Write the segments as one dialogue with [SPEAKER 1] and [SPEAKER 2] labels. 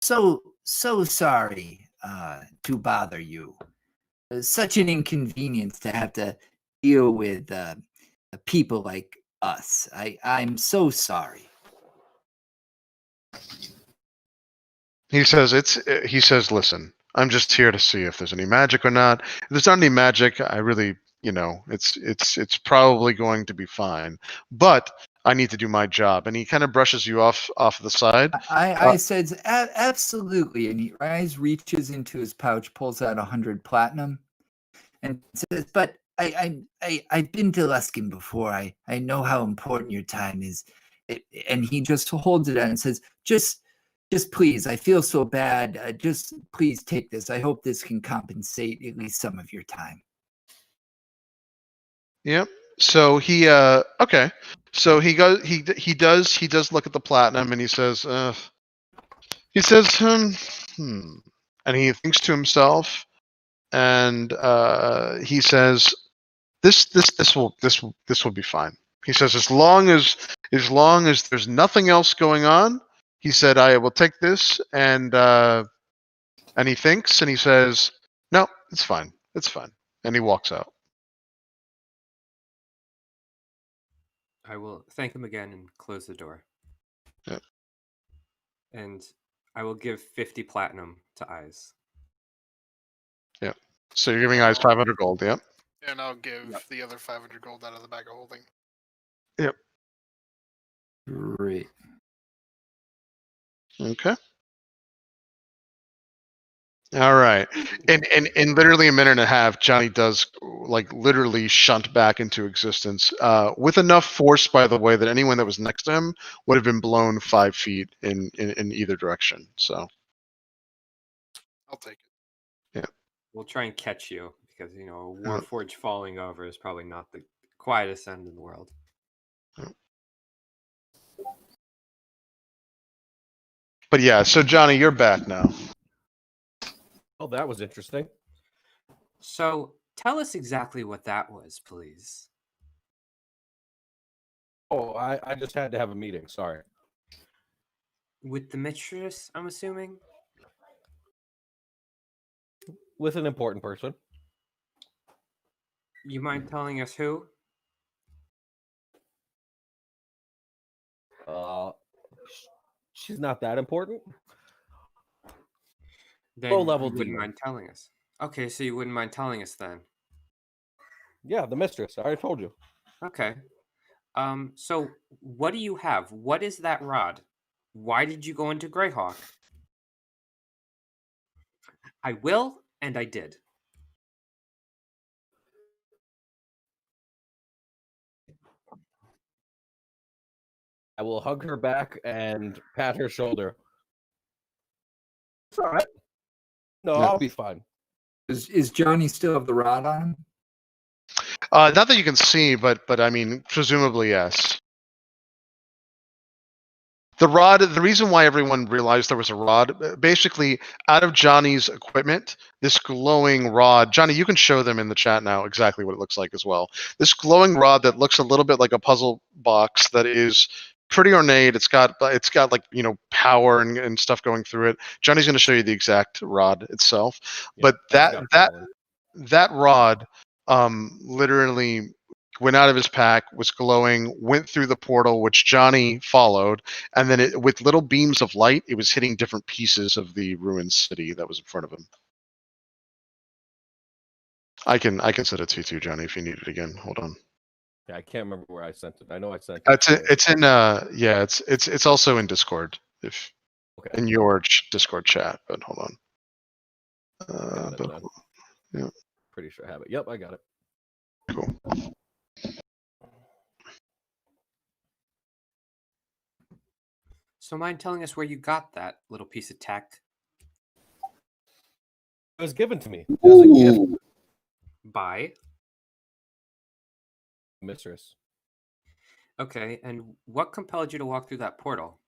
[SPEAKER 1] so sorry to bother you. Such an inconvenience to have to deal with people like us. I'm so sorry.
[SPEAKER 2] He says, listen, I'm just here to see if there's any magic or not. If there's not any magic, I really, it's probably going to be fine. But I need to do my job. And he kind of brushes you off the side.
[SPEAKER 1] I said, absolutely. And he reaches into his pouch, pulls out 100 platinum, and says, but I've been to Luskin before. I know how important your time is. And he just holds it out and says, just please, I feel so bad. Just please take this. I hope this can compensate at least some of your time.
[SPEAKER 2] Yep. So he okay. So he goes he does look at the platinum and he says and he thinks to himself and he says this will be fine. He says as long as there's nothing else going on, he said I will take this and he thinks and he says no, it's fine. It's fine. And he walks out.
[SPEAKER 3] I will thank him again and close the door.
[SPEAKER 2] Yep.
[SPEAKER 3] And I will give 50 platinum to Eyes.
[SPEAKER 2] Yep. So you're giving Eyes 500 gold, yep.
[SPEAKER 4] And I'll give the other 500 gold out of the bag of holding.
[SPEAKER 2] Yep.
[SPEAKER 1] Great.
[SPEAKER 2] Okay. All right. And in literally a minute and a half, Johnny does literally shunt back into existence with enough force, by the way, that anyone that was next to him would have been blown 5 feet in either direction. So
[SPEAKER 4] I'll take it.
[SPEAKER 2] Yeah.
[SPEAKER 3] We'll try and catch you because, a Warforged falling over is probably not the quietest end in the world.
[SPEAKER 2] But yeah, so Johnny, you're back now.
[SPEAKER 5] Oh, that was interesting.
[SPEAKER 3] So, tell us exactly what that was, please.
[SPEAKER 5] Oh, I just had to have a meeting. Sorry.
[SPEAKER 3] With the mistress, I'm assuming?
[SPEAKER 5] With an important person.
[SPEAKER 3] You mind telling us who?
[SPEAKER 5] She's not that important.
[SPEAKER 3] Then
[SPEAKER 5] Low level
[SPEAKER 3] you wouldn't
[SPEAKER 5] demon.
[SPEAKER 3] mind telling us. Okay, so you wouldn't mind telling us then.
[SPEAKER 5] Yeah, the mistress. I already told you.
[SPEAKER 3] Okay. So what do you have? What is that rod? Why did you go into Greyhawk? I will, and I did.
[SPEAKER 5] I will hug her back and pat her shoulder. It's all right. No, I'll be fine.
[SPEAKER 1] Is Johnny still have the rod on him?
[SPEAKER 2] Not that you can see, but I mean, presumably yes. The rod, the reason why everyone realized there was a rod, basically out of Johnny's equipment, this glowing rod, Johnny, you can show them in the chat now exactly what it looks like as well. This glowing rod that looks a little bit like a puzzle box that is pretty ornate. It's got like, power and stuff going through it. Johnny's going to show you the exact rod itself. Yeah, but that rod literally went out of his pack, was glowing, went through the portal, which Johnny followed, and then with little beams of light, it was hitting different pieces of the ruined city that was in front of him. I can send it to you too, Johnny, if you need it again. Hold on.
[SPEAKER 5] Yeah, I can't remember where I sent it. I know I sent
[SPEAKER 2] it. It's in it's also in Discord, in your Discord chat. But hold on. Yeah.
[SPEAKER 5] Pretty sure I have it. Yep, I got it.
[SPEAKER 2] Cool.
[SPEAKER 3] So mind telling us where you got that little piece of tech?
[SPEAKER 5] It was given to me as a gift.
[SPEAKER 3] By?
[SPEAKER 5] Mistress.
[SPEAKER 3] Okay, and what compelled you to walk through that portal?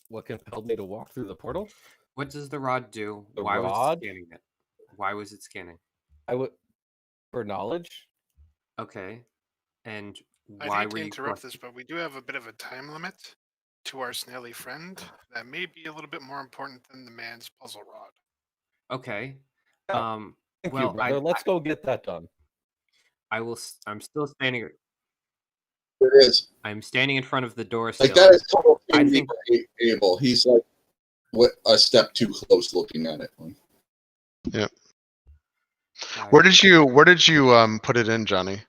[SPEAKER 5] What compelled me to walk through the portal?
[SPEAKER 3] What does the rod do?
[SPEAKER 5] Why
[SPEAKER 3] was it scanning it? Why was it scanning?
[SPEAKER 5] For knowledge.
[SPEAKER 3] Okay, and
[SPEAKER 4] I hate to interrupt this, but we do have a bit of a time limit. to our snaily friend that may be a little bit more important than the man's puzzle rod.
[SPEAKER 3] Okay.
[SPEAKER 5] Yeah. Thank you,
[SPEAKER 3] Well,
[SPEAKER 5] brother. Let's go get that done.
[SPEAKER 3] I will. I'm still standing.
[SPEAKER 6] It is.
[SPEAKER 3] I'm standing in front of the door still.
[SPEAKER 6] Like, that is total
[SPEAKER 3] I
[SPEAKER 6] envy
[SPEAKER 3] think-
[SPEAKER 6] for Abel. He's like a step too close looking at it.
[SPEAKER 2] Where did you put it in, Johnny?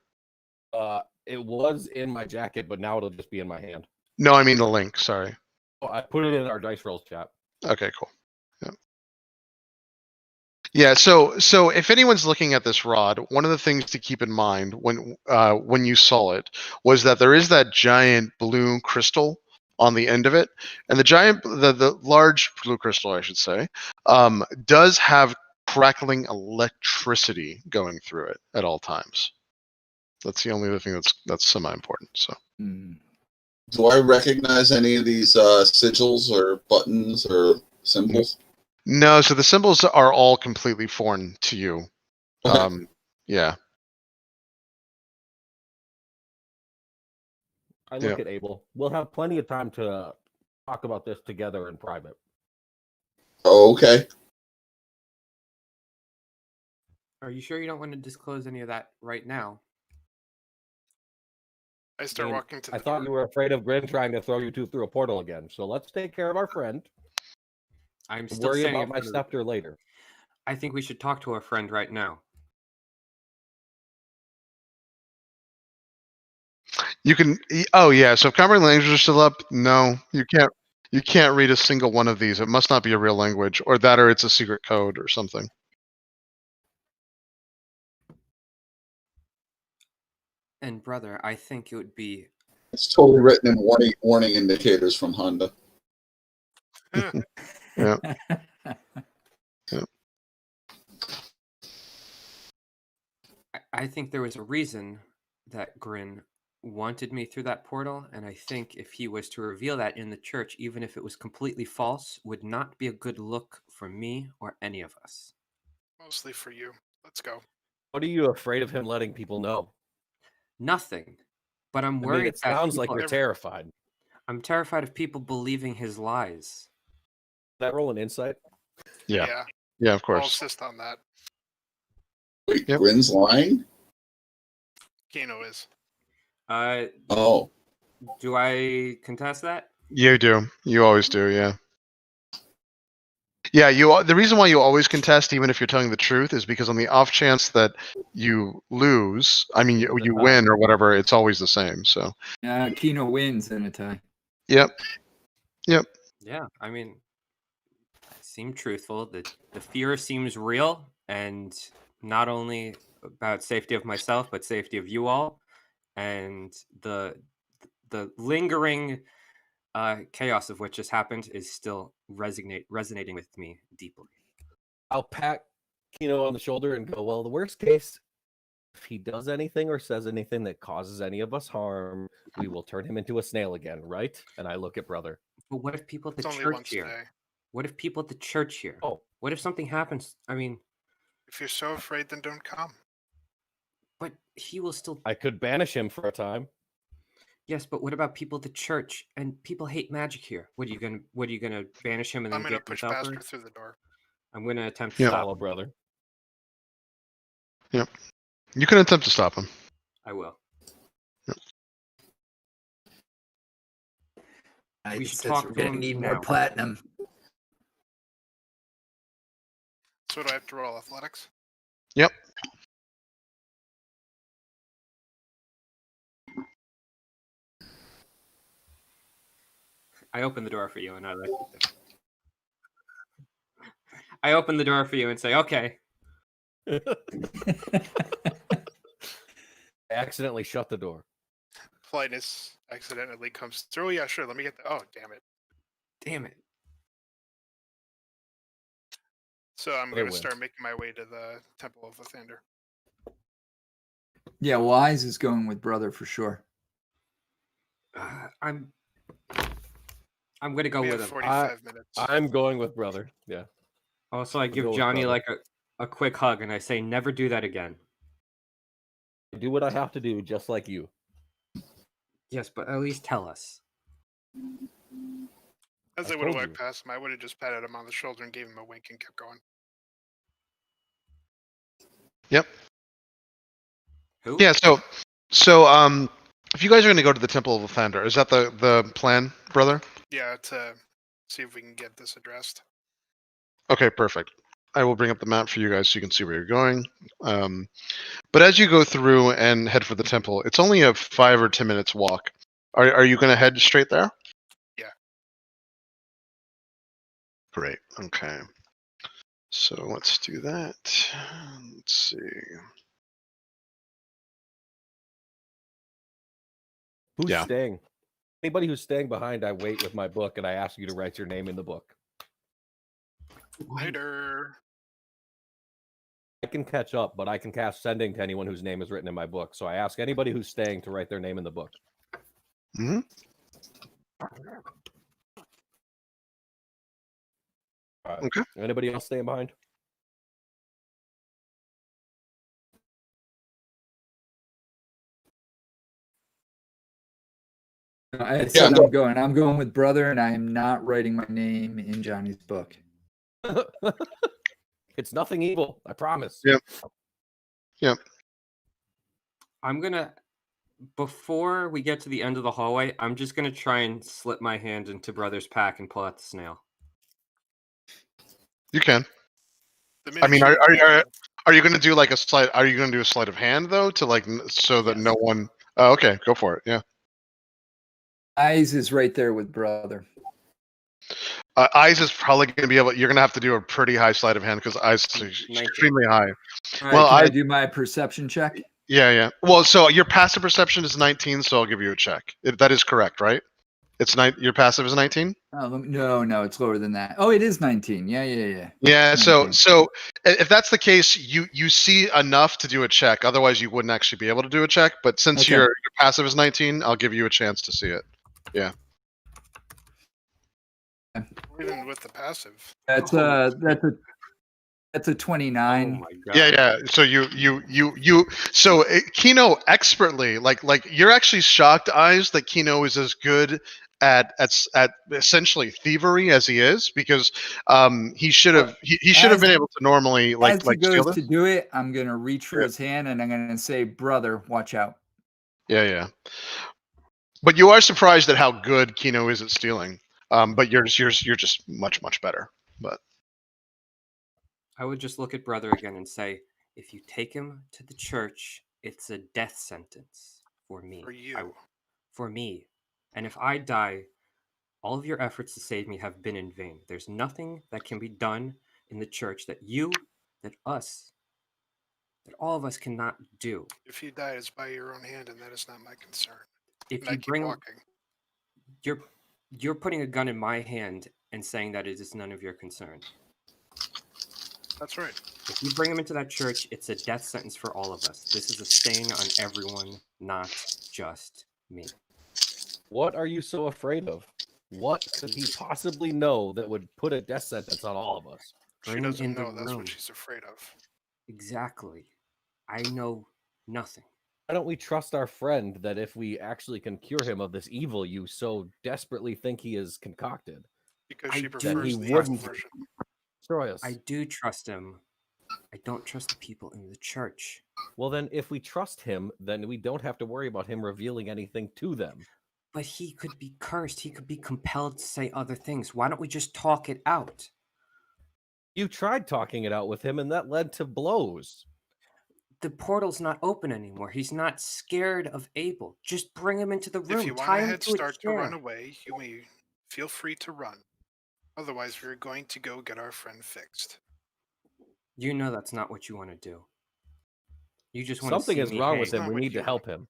[SPEAKER 5] It was in my jacket, but now it'll just be in my hand.
[SPEAKER 2] No, I mean the link. Sorry.
[SPEAKER 5] Oh, I put it in our dice rolls chat.
[SPEAKER 2] Okay, cool. Yeah. Yeah. So if anyone's looking at this rod, one of the things to keep in mind when you saw it was that there is that giant blue crystal on the end of it, and the large blue crystal, I should say, does have crackling electricity going through it at all times. That's the only other thing that's semi-important. So.
[SPEAKER 6] Do I recognize any of these sigils or buttons or symbols?
[SPEAKER 2] No, so the symbols are all completely foreign to you.
[SPEAKER 6] Okay.
[SPEAKER 2] Yeah.
[SPEAKER 5] I look at Abel. We'll have plenty of time to talk about this together in private.
[SPEAKER 6] Oh, okay.
[SPEAKER 3] Are you sure you don't want to disclose any of that right now?
[SPEAKER 4] I start
[SPEAKER 5] mean,
[SPEAKER 4] walking to the
[SPEAKER 5] I thought
[SPEAKER 4] door.
[SPEAKER 5] you were afraid of Grin trying to throw you two through a portal again. So let's take care of our friend.
[SPEAKER 3] I'm still
[SPEAKER 5] Worry
[SPEAKER 3] standing
[SPEAKER 5] about
[SPEAKER 3] in
[SPEAKER 5] my
[SPEAKER 3] front of the-
[SPEAKER 5] scepter later.
[SPEAKER 3] I think we should talk to our friend right now.
[SPEAKER 2] You can. Oh yeah. So if comprehend languages are still up, no, you can't. You can't read a single one of these. It must not be a real language, or it's a secret code or something.
[SPEAKER 3] And brother, I think it would be.
[SPEAKER 6] It's totally written in warning indicators from Honda.
[SPEAKER 2] Yeah.
[SPEAKER 3] I think there was a reason that Grin wanted me through that portal, and I think if he was to reveal that in the church, even if it was completely false, would not be a good look for me or any of us.
[SPEAKER 4] Mostly for you. Let's go.
[SPEAKER 5] What are you afraid of him letting people know?
[SPEAKER 3] Nothing. But I'm
[SPEAKER 5] I mean,
[SPEAKER 3] worried
[SPEAKER 5] it sounds like
[SPEAKER 3] people-
[SPEAKER 5] you're terrified.
[SPEAKER 3] I'm terrified of people believing his lies.
[SPEAKER 5] That roll an insight?
[SPEAKER 2] Yeah. Yeah, of
[SPEAKER 4] I'll
[SPEAKER 2] course.
[SPEAKER 4] assist on that.
[SPEAKER 6] Wait,
[SPEAKER 2] Yep.
[SPEAKER 6] Grin's lying?
[SPEAKER 4] Kano is.
[SPEAKER 6] Oh.
[SPEAKER 3] Do I contest that?
[SPEAKER 2] You do. You always do. Yeah. Yeah. The reason why you always contest, even if you're telling the truth, is because on the off chance that you lose, I mean, you win or whatever, it's always the same. So.
[SPEAKER 1] Kino wins in a tie.
[SPEAKER 2] Yep.
[SPEAKER 3] Yeah, I mean, I seem truthful. The fear seems real, and not only about safety of myself, but safety of you all, and the lingering chaos of what just happened is still resonating with me deeply.
[SPEAKER 5] I'll pat Kino on the shoulder and go, well, the worst case, if he does anything or says anything that causes any of us harm, we will turn him into a snail again, right? And I look at brother.
[SPEAKER 3] But what if people at
[SPEAKER 4] It's
[SPEAKER 3] the
[SPEAKER 4] only
[SPEAKER 3] church
[SPEAKER 4] once a
[SPEAKER 3] here?
[SPEAKER 4] day.
[SPEAKER 3] What if people at the church here?
[SPEAKER 5] Oh,
[SPEAKER 3] What if something happens? I mean,
[SPEAKER 4] If you're so afraid, then don't come.
[SPEAKER 3] but he will still.
[SPEAKER 5] I could banish him for a time.
[SPEAKER 3] Yes, but what about people at the church? And people hate magic here. What are you gonna banish him and then
[SPEAKER 4] I'm going to
[SPEAKER 3] get
[SPEAKER 4] push
[SPEAKER 3] yourself?
[SPEAKER 4] Bastard through the door.
[SPEAKER 3] I'm gonna attempt to
[SPEAKER 2] Yeah.
[SPEAKER 3] stop.
[SPEAKER 5] Follow brother.
[SPEAKER 2] Yep. You can attempt to stop him.
[SPEAKER 3] I will.
[SPEAKER 1] I
[SPEAKER 3] We should
[SPEAKER 1] says
[SPEAKER 3] talk
[SPEAKER 1] we're
[SPEAKER 3] to
[SPEAKER 1] gonna
[SPEAKER 3] him
[SPEAKER 1] need
[SPEAKER 3] now.
[SPEAKER 1] more platinum.
[SPEAKER 4] So do I have to roll athletics?
[SPEAKER 2] Yep.
[SPEAKER 3] I open the door for you, and I open the door for you and say, "Okay."
[SPEAKER 5] I accidentally shut the door.
[SPEAKER 4] Politeness accidentally comes through. Yeah, sure. Let me get the. Oh, damn it.
[SPEAKER 3] Damn it.
[SPEAKER 4] So I'm
[SPEAKER 5] They
[SPEAKER 4] going to
[SPEAKER 5] win.
[SPEAKER 4] start making my way to the Temple of Lathander.
[SPEAKER 1] Yeah, Wise is going with brother for sure.
[SPEAKER 3] I'm gonna go
[SPEAKER 4] We
[SPEAKER 3] with
[SPEAKER 4] have
[SPEAKER 3] him.
[SPEAKER 4] 45 minutes.
[SPEAKER 5] I'm going with brother. Yeah.
[SPEAKER 3] Also, I
[SPEAKER 5] go
[SPEAKER 3] give
[SPEAKER 5] with
[SPEAKER 3] Johnny
[SPEAKER 5] brother.
[SPEAKER 3] like a quick hug, and I say, "Never do that again."
[SPEAKER 5] I do what I have to do, just like you.
[SPEAKER 3] Yes, but at least tell us.
[SPEAKER 4] As
[SPEAKER 5] I
[SPEAKER 4] I would have
[SPEAKER 5] told
[SPEAKER 4] walked
[SPEAKER 5] you.
[SPEAKER 4] past him, I would have just patted him on the shoulder and gave him a wink and kept going.
[SPEAKER 3] Who?
[SPEAKER 2] Yeah. If you guys are going to go to the Temple of the Thunder, is that the plan, brother?
[SPEAKER 4] Yeah, to see if we can get this addressed.
[SPEAKER 2] Okay, perfect. I will bring up the map for you guys so you can see where you're going. But as you go through and head for the temple, it's only a 5 or 10 minutes walk. Are you going to head straight there?
[SPEAKER 4] Yeah.
[SPEAKER 2] Great. Okay. So let's do that. Let's see.
[SPEAKER 5] Who's
[SPEAKER 2] Yeah.
[SPEAKER 5] staying? Anybody who's staying behind, I wait with my book and I ask you to write your name in the book.
[SPEAKER 4] Later.
[SPEAKER 5] I can catch up, but I can cast sending to anyone whose name is written in my book. So I ask anybody who's staying to write their name in the book.
[SPEAKER 2] Hmm. Okay.
[SPEAKER 5] Anybody else staying behind?
[SPEAKER 1] I said I'm going. I'm going with brother, and I am not writing my name in Johnny's book.
[SPEAKER 5] It's nothing evil, I promise.
[SPEAKER 2] Yep.
[SPEAKER 3] I'm gonna, before we get to the end of the hallway, I'm just gonna try and slip my hand into brother's pack and pull out the snail.
[SPEAKER 2] You can.
[SPEAKER 4] The
[SPEAKER 2] I mean,
[SPEAKER 4] minute you-
[SPEAKER 2] are you going to do like a sleight? Are you going to do a sleight of hand though, to like so that no one? Oh, okay, go for it. Yeah.
[SPEAKER 1] Eyes is right there with brother.
[SPEAKER 2] Eyes is probably going to be able. You're going to have to do a pretty high sleight of hand because eyes is
[SPEAKER 3] 19.
[SPEAKER 2] extremely high.
[SPEAKER 1] All right,
[SPEAKER 2] Well,
[SPEAKER 1] can I do my perception check?
[SPEAKER 2] Yeah. Well, so your passive perception is 19, so I'll give you a check. That is correct, right? It's your passive is 19.
[SPEAKER 1] No, it's lower than that. Oh, it is 19. Yeah.
[SPEAKER 2] Yeah. So
[SPEAKER 1] 19.
[SPEAKER 2] if that's the case, you see enough to do a check. Otherwise, you wouldn't actually be able to do a check. But since
[SPEAKER 1] Okay.
[SPEAKER 2] your passive is 19, I'll give you a chance to see it. Yeah.
[SPEAKER 4] Even with the passive.
[SPEAKER 1] That's a 29.
[SPEAKER 3] Oh my god.
[SPEAKER 2] Yeah. So so Kino expertly, like you're actually shocked, Eyes, that Kino is as good at essentially thievery as he is, because he should have been able to normally
[SPEAKER 1] As he
[SPEAKER 2] steal
[SPEAKER 1] goes
[SPEAKER 2] this.
[SPEAKER 1] to do it, I'm gonna reach for his hand and I'm gonna say, "Brother, watch out."
[SPEAKER 2] Yeah. But you are surprised at how good Kino is at stealing. But you're just much better. But
[SPEAKER 3] I would just look at brother again and say, if you take him to the church, it's a death sentence for me.
[SPEAKER 4] For you.
[SPEAKER 3] For me. And if I die, all of your efforts to save me have been in vain. There's nothing that can be done in the church that all of us cannot do.
[SPEAKER 4] If you die, it's by your own hand, and that is not my concern.
[SPEAKER 3] If
[SPEAKER 4] And I
[SPEAKER 3] you
[SPEAKER 4] keep
[SPEAKER 3] bring
[SPEAKER 4] walking.
[SPEAKER 3] you're putting a gun in my hand and saying that it is none of your concern.
[SPEAKER 4] That's right.
[SPEAKER 3] If you bring him into that church, it's a death sentence for all of us. This is a stain on everyone, not just me.
[SPEAKER 5] What are you so afraid of? What could he possibly know that would put a death sentence on all of us?
[SPEAKER 4] She
[SPEAKER 3] Bring him
[SPEAKER 4] doesn't
[SPEAKER 3] in the
[SPEAKER 4] know. That's
[SPEAKER 3] room.
[SPEAKER 4] what she's afraid of.
[SPEAKER 3] Exactly. I know nothing.
[SPEAKER 5] Why don't we trust our friend that if we actually can cure him of this evil you so desperately think he has concocted,
[SPEAKER 4] Because
[SPEAKER 3] I
[SPEAKER 4] she
[SPEAKER 3] do
[SPEAKER 4] prefers
[SPEAKER 5] he
[SPEAKER 4] the evil
[SPEAKER 5] wouldn't
[SPEAKER 4] version.
[SPEAKER 5] destroy us?
[SPEAKER 3] I do trust him. I don't trust the people in the church.
[SPEAKER 5] Well, then, if we trust him, then we don't have to worry about him revealing anything to them.
[SPEAKER 3] But he could be cursed. He could be compelled to say other things. Why don't we just talk it out?
[SPEAKER 5] You tried talking it out with him, and that led to blows.
[SPEAKER 3] The portal's not open anymore. He's not scared of Abel. Just bring him into the room.
[SPEAKER 4] If you want
[SPEAKER 3] tie
[SPEAKER 4] a
[SPEAKER 3] him
[SPEAKER 4] head
[SPEAKER 3] to a
[SPEAKER 4] start to
[SPEAKER 3] chair.
[SPEAKER 4] run away, you may feel free to run. Otherwise, we're going to go get our friend fixed.
[SPEAKER 3] You know that's not what you want to do. You just want
[SPEAKER 5] Something
[SPEAKER 3] to see
[SPEAKER 5] is
[SPEAKER 3] me,
[SPEAKER 5] wrong
[SPEAKER 3] hey,
[SPEAKER 5] with him.
[SPEAKER 4] not
[SPEAKER 5] We
[SPEAKER 4] what
[SPEAKER 5] need to
[SPEAKER 4] you
[SPEAKER 5] help him.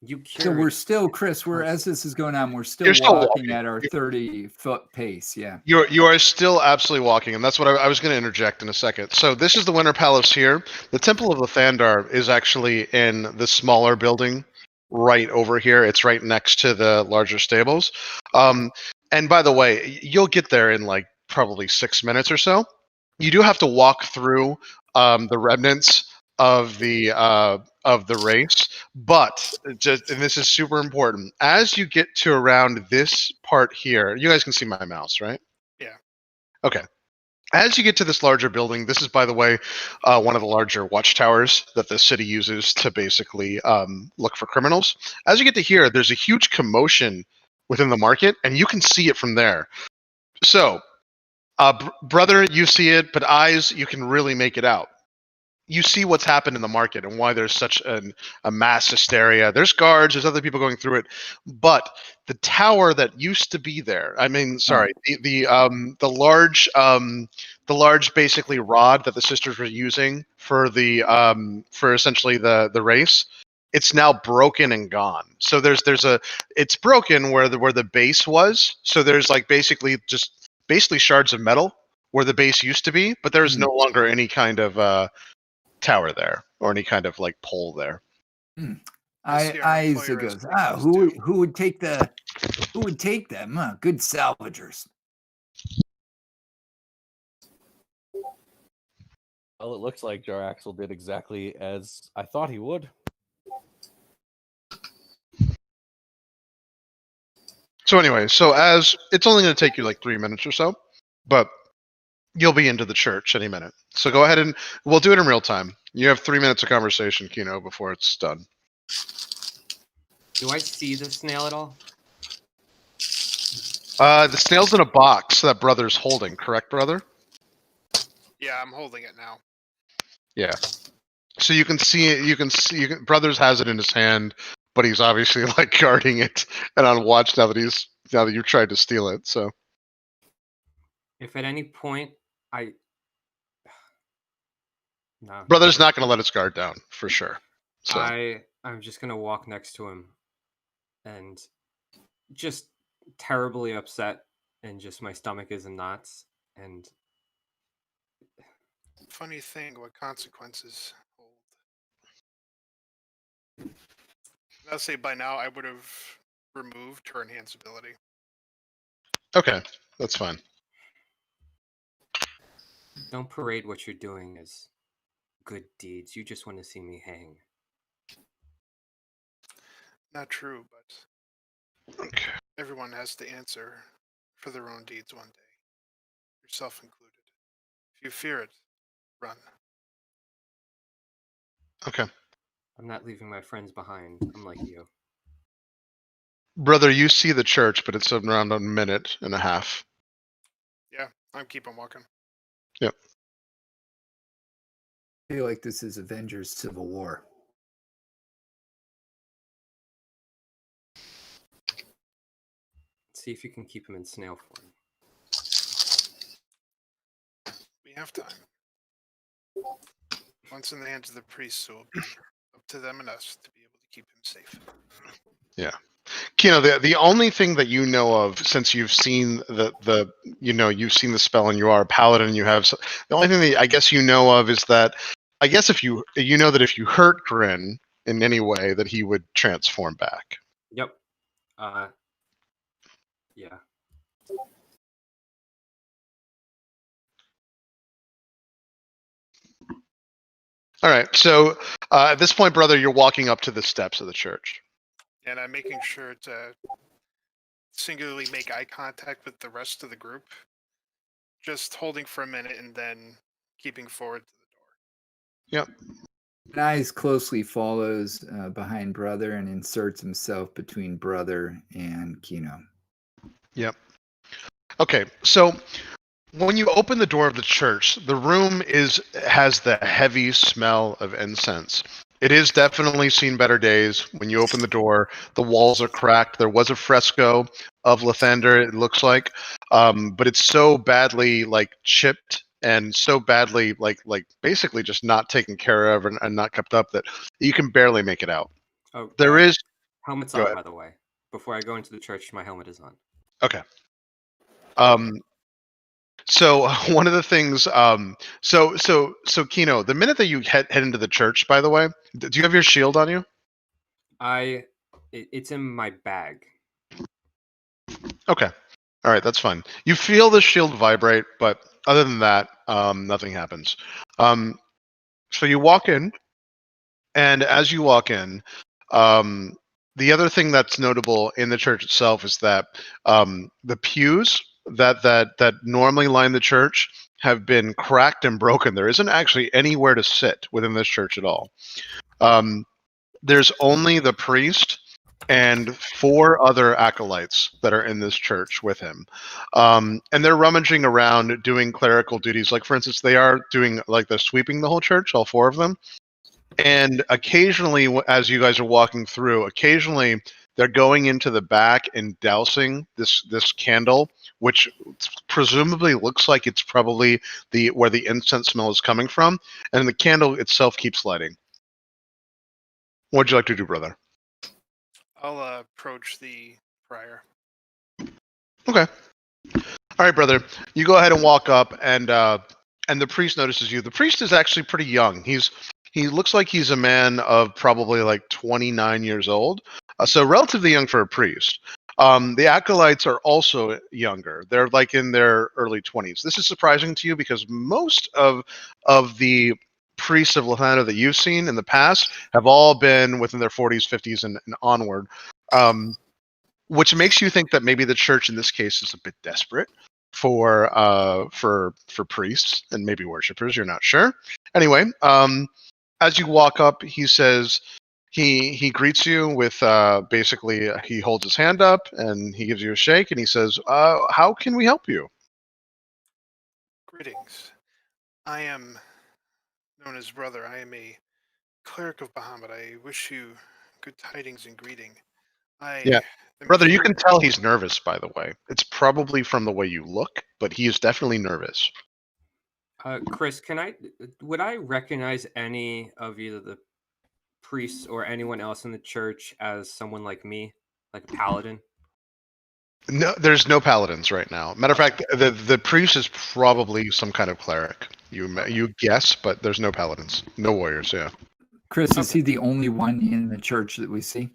[SPEAKER 3] You
[SPEAKER 1] So
[SPEAKER 3] cured
[SPEAKER 1] we're still, Chris. We're as
[SPEAKER 3] person.
[SPEAKER 1] this is going on. We're still
[SPEAKER 2] You're still
[SPEAKER 1] walking
[SPEAKER 2] walking.
[SPEAKER 1] at our 30-foot pace. Yeah.
[SPEAKER 2] you are still absolutely walking, and that's what I was going to interject in a second. So this is the Winter Palace here. The Temple of the Thandar is actually in the smaller building right over here. It's right next to the larger stables. And by the way, you'll get there in like probably 6 minutes or so. You do have to walk through the remnants of the race, But just, and this is super important, as you get to around this part here, you guys can see my mouse, right?
[SPEAKER 4] Yeah.
[SPEAKER 2] Okay. As you get to this larger building, this is, by the way, one of the larger watchtowers that the city uses to basically look for criminals. As you get to here, there's a huge commotion within the market, and you can see it from there. So, brother, you see it, but eyes, you can really make it out. You see what's happened in the market and why there's such a mass hysteria. There's guards, there's other people going through it, but the tower that used to be there, I mean, sorry, the large basically rod that the sisters were using for the for essentially the race, it's now broken and gone. So it's broken where the base was. So there's like basically shards of metal where the base used to be, but there's no longer any kind of tower there or any kind of like pole there.
[SPEAKER 1] Isaac goes, who would take them? Good salvagers.
[SPEAKER 5] Well, it looks like Jaraxel did exactly as I thought he would.
[SPEAKER 2] So anyway, as it's only going to take you like 3 minutes or so, but you'll be into the church any minute. So go ahead and we'll do it in real time. You have 3 minutes of conversation, Kino, before it's done.
[SPEAKER 3] Do I see the snail at all?
[SPEAKER 2] The snail's in a box that brother's holding, correct, brother?
[SPEAKER 4] Yeah, I'm holding it now.
[SPEAKER 2] Yeah. So you can see it. Brothers has it in his hand, but he's obviously like guarding it and on watch now that you've tried to steal it. So
[SPEAKER 3] If at any point no.
[SPEAKER 2] Brother's not going to let his guard down for sure. So
[SPEAKER 3] I'm just gonna walk next to him and just terribly upset, and just my stomach is in knots. And
[SPEAKER 4] Funny thing, what consequences hold. I'll say by now I would have removed her enhance ability.
[SPEAKER 2] Okay, that's fine.
[SPEAKER 3] don't parade what you're doing as good deeds. You just want to see me hang.
[SPEAKER 4] Not true, but
[SPEAKER 2] Okay.
[SPEAKER 4] everyone has to answer for their own deeds one day, yourself included. If you fear it, run.
[SPEAKER 2] Okay.
[SPEAKER 3] I'm not leaving my friends behind. I'm like you.
[SPEAKER 2] Brother, you see the church, but it's around a minute and a half.
[SPEAKER 4] Yeah, I'm keeping walking.
[SPEAKER 2] Yep.
[SPEAKER 1] I feel like this is Avengers Civil War.
[SPEAKER 3] See if you can keep him in snail form.
[SPEAKER 4] We have time. Once in the hands of the priests, it will be up to them and us to be able to keep him safe.
[SPEAKER 2] Yeah. Kino, the only thing that you know of, since you've seen you've seen the spell and you are a paladin, the only thing that I guess you know of is that I guess if you know that if you hurt Grin in any way, that he would transform back.
[SPEAKER 3] Yep. Yeah.
[SPEAKER 2] All right. So at this point, brother, you're walking up to the steps of the church.
[SPEAKER 4] And I'm making sure to singularly make eye contact with the rest of the group. Just holding for a minute and then keeping forward to the door.
[SPEAKER 2] Yep.
[SPEAKER 1] And Eyes closely follows behind Brother and inserts himself between Brother and Kino.
[SPEAKER 2] Yep. Okay. So when you open the door of the church, the room has the heavy smell of incense. It is definitely seen better days. When you open the door, the walls are cracked. There was a fresco of Lathander, it looks like, but it's so badly like chipped and so badly like basically just not taken care of and not kept up that you can barely make it out.
[SPEAKER 3] Oh,
[SPEAKER 2] There is
[SPEAKER 3] helmet's
[SPEAKER 2] Go
[SPEAKER 3] on,
[SPEAKER 2] ahead.
[SPEAKER 3] by the way. Before I go into the church, my helmet is on.
[SPEAKER 2] Okay. So one of the things, so Kino, the minute that you head into the church, by the way, do you have your shield on you?
[SPEAKER 3] It's in my bag.
[SPEAKER 2] Okay. All right, that's fine. You feel the shield vibrate, but other than that, nothing happens. So you walk in, and as you walk in, The other thing that's notable in the church itself is that the pews that normally line the church have been cracked and broken. There isn't actually anywhere to sit within this church at all. There's only the priest and 4 other acolytes that are in this church with him. And they're rummaging around doing clerical duties. Like, for instance, they are doing, like, they're sweeping the whole church, all 4 of them. And occasionally, as you guys are walking through, occasionally they're going into the back and dousing this candle, which presumably looks like it's probably where the incense smell is coming from, and the candle itself keeps lighting. What'd you like to do, brother?
[SPEAKER 4] I'll approach the prior.
[SPEAKER 2] Okay. All right, brother. You go ahead and walk up, and the priest notices you. The priest is actually pretty young. He looks like he's a man of probably like 29 years old, so relatively young for a priest. The acolytes are also younger. They're like in their early 20s. This is surprising to you because most of the priests of Lathana that you've seen in the past have all been within their 40s, 50s, and onward, which makes you think that maybe the church in this case is a bit desperate for priests and maybe worshipers. You're not sure. Anyway, as you walk up, he says, he greets you with basically he holds his hand up and he gives you a shake and he says, how can we help you?
[SPEAKER 4] Greetings. I am known as Brother. I am a cleric of Bahamut. I wish you good tidings and greeting.
[SPEAKER 2] Yeah. Brother, you can tell he's nervous, by the way. It's probably from the way you look, but he is definitely nervous.
[SPEAKER 3] Chris, would I recognize any of either the priests or anyone else in the church as someone like me, like a paladin?
[SPEAKER 2] No, there's no paladins right now. Matter of fact, the priest is probably some kind of cleric. You guess, but there's no paladins, no warriors. Yeah.
[SPEAKER 1] Chris, is he the only one in the church that we see?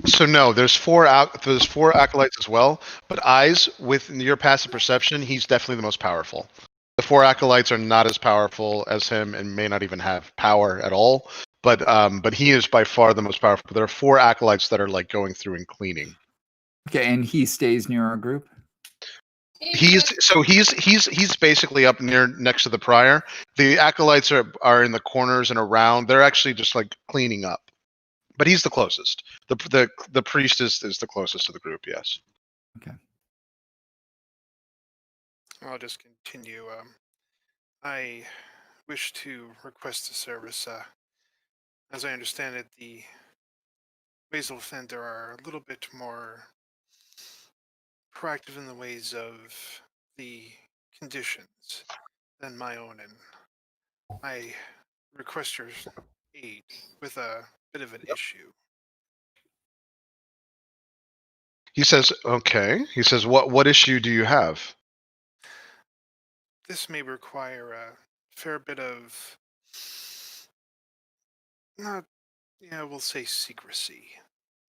[SPEAKER 2] So no, there's 4 acolytes as well. But eyes, with your passive perception, he's definitely the most powerful. The 4 acolytes are not as powerful as him and may not even have power at all. But he is by far the most powerful. There are 4 acolytes that are like going through and cleaning.
[SPEAKER 1] Okay, and he stays near our group.
[SPEAKER 2] He's basically up next to the prior. The acolytes are in the corners and around. They're actually just like cleaning up. But he's the closest. The priest is the closest to the group. Yes.
[SPEAKER 1] Okay.
[SPEAKER 4] I'll just continue. I wish to request a service. As I understand it, the ways of Fender are a little bit more proactive in the ways of the conditions than my own, and I request your aid with a bit of an issue.
[SPEAKER 2] He says, "Okay." He says, "What issue do you have?"
[SPEAKER 4] This may require a fair bit of, we'll say secrecy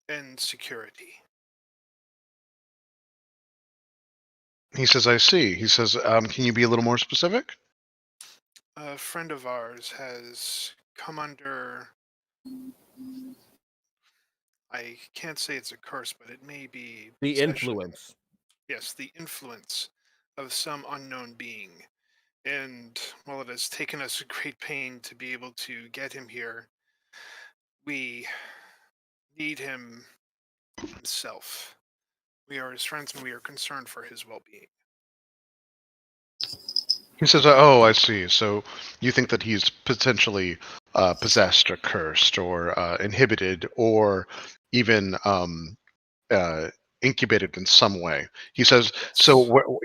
[SPEAKER 4] and security.
[SPEAKER 2] He says, "I see." He says, "Can you be a little more specific?"
[SPEAKER 4] A friend of ours has come under, I can't say it's a curse, but it may be
[SPEAKER 5] The
[SPEAKER 4] possession.
[SPEAKER 5] influence.
[SPEAKER 4] Yes, the influence of some unknown being. And while it has taken us a great pain to be able to get him here, we need him himself. We are his friends and we are concerned for his well-being.
[SPEAKER 2] He says, "Oh, I see. So you think that he's potentially possessed or cursed or inhibited or even incubated in some way." He says,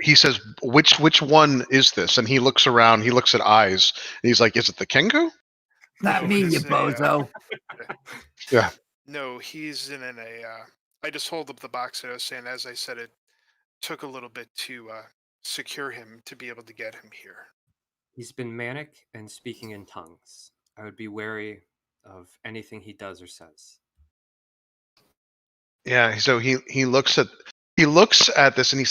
[SPEAKER 2] he says, which one is this? And he looks around, he looks at eyes, and he's like, "Is it the Kenku?"
[SPEAKER 1] Not
[SPEAKER 4] No,
[SPEAKER 1] me,
[SPEAKER 4] it
[SPEAKER 1] you
[SPEAKER 4] is a,
[SPEAKER 1] bozo.
[SPEAKER 2] Yeah.
[SPEAKER 4] No, he's in a. I just hold up the box that I was saying. As I said, it took a little bit to secure him to be able to get him here.
[SPEAKER 3] He's been manic and speaking in tongues. I would be wary of anything he does or says.
[SPEAKER 2] Yeah. So he looks at this and he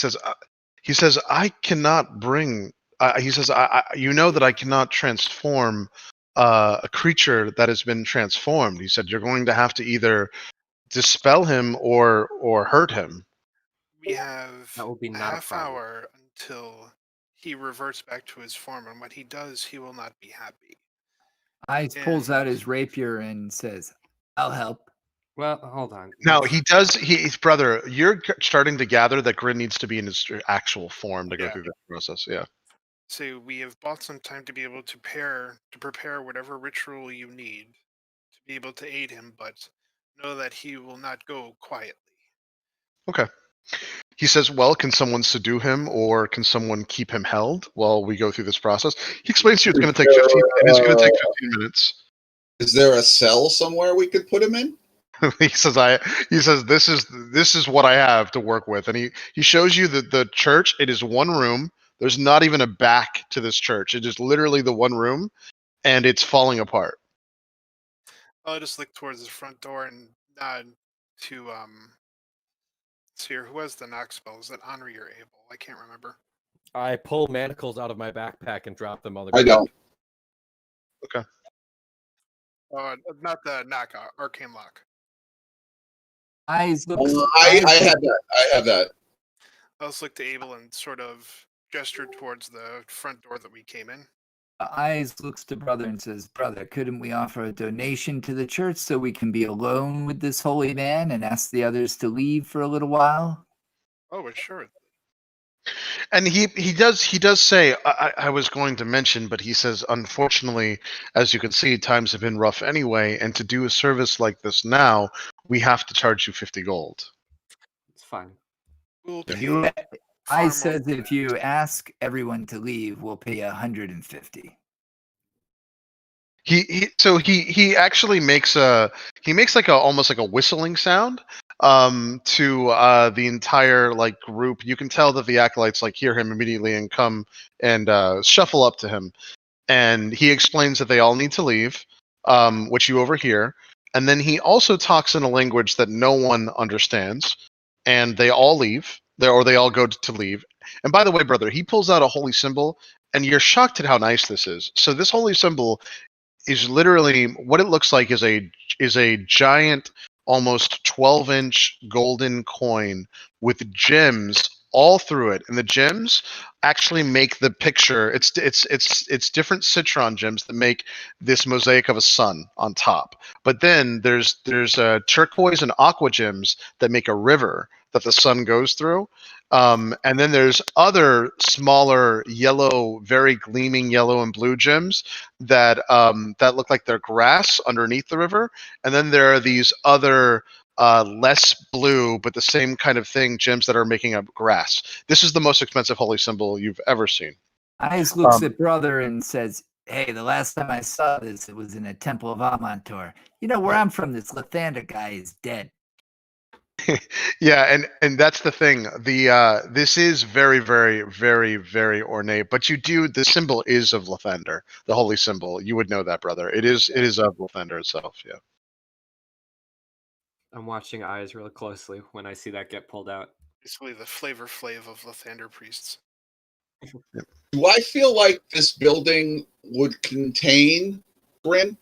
[SPEAKER 2] says, "I cannot bring." He says, "I you know that I cannot transform a creature that has been transformed. He said you're going to have to either dispel him or hurt him.
[SPEAKER 4] We have
[SPEAKER 3] That will be
[SPEAKER 4] a
[SPEAKER 3] not a
[SPEAKER 4] half
[SPEAKER 3] problem.
[SPEAKER 4] hour until he reverts back to his form, and when he does, he will not be happy.
[SPEAKER 1] Eyes pulls out
[SPEAKER 4] And
[SPEAKER 1] his rapier and says, "I'll help."
[SPEAKER 3] Well, hold on.
[SPEAKER 2] Now
[SPEAKER 3] Let's-
[SPEAKER 2] he does. His brother. You're starting to gather that Grin needs to be in his actual form to go
[SPEAKER 4] Yeah.
[SPEAKER 2] through that process. Yeah.
[SPEAKER 4] so we have bought some time to be able to prepare whatever ritual you need to be able to aid him, but know that he will not go quietly.
[SPEAKER 2] Okay. He says, "Well, can someone subdue him, or can someone keep him held while we go through this process?" He explains to you it's going to take 15. It is going to take 15 minutes.
[SPEAKER 6] Is there a cell somewhere we could put him in?
[SPEAKER 2] He says, this is what I have to work with," and he shows you the church. It is one room. There's not even a back to this church. It is literally the one room, and it's falling apart.
[SPEAKER 4] I'll just look towards the front door and nod to Seer, who has the knock spell? Is that Henri or Abel? I can't remember.
[SPEAKER 5] I pull manacles out of my backpack and drop them on the
[SPEAKER 6] I
[SPEAKER 5] ground.
[SPEAKER 6] don't.
[SPEAKER 4] Not the knock, arcane lock.
[SPEAKER 1] Eyes looks.
[SPEAKER 6] I have that. I have that.
[SPEAKER 4] I'll just look to Abel and sort of gesture towards the front door that we came in.
[SPEAKER 1] Eyes looks to brother and says, "Brother, couldn't we offer a donation to the church so we can be alone with this holy man and ask the others to leave for a little while?"
[SPEAKER 4] Oh, well, sure.
[SPEAKER 2] And he does say, I was going to mention, but he says, unfortunately, as you can see, times have been rough anyway, and to do a service like this now, we have to charge you 50 gold.
[SPEAKER 3] It's fine.
[SPEAKER 4] We'll
[SPEAKER 1] If
[SPEAKER 4] pay
[SPEAKER 1] you,
[SPEAKER 4] far
[SPEAKER 1] I
[SPEAKER 4] more
[SPEAKER 1] says
[SPEAKER 4] than
[SPEAKER 1] if
[SPEAKER 4] that.
[SPEAKER 1] you ask everyone to leave, we'll pay 150.
[SPEAKER 2] He actually makes like a almost like a whistling sound to the entire like group. You can tell that the acolytes like hear him immediately and come and shuffle up to him, and he explains that they all need to leave, which you overhear, and then he also talks in a language that no one understands, and they all leave. They all go to leave. And by the way, brother, he pulls out a holy symbol, and you're shocked at how nice this is. So this holy symbol is literally what it looks like is a giant, almost 12-inch golden coin with gems all through it, and the gems actually make the picture. It's different citron gems that make this mosaic of a sun on top. But then there's turquoise and aqua gems that make a river that the sun goes through. And then there's other smaller yellow, very gleaming yellow and blue gems that look like they're grass underneath the river. And then there are these other less blue, but the same kind of thing, gems that are making up grass. This is the most expensive holy symbol you've ever seen.
[SPEAKER 1] Eyes looks at brother and says, "Hey, the last time I saw this, it was in a temple of Amontor. You know, where I'm from, this Lathander guy is dead."
[SPEAKER 2] Yeah, and that's the thing. The this is very, very, very, very ornate. But the symbol is of Lathander, the holy symbol. You would know that, brother. It is of Lathander itself. Yeah.
[SPEAKER 3] I'm watching eyes real closely when I see that get pulled out.
[SPEAKER 4] Basically, the Flavor Flav of Lathander priests.
[SPEAKER 6] Do I feel like this building would contain Grin?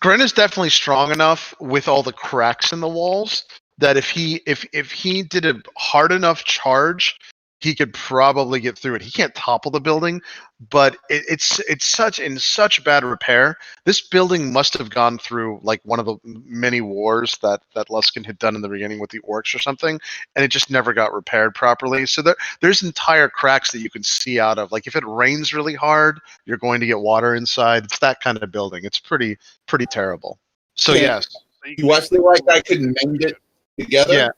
[SPEAKER 2] Gren is definitely strong enough with all the cracks in the walls that if he did a hard enough charge, he could probably get through it. He can't topple the building, but it's in such bad repair. This building must have gone through like one of the many wars that Luskin had done in the beginning with the orcs or something, and it just never got repaired properly. So there's entire cracks that you can see out of. Like if it rains really hard, you're going to get water inside. It's that kind of building. It's pretty terrible. So
[SPEAKER 6] Yeah.
[SPEAKER 2] yes.
[SPEAKER 6] Do I feel like I could mend it together?
[SPEAKER 2] Yeah.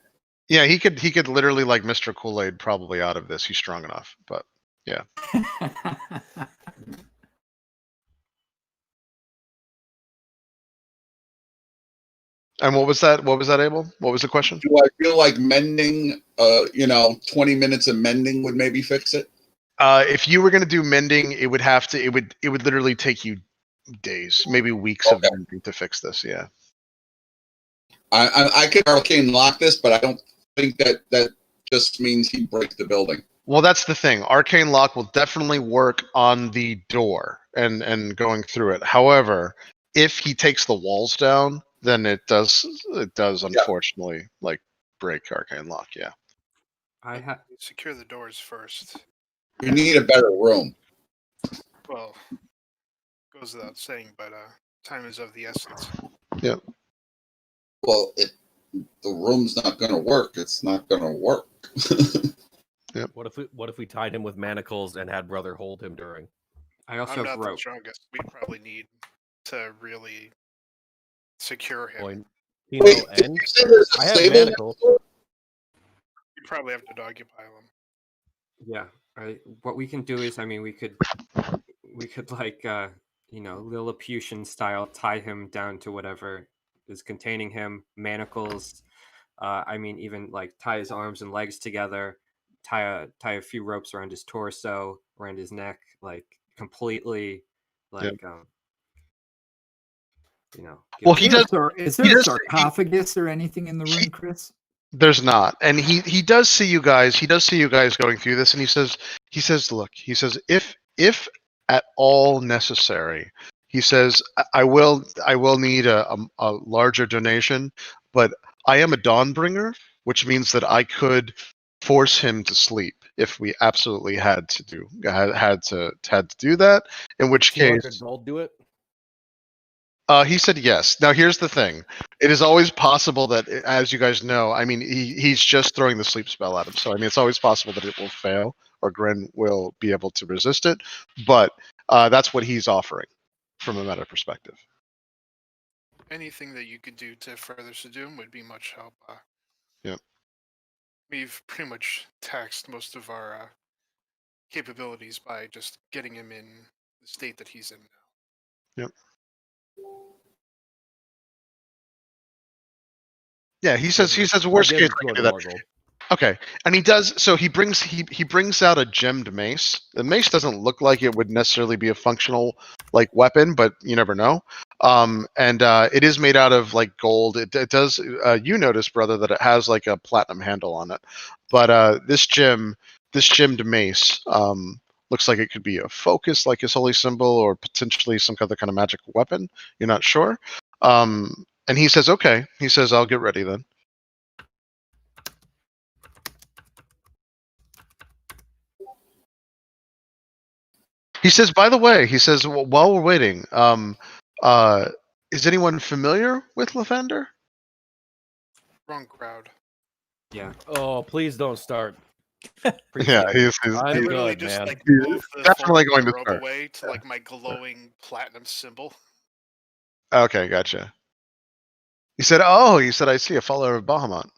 [SPEAKER 2] Yeah, he could literally like Mr. Kool-Aid probably out of this. He's strong enough, but yeah. And what was that? What was that, Abel? What was the question?
[SPEAKER 6] Do I feel like mending, 20 minutes of mending would maybe fix it?
[SPEAKER 2] If you were going to do mending, it would literally take you days, maybe weeks of mending to fix this. Yeah.
[SPEAKER 6] I could arcane lock this, but I don't think that just means he breaks the building.
[SPEAKER 2] Well, that's the thing. Arcane lock will definitely work on the door. and going through it. However, if he takes the walls down, then it does unfortunately like break arcane lock. Yeah.
[SPEAKER 3] I have.
[SPEAKER 4] Secure the doors first.
[SPEAKER 6] You need a better room.
[SPEAKER 4] Well, goes without saying, but time is of the essence.
[SPEAKER 2] Yep.
[SPEAKER 6] Well, if the room's not going to work, it's not going to work.
[SPEAKER 2] Yep.
[SPEAKER 5] What if we tied him with manacles and had brother hold him during?
[SPEAKER 3] I also
[SPEAKER 4] I'm
[SPEAKER 3] have
[SPEAKER 4] not the
[SPEAKER 3] rope.
[SPEAKER 4] strongest. We probably need to really secure him.
[SPEAKER 5] Point.
[SPEAKER 6] Wait, did
[SPEAKER 5] And
[SPEAKER 6] you say there's a
[SPEAKER 5] I have
[SPEAKER 6] stable
[SPEAKER 5] manacles.
[SPEAKER 6] next door?
[SPEAKER 4] We probably have to doggy-pile him.
[SPEAKER 3] Yeah. What we can do is, I mean, we could like Lilliputian style tie him down to whatever is containing him, manacles. I mean, even like tie his arms and legs together, tie a few ropes around his torso, around his neck, like completely, like
[SPEAKER 2] Well, he does.
[SPEAKER 1] Is
[SPEAKER 2] he
[SPEAKER 1] there a
[SPEAKER 2] does-
[SPEAKER 1] sarcophagus or anything in the room, Chris?
[SPEAKER 2] There's not, and he does see you guys. He does see you guys going through this, and he says, look, he says, if at all necessary, he says, I will need a larger donation, but I am a Dawnbringer, which means that I could force him to sleep if we absolutely had to do that. In which case,
[SPEAKER 5] Gold do it.
[SPEAKER 2] he said yes. Now here's the thing: it is always possible that, as you guys know, I mean, he's just throwing the sleep spell at him. So I mean, it's always possible that it will fail or Gren will be able to resist it. But that's what he's offering from a meta perspective.
[SPEAKER 4] Anything that you could do to further subdue him would be much help.
[SPEAKER 2] Yep.
[SPEAKER 4] We've pretty much taxed most of our capabilities by just getting him in the state that he's in now.
[SPEAKER 2] Yep. Yeah, he says worst case I can do that. Okay, and he does. So he brings out a gemmed mace. The mace doesn't look like it would necessarily be a functional like weapon, but you never know. And it is made out of like gold. It does. You notice, brother, that it has like a platinum handle on it. But this gemmed mace looks like it could be a focus, like his holy symbol, or potentially some other kind of magic weapon. You're not sure. And he says, okay. He says, I'll get ready then. He says, by the way, while we're waiting, is anyone familiar with Lathander?
[SPEAKER 4] Wrong crowd.
[SPEAKER 3] Yeah.
[SPEAKER 5] Oh, please don't start.
[SPEAKER 2] Yeah, he's
[SPEAKER 4] I literally
[SPEAKER 5] good,
[SPEAKER 4] just
[SPEAKER 5] man.
[SPEAKER 4] like move the
[SPEAKER 2] definitely
[SPEAKER 4] fold of
[SPEAKER 2] going
[SPEAKER 4] the
[SPEAKER 2] to
[SPEAKER 4] rope
[SPEAKER 2] start.
[SPEAKER 4] away to like my glowing platinum symbol.
[SPEAKER 2] Okay, gotcha. He said, I see a follower of Bahamut.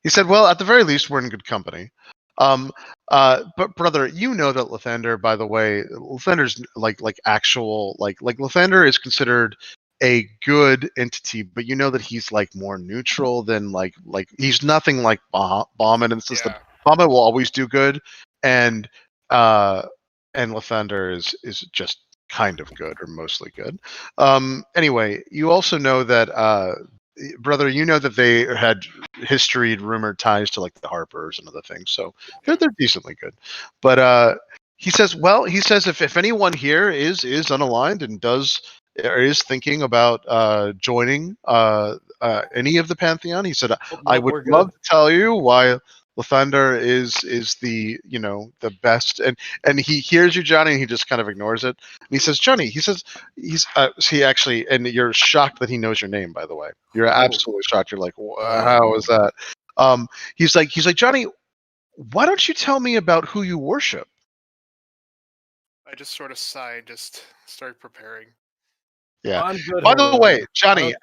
[SPEAKER 2] He said, well, at the very least, we're in good company. But brother, you know that Lathander, by the way, Lathander's like actual like Lathander is considered a good entity, but you know that he's like more neutral than like he's nothing like Bahamut in the sense that Bahamut will always do good, and Lathander is just kind of good or mostly good. Anyway, you also know that brother, you know that they had historied rumored ties to like the Harpers and other things, so they're decently good. But he says if anyone here is unaligned and is thinking about joining any of the Pantheon, he said, I would love to tell you why Lathander is the the best. And he hears you, Johnny, and he just kind of ignores it. And he says, Johnny, he actually, and you're shocked that he knows your name, by the way. You're absolutely shocked. You're like, how is that? He's like, Johnny, why don't you tell me about who you worship?
[SPEAKER 4] I just sort of sighed, just start preparing.
[SPEAKER 2] Yeah.
[SPEAKER 5] I'm good.
[SPEAKER 2] By the way, Johnny,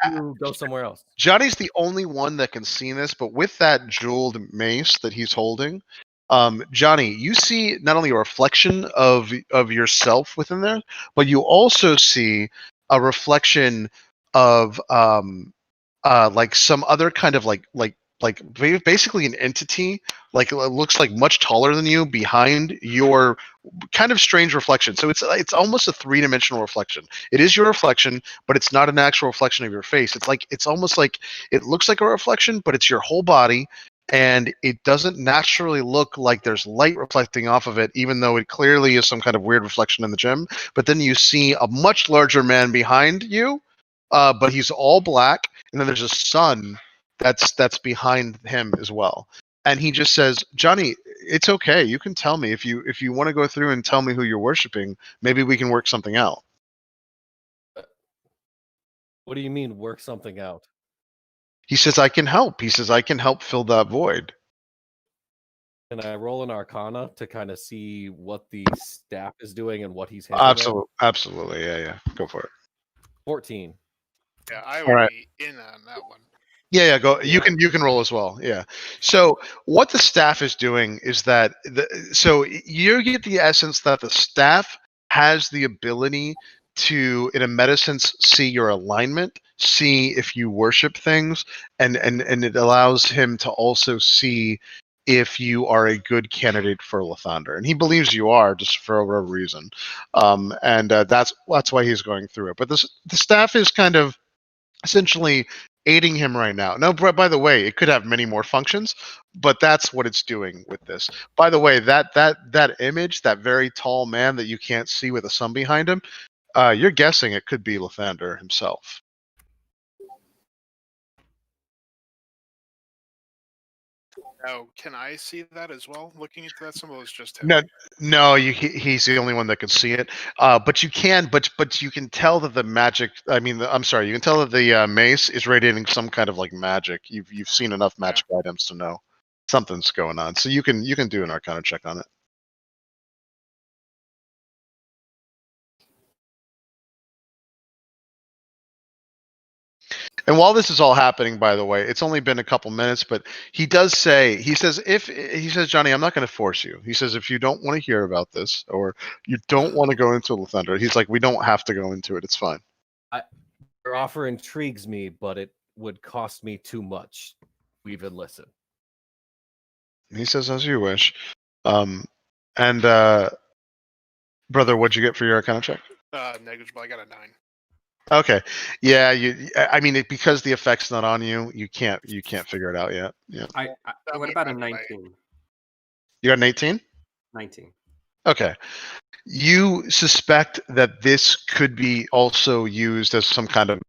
[SPEAKER 5] go somewhere else.
[SPEAKER 2] Johnny's the only one that can see this, but with that jeweled mace that he's holding, Johnny, you see not only a reflection of yourself within there, but you also see a reflection of like some other kind of like basically an entity, like it looks like much taller than you behind your kind of strange reflection. So it's almost a three-dimensional reflection. It is your reflection, but it's not an actual reflection of your face. It's almost like it looks like a reflection, but it's your whole body, and it doesn't naturally look like there's light reflecting off of it, even though it clearly is some kind of weird reflection in the gym. But then you see a much larger man behind you, but he's all black, and then there's a sun that's behind him as well. And he just says, "Johnny, it's okay. You can tell me if you want to go through and tell me who you're worshiping. Maybe we can work something out."
[SPEAKER 5] What do you mean work something out?
[SPEAKER 2] He says, "I can help." He says, "I can help fill that void."
[SPEAKER 5] Can I roll an Arcana to kind of see what the staff is doing and what he's hinting at?
[SPEAKER 2] Absolutely, yeah. Go for it.
[SPEAKER 5] 14.
[SPEAKER 4] Yeah, I
[SPEAKER 2] All
[SPEAKER 4] would
[SPEAKER 2] right.
[SPEAKER 4] be in on that one.
[SPEAKER 2] Yeah, go.
[SPEAKER 5] Yeah.
[SPEAKER 2] You can roll as well. Yeah. So what the staff is doing is that so you get the essence that the staff has the ability to, in a meta sense, see your alignment, see if you worship things, and it allows him to also see if you are a good candidate for Lathander, and he believes you are, just for whatever reason, and that's why he's going through it. But the staff is kind of essentially aiding him right now. Now, by the way, it could have many more functions, but that's what it's doing with this. By the way, that image, that very tall man that you can't see with the sun behind him, you're guessing it could be Lathander himself.
[SPEAKER 4] Now, can I see that as well? Looking into that symbol is just him.
[SPEAKER 2] No, he's the only one that can see it. But you can tell that the magic. I mean, I'm sorry. You can tell that the mace is radiating some kind of like magic. You've seen enough magic items to know something's going on. So you can do an Arcana check on it. And while this is all happening, by the way, it's only been a couple minutes, but he says, Johnny, I'm not going to force you. He says, if you don't want to hear about this or you don't want to go into Lathander, he's like, we don't have to go into it. It's fine.
[SPEAKER 5] Your offer intrigues me, but it would cost me too much to even listen.
[SPEAKER 2] He says, as you wish. And brother, what'd you get for your Arcana check?
[SPEAKER 4] Negligible. I got a 9.
[SPEAKER 2] Okay, yeah. I mean, because the effect's not on you, you can't figure it out yet. Yeah.
[SPEAKER 3] What about a 19?
[SPEAKER 2] You got an 18?
[SPEAKER 3] 19.
[SPEAKER 2] Okay. You suspect that this could be also used as some kind of,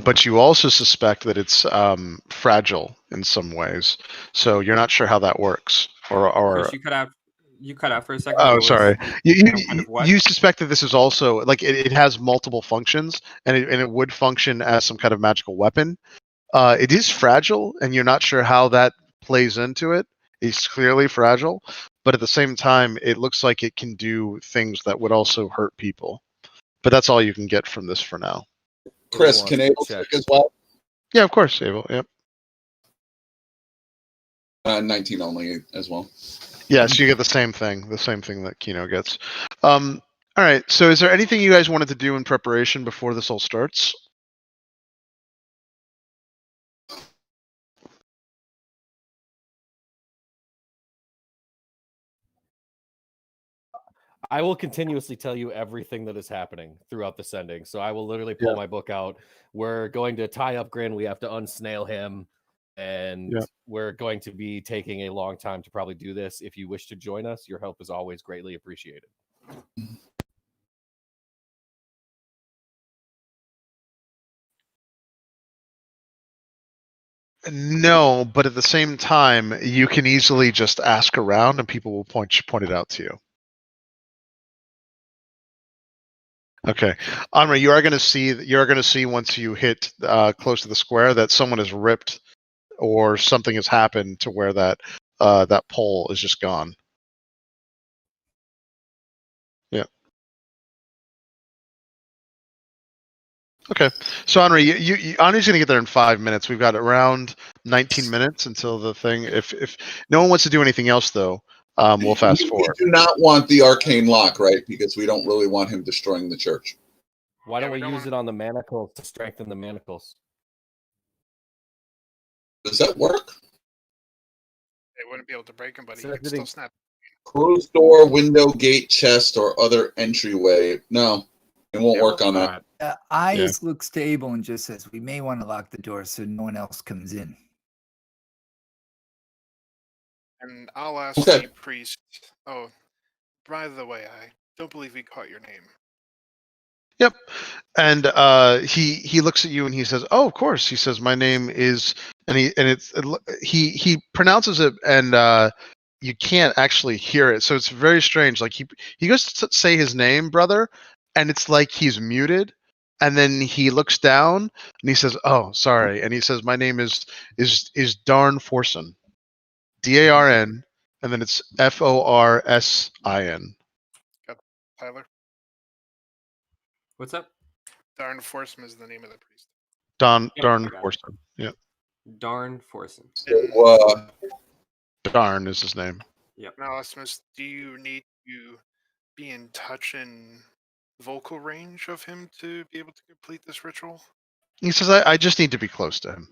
[SPEAKER 2] but you also suspect that it's fragile in some ways. So you're not sure how that works, or
[SPEAKER 3] Chris, you cut out for a second.
[SPEAKER 2] Oh, sorry. You
[SPEAKER 3] What?
[SPEAKER 2] suspect that this is also like it has multiple functions, and it would function as some kind of magical weapon. It is fragile, and you're not sure how that plays into it. It's clearly fragile, but at the same time, it looks like it can do things that would also hurt people. But that's all you can get from this for now.
[SPEAKER 6] Chris, can Abel check as well?
[SPEAKER 2] Yeah, of course, Abel. Yep.
[SPEAKER 6] 19 only as well.
[SPEAKER 2] Yeah, so you get the same thing that Kino gets. All right. So, is there anything you guys wanted to do in preparation before this all starts?
[SPEAKER 5] I will continuously tell you everything that is happening throughout the sending. So I will literally pull my book out. We're going to tie up Grin. We have to unsnail him. And we're going to be taking a long time to probably do this. If you wish to join us, your help is always greatly appreciated.
[SPEAKER 2] No, but at the same time, you can easily just ask around, and people will point it out to you. Okay, Anra, you are going to see once you hit close to the square that someone has ripped or something has happened to where that pole is just gone. Yeah. Okay, so Henri, Henri's gonna get there in 5 minutes. We've got around 19 minutes until the thing. If no one wants to do anything else, though, we'll fast forward.
[SPEAKER 6] We do not want the arcane lock, right? Because we don't really want him destroying the church.
[SPEAKER 5] Why don't we use it on the manacles to strengthen the manacles?
[SPEAKER 6] Does that work?
[SPEAKER 4] They wouldn't be able to break him, but he can still snap.
[SPEAKER 6] Closed door, window, gate, chest, or other entryway. No, it won't work on that.
[SPEAKER 1] Eyes looks to Abel and just says, we may want to lock the door so no one else comes in.
[SPEAKER 4] And I'll ask
[SPEAKER 6] Okay.
[SPEAKER 4] the priest. Oh, by the way, I don't believe we caught your name.
[SPEAKER 2] Yep. And he looks at you and he says, "Oh, of course." He says, "My name is," he pronounces it, and you can't actually hear it, so it's very strange. Like he goes to say his name, brother, and it's like he's muted, and then he looks down and he says, "Oh, sorry," and he says, "My name is Darn Forson, Darn, and then it's Forsin."
[SPEAKER 4] Got Tyler.
[SPEAKER 3] What's up?
[SPEAKER 4] Darn Forsman is the name of the priest.
[SPEAKER 2] Darn
[SPEAKER 3] Yep, I got it.
[SPEAKER 2] Forson. Yeah,
[SPEAKER 3] Darn Forson.
[SPEAKER 6] So,
[SPEAKER 2] Darn is his name.
[SPEAKER 4] Now, Asmus, do you need to be in touch in vocal range of him to be able to complete this ritual?
[SPEAKER 2] He says, I just need to be close to him.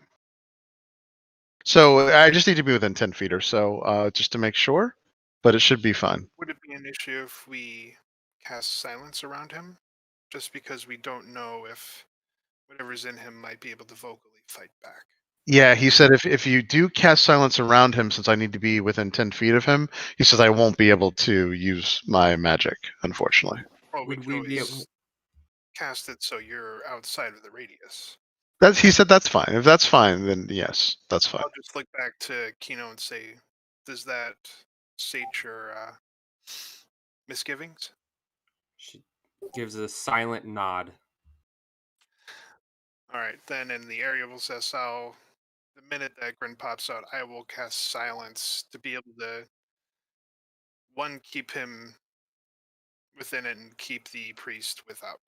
[SPEAKER 2] So I just need to be within 10 feet or so, just to make sure, but it should be fine.
[SPEAKER 4] Would it be an issue if we cast silence around him? Just because we don't know if whatever's in him might be able to vocally fight back.
[SPEAKER 2] Yeah, he said if you do cast silence around him, since I need to be within 10 feet of him, he says I won't be able to use my magic, unfortunately.
[SPEAKER 4] Well, we
[SPEAKER 3] Would
[SPEAKER 4] could
[SPEAKER 3] we be
[SPEAKER 4] always
[SPEAKER 3] able?
[SPEAKER 4] cast it so you're outside of the radius.
[SPEAKER 2] He said that's fine. If that's fine, then yes, that's fine.
[SPEAKER 4] I'll just look back to Kino and say, does that sate your misgivings?
[SPEAKER 3] She gives a silent nod.
[SPEAKER 4] All right, then in the area will says, "I'll." The minute that Grin pops out, I will cast silence to be able to keep him within it and keep the priest without,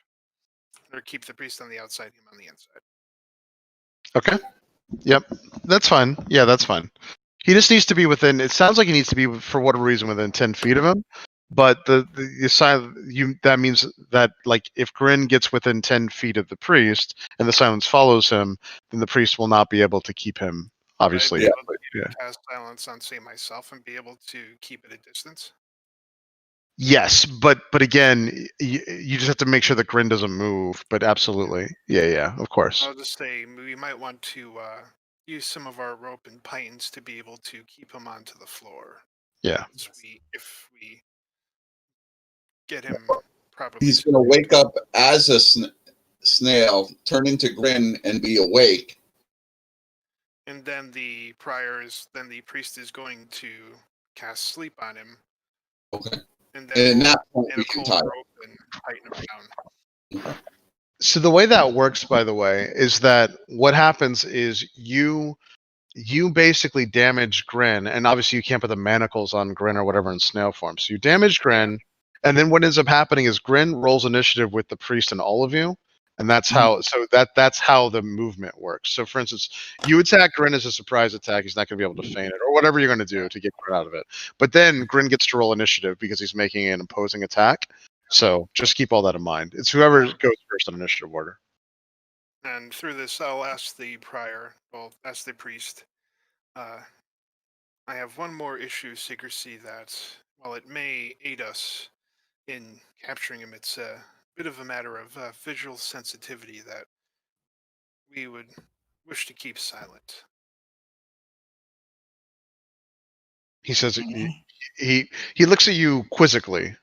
[SPEAKER 4] or keep the priest on the outside, him on the inside.
[SPEAKER 2] Okay. Yep. That's fine. Yeah, that's fine. He just needs to be within. It sounds like he needs to be, for whatever reason, within 10 feet of him. But that means that, like, if Grin gets within 10 feet of the priest and the silence follows him, then the priest will not be able to keep him. Obviously,
[SPEAKER 4] Would I be
[SPEAKER 2] but,
[SPEAKER 4] able
[SPEAKER 2] yeah.
[SPEAKER 4] to cast silence on, say, myself and be able to keep it at distance?
[SPEAKER 2] Yes, but again, you just have to make sure that Grin doesn't move. But absolutely, yeah, of course.
[SPEAKER 4] I'll just say we might want to use some of our rope and pythons to be able to keep him onto the floor.
[SPEAKER 2] Yeah.
[SPEAKER 4] If we get him properly.
[SPEAKER 6] he's going to wake up as a snail, turn into Grin, and be awake.
[SPEAKER 4] And then the priest is going to cast sleep on him.
[SPEAKER 6] Okay.
[SPEAKER 4] And
[SPEAKER 6] And
[SPEAKER 4] then
[SPEAKER 6] that point
[SPEAKER 4] in
[SPEAKER 6] we
[SPEAKER 4] a
[SPEAKER 6] can
[SPEAKER 4] cold
[SPEAKER 6] tie.
[SPEAKER 4] rope and tighten him down.
[SPEAKER 2] So the way that works, by the way, is that what happens is you basically damage Grin, and obviously you can't put the manacles on Grin or whatever in snail form. So you damage Grin, and then what ends up happening is Grin rolls initiative with the priest and all of you, and that's how. So that's how the movement works. So for instance, you attack Grin as a surprise attack. He's not going to be able to feign it or whatever you're going to do to get Grin out of it. But then Grin gets to roll initiative because he's making an opposing attack. So just keep all that in mind. It's whoever goes first on initiative order.
[SPEAKER 4] And through this, I'll ask the ask the priest. I have one more issue, secrecy, that while it may aid us in capturing him, it's a bit of a matter of visual sensitivity that we would wish to keep silent.
[SPEAKER 2] He says he looks at you quizzically.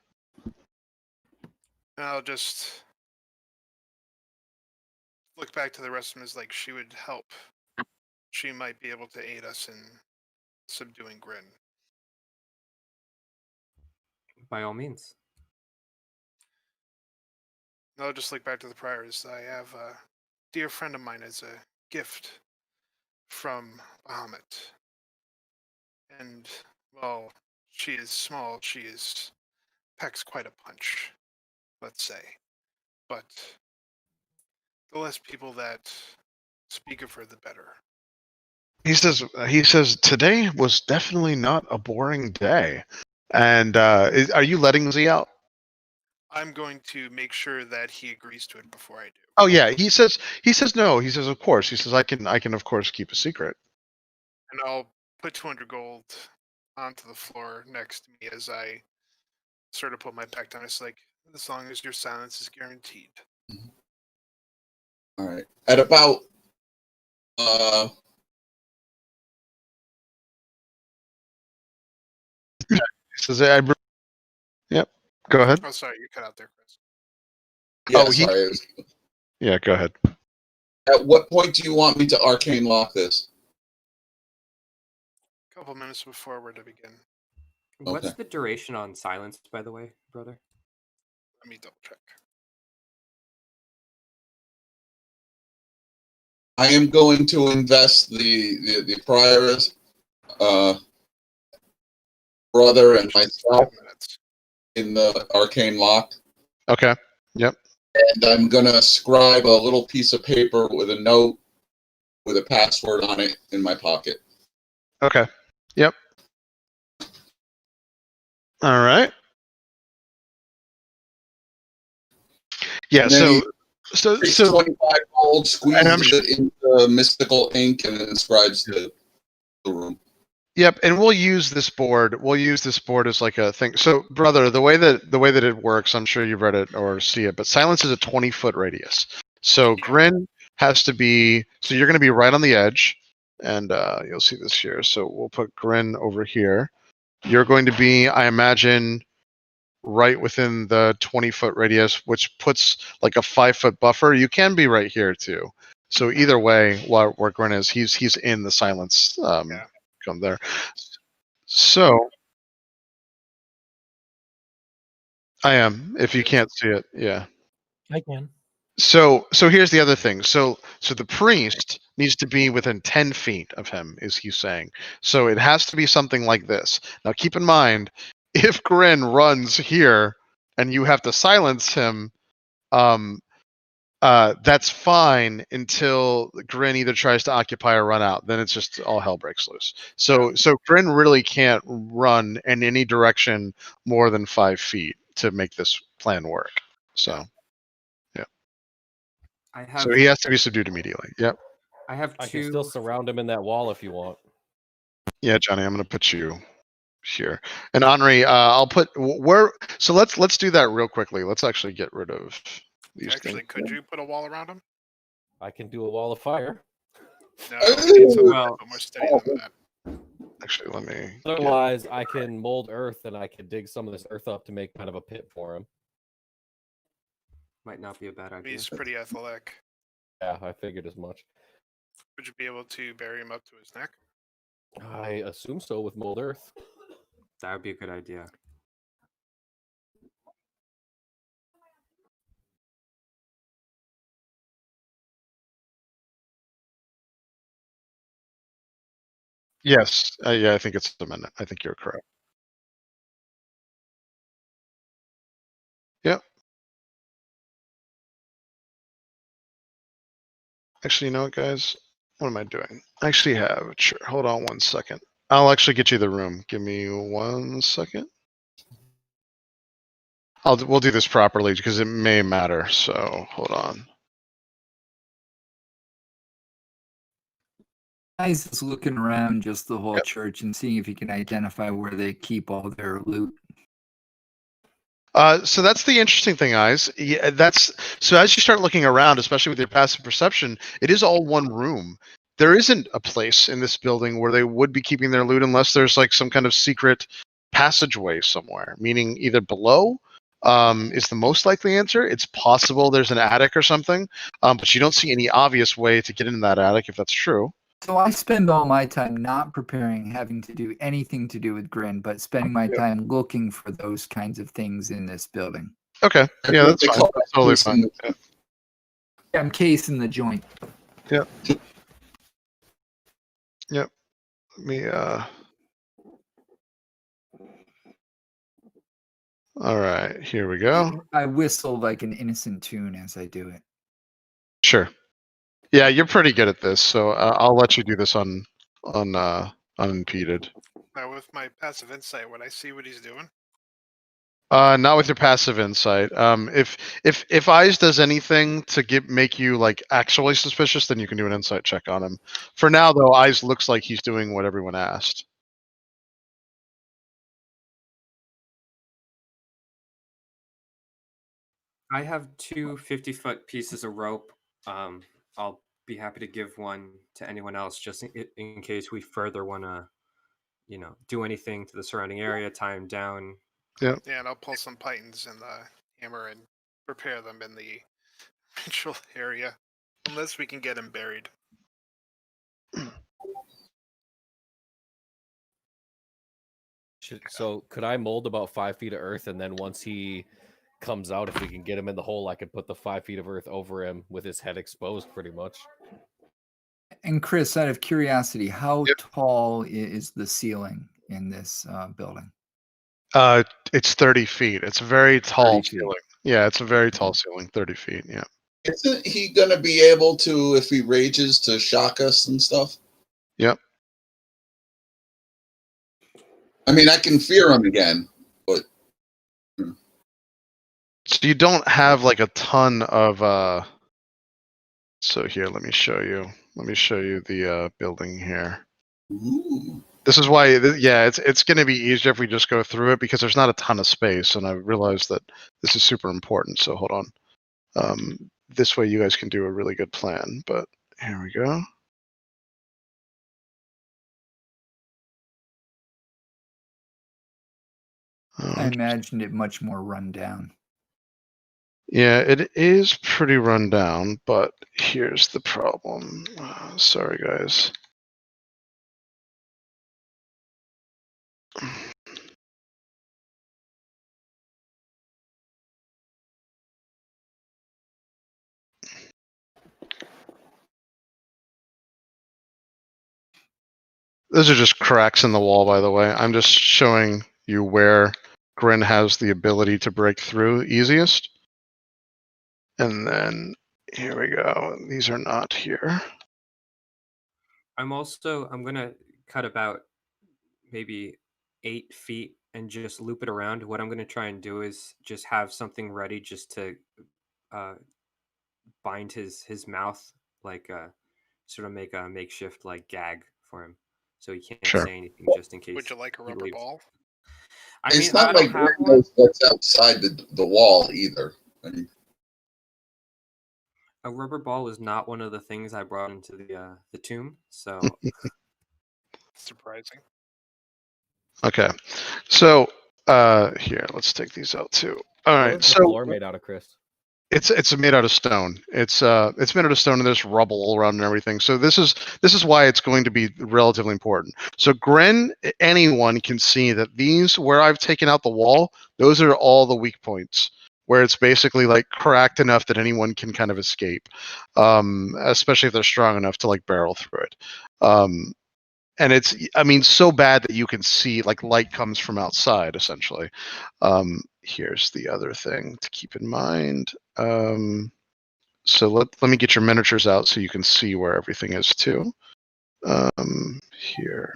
[SPEAKER 4] And I'll just look back to the rest of them as like she would help. She might be able to aid us in subduing Grin.
[SPEAKER 3] By all means.
[SPEAKER 4] And I'll just look back to the priors. I have a dear friend of mine as a gift from Bahamut. And, well, she is small. She packs quite a punch, let's say. But the less people that speak of her, the better.
[SPEAKER 2] He says today was definitely not a boring day. And are you letting Z out?
[SPEAKER 4] I'm going to make sure that he agrees to it before I do.
[SPEAKER 2] Oh yeah, he says no. He says of course. He says I can of course keep a secret.
[SPEAKER 4] And I'll put 200 gold onto the floor next to me as I sort of put my back down. It's like, as long as your silence is guaranteed.
[SPEAKER 6] All right. At about
[SPEAKER 2] He says, yep. Go ahead.
[SPEAKER 4] Oh, sorry, you cut out there, Chris.
[SPEAKER 6] Yeah,
[SPEAKER 2] Oh,
[SPEAKER 6] sorry.
[SPEAKER 2] Yeah, go ahead.
[SPEAKER 6] At what point do you want me to arcane lock this?
[SPEAKER 4] A couple minutes before we're to begin.
[SPEAKER 3] What's
[SPEAKER 6] Okay.
[SPEAKER 3] the duration on silence, by the way, brother?
[SPEAKER 4] Let me double check.
[SPEAKER 6] I am going to invest the prior's brother and
[SPEAKER 4] It's
[SPEAKER 6] myself
[SPEAKER 4] 10 minutes.
[SPEAKER 6] in the arcane lock.
[SPEAKER 2] Okay. Yep.
[SPEAKER 6] And I'm going to scribe a little piece of paper with a note with a password on it in my pocket.
[SPEAKER 2] Okay. Yep. All right. Yeah.
[SPEAKER 6] And then
[SPEAKER 2] So
[SPEAKER 6] takes 25 gold, squeezes
[SPEAKER 2] sure-
[SPEAKER 6] it into mystical ink, and then inscribes the room.
[SPEAKER 2] Yep, and we'll use this board. We'll use this board as like a thing. So, brother, the way that it works, I'm sure you've read it or see it, but silence is a 20-foot radius. So
[SPEAKER 4] Yeah.
[SPEAKER 2] Grin has to be. So you're going to be right on the edge, and you'll see this here. So we'll put Grin over here. You're going to be, I imagine, right within the 20-foot radius, which puts like a 5-foot buffer. You can be right here too. So either way, where Grin is, he's in the silence.
[SPEAKER 4] Yeah.
[SPEAKER 2] Come there. So I am. If you can't see it, yeah.
[SPEAKER 5] I can.
[SPEAKER 2] So here's the other thing. So the priest needs to be within 10 feet of him, is he saying? So it has to be something like this. Now keep in mind, if Grin runs here and you have to silence him, that's fine until Grin either tries to occupy or run out. Then it's just all hell breaks loose. So Grin really can't run in any direction more than 5 feet to make this plan work. So so he has to be subdued immediately. Yep.
[SPEAKER 3] I have
[SPEAKER 5] I
[SPEAKER 3] two.
[SPEAKER 5] can still surround him in that wall if you want.
[SPEAKER 2] Yeah, Johnny, I'm gonna put you here. And Henri, I'll put where. So let's do that real quickly. Let's actually get rid of these
[SPEAKER 4] Actually,
[SPEAKER 2] things.
[SPEAKER 4] could you put a wall around him?
[SPEAKER 5] I can do a wall of fire.
[SPEAKER 4] No, we need something
[SPEAKER 3] Well-
[SPEAKER 4] a bit more steady than that.
[SPEAKER 2] Actually, let me.
[SPEAKER 5] Otherwise, I can mold earth and I can dig some of this earth up to make kind of a pit for him.
[SPEAKER 3] Might not be a bad idea.
[SPEAKER 4] He's pretty athletic.
[SPEAKER 5] Yeah, I figured as much.
[SPEAKER 4] Would you be able to bury him up to his neck?
[SPEAKER 5] I assume so with mold earth.
[SPEAKER 3] That would be a good idea.
[SPEAKER 2] Yes. Yeah, I think it's a minute. I think you're correct. Yep. Actually, you know what, guys? What am I doing? I actually have. Sure. Hold on 1 second. I'll actually get you the room. Give me 1 second. We'll do this properly because it may matter. So hold on.
[SPEAKER 1] Guys is looking around just the whole
[SPEAKER 2] Yep.
[SPEAKER 1] church and seeing if he can identify where they keep all their loot.
[SPEAKER 2] So that's the interesting thing, guys. Yeah, that's so as you start looking around, especially with your passive perception, it is all one room. There isn't a place in this building where they would be keeping their loot unless there's like some kind of secret passageway somewhere, meaning either below is the most likely answer. It's possible there's an attic or something, but you don't see any obvious way to get into that attic if that's true.
[SPEAKER 1] So I spend all my time not preparing, having to do anything to do with Grin, but spending my
[SPEAKER 2] Yeah.
[SPEAKER 1] time looking for those kinds of things in this building.
[SPEAKER 2] Okay, yeah, that's fine. That's totally fine. Yeah.
[SPEAKER 1] I'm casing the joint.
[SPEAKER 2] Yep. Let me all right, here we go.
[SPEAKER 1] I whistle like an innocent tune as I do it.
[SPEAKER 2] Sure. Yeah, you're pretty good at this, so I'll let you do this unimpeded.
[SPEAKER 4] Now, with my passive insight, would I see what he's doing?
[SPEAKER 2] Not with your passive insight. If Eyes does anything to make you like actually suspicious, then you can do an insight check on him. For now, though, Eyes looks like he's doing what everyone asked.
[SPEAKER 3] I have two 50-foot pieces of rope. I'll be happy to give one to anyone else just in case we further want to do anything to the surrounding area, tie him down.
[SPEAKER 4] Yeah, and I'll pull some pythons and the hammer and prepare them in the ritual area, unless we can get him buried.
[SPEAKER 5] So could I mold about 5 feet of earth, and then once he comes out, if we can get him in the hole, I could put the 5 feet of earth over him with his head exposed, pretty much.
[SPEAKER 1] And Chris, out of curiosity, how
[SPEAKER 2] Yep.
[SPEAKER 1] tall is the ceiling in this building?
[SPEAKER 2] It's 30 feet. It's a very tall
[SPEAKER 1] 30 feet.
[SPEAKER 2] ceiling. Yeah, it's a very tall ceiling. 30 feet. Yeah.
[SPEAKER 6] Isn't he gonna be able to, if he rages, to shock us and stuff?
[SPEAKER 2] Yep.
[SPEAKER 6] I mean, I can fear him again, but
[SPEAKER 2] So you don't have like a ton of. So here, let me show you. Let me show you the building here.
[SPEAKER 6] ooh.
[SPEAKER 2] This is why, yeah, it's going to be easier if we just go through it because there's not a ton of space, and I realized that this is super important. So hold on. This way, you guys can do a really good plan. But here we go.
[SPEAKER 1] I imagined it much more run down.
[SPEAKER 2] Yeah, it is pretty run down, but here's the problem. Sorry, guys. Those are just cracks in the wall, by the way. I'm just showing you where Grin has the ability to break through easiest. And then here we go. These are not here.
[SPEAKER 3] I'm gonna cut about maybe 8 feet and just loop it around. What I'm gonna try and do is just have something ready just to bind his mouth, like sort of make a makeshift like gag for him, so he can't
[SPEAKER 2] Sure.
[SPEAKER 3] say anything, just in case.
[SPEAKER 4] Would you like a
[SPEAKER 3] he
[SPEAKER 6] Oh,
[SPEAKER 4] rubber
[SPEAKER 3] leaves.
[SPEAKER 4] ball?
[SPEAKER 3] I
[SPEAKER 6] It's
[SPEAKER 3] mean,
[SPEAKER 6] not
[SPEAKER 3] I don't
[SPEAKER 6] like
[SPEAKER 3] have
[SPEAKER 6] Greg
[SPEAKER 3] one.
[SPEAKER 6] knows what's outside the wall either. I mean,
[SPEAKER 3] A rubber ball was not one of the things I brought into the tomb, so
[SPEAKER 4] Surprising.
[SPEAKER 2] Okay. So here, let's take these out too. All
[SPEAKER 5] What
[SPEAKER 2] right.
[SPEAKER 5] is the
[SPEAKER 2] So
[SPEAKER 5] floor made out of, Chris?
[SPEAKER 2] it's made out of stone. It's made out of stone, and there's rubble all around and everything. So this is why it's going to be relatively important. So Gren, anyone can see that these where I've taken out the wall, those are all the weak points where it's basically like cracked enough that anyone can kind of escape, especially if they're strong enough to like barrel through it. And it's, I mean, so bad that you can see like light comes from outside essentially. Here's the other thing to keep in mind. So let me get your miniatures out so you can see where everything is too. Here.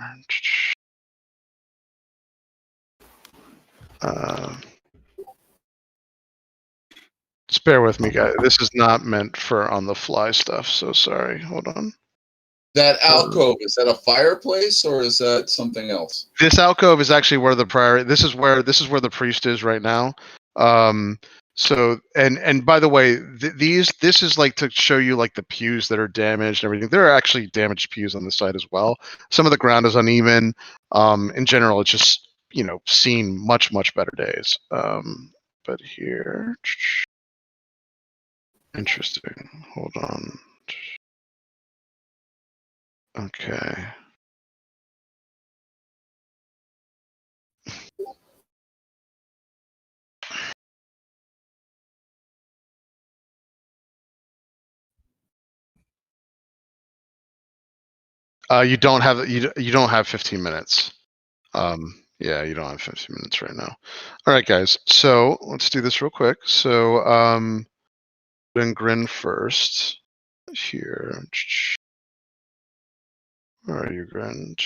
[SPEAKER 2] Just bear with me, guys. This is not meant for on the fly stuff, so sorry. Hold on.
[SPEAKER 6] that alcove, is that a fireplace or is that something else?
[SPEAKER 2] This alcove is actually where the prior. This is where the priest is right now. So and by the way, this is like to show you like the pews that are damaged and everything. There are actually damaged pews on the side as well. Some of the ground is uneven. In general, it's just seen much better days. But here, interesting. Hold on. Okay. You don't have 15 minutes. Yeah, you don't have 15 minutes right now. All right, guys. So let's do this real quick. So then Grin first. Here. Where are you, Grin?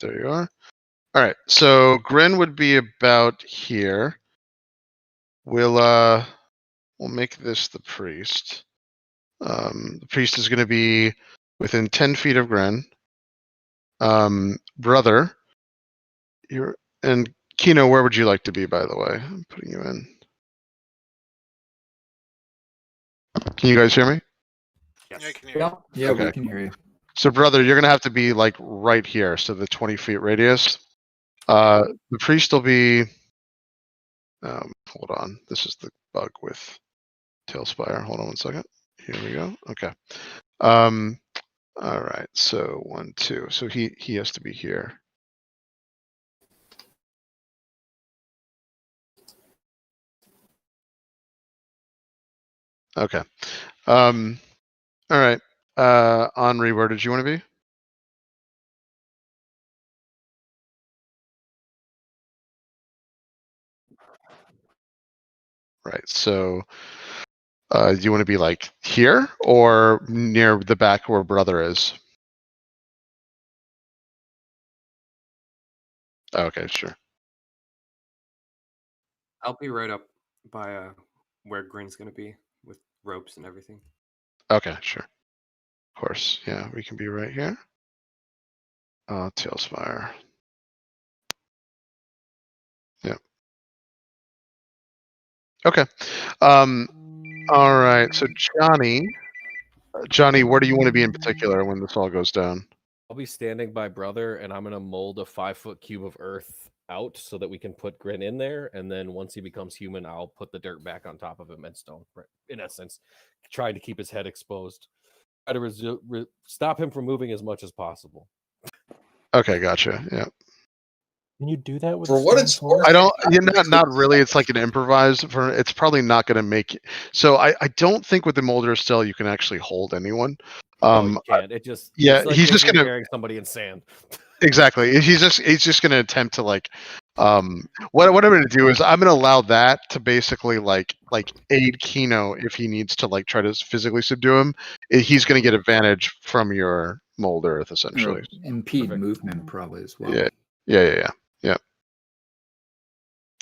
[SPEAKER 2] There you are. All right. So Grin would be about here. We'll make this the priest. The priest is going to be within 10 feet of Grin. Brother, and Kino, where would you like to be, by the way? I'm putting you in. Can you guys hear me?
[SPEAKER 3] yes.
[SPEAKER 4] Yeah, I can hear you.
[SPEAKER 1] Yeah,
[SPEAKER 2] Okay.
[SPEAKER 1] we can hear you.
[SPEAKER 2] So, brother, you're gonna have to be like right here, so the 20 feet radius. The priest will be. Hold on. This is the bug with Tailspire. Hold on one second. Here we go. Okay. All right. So 1, 2. So he has to be here. Okay. All right. Henri, where did you want to be? Right. So, do you want to be like here or near the back where brother is? Okay, sure.
[SPEAKER 3] I'll be right up by where Grin's gonna be with ropes and everything.
[SPEAKER 2] Okay, sure. Of course. Yeah, we can be right here. Tailspire. Yeah. Okay. All right. So Johnny, where do you want to be in particular when this all goes down?
[SPEAKER 5] I'll be standing by brother, and I'm gonna mold a 5-foot cube of earth out so that we can put Grin in there. And then once he becomes human, I'll put the dirt back on top of him and stone. In essence, trying to keep his head exposed. Try to stop him from moving as much as possible.
[SPEAKER 2] Okay, gotcha. Yeah.
[SPEAKER 7] Can you do that with
[SPEAKER 6] For what it's worth,
[SPEAKER 2] I don't. Not really. It's like an improvised. It's probably not going to make. So I don't think with the Molder still you can actually hold anyone.
[SPEAKER 5] You can't. It just
[SPEAKER 2] yeah,
[SPEAKER 5] it's like
[SPEAKER 2] he's just gonna
[SPEAKER 5] carrying somebody in sand.
[SPEAKER 2] Exactly. He's just going to attempt to like. What I'm going to do is I'm going to allow that to basically like aid Kino if he needs to like try to physically subdue him. He's going to get advantage from your Mold Earth essentially.
[SPEAKER 1] Impede movement probably as well.
[SPEAKER 2] Yeah.
[SPEAKER 1] Did
[SPEAKER 2] Yeah,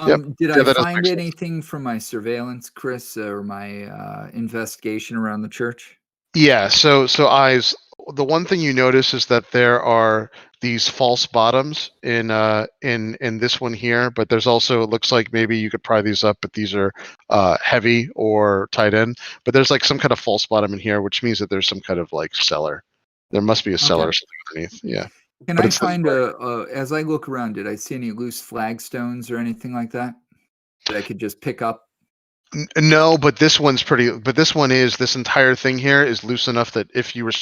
[SPEAKER 1] I
[SPEAKER 2] that does
[SPEAKER 1] find
[SPEAKER 2] make sense.
[SPEAKER 1] anything from my surveillance, Chris, or my investigation around the church?
[SPEAKER 2] Yeah. So eyes. The one thing you notice is that there are these false bottoms in this one here, but there's also, it looks like maybe you could pry these up, but these are heavy or tied in. But there's like some kind of false bottom in here, which means that there's some kind of like cellar. There must be a cellar or something underneath. Yeah.
[SPEAKER 1] Can
[SPEAKER 2] But
[SPEAKER 1] I
[SPEAKER 2] it's
[SPEAKER 1] find as I look around, did I see any loose flagstones or anything like that that I could just pick up?
[SPEAKER 2] No, but this one's pretty. But this one is, this entire thing here is loose enough that if you were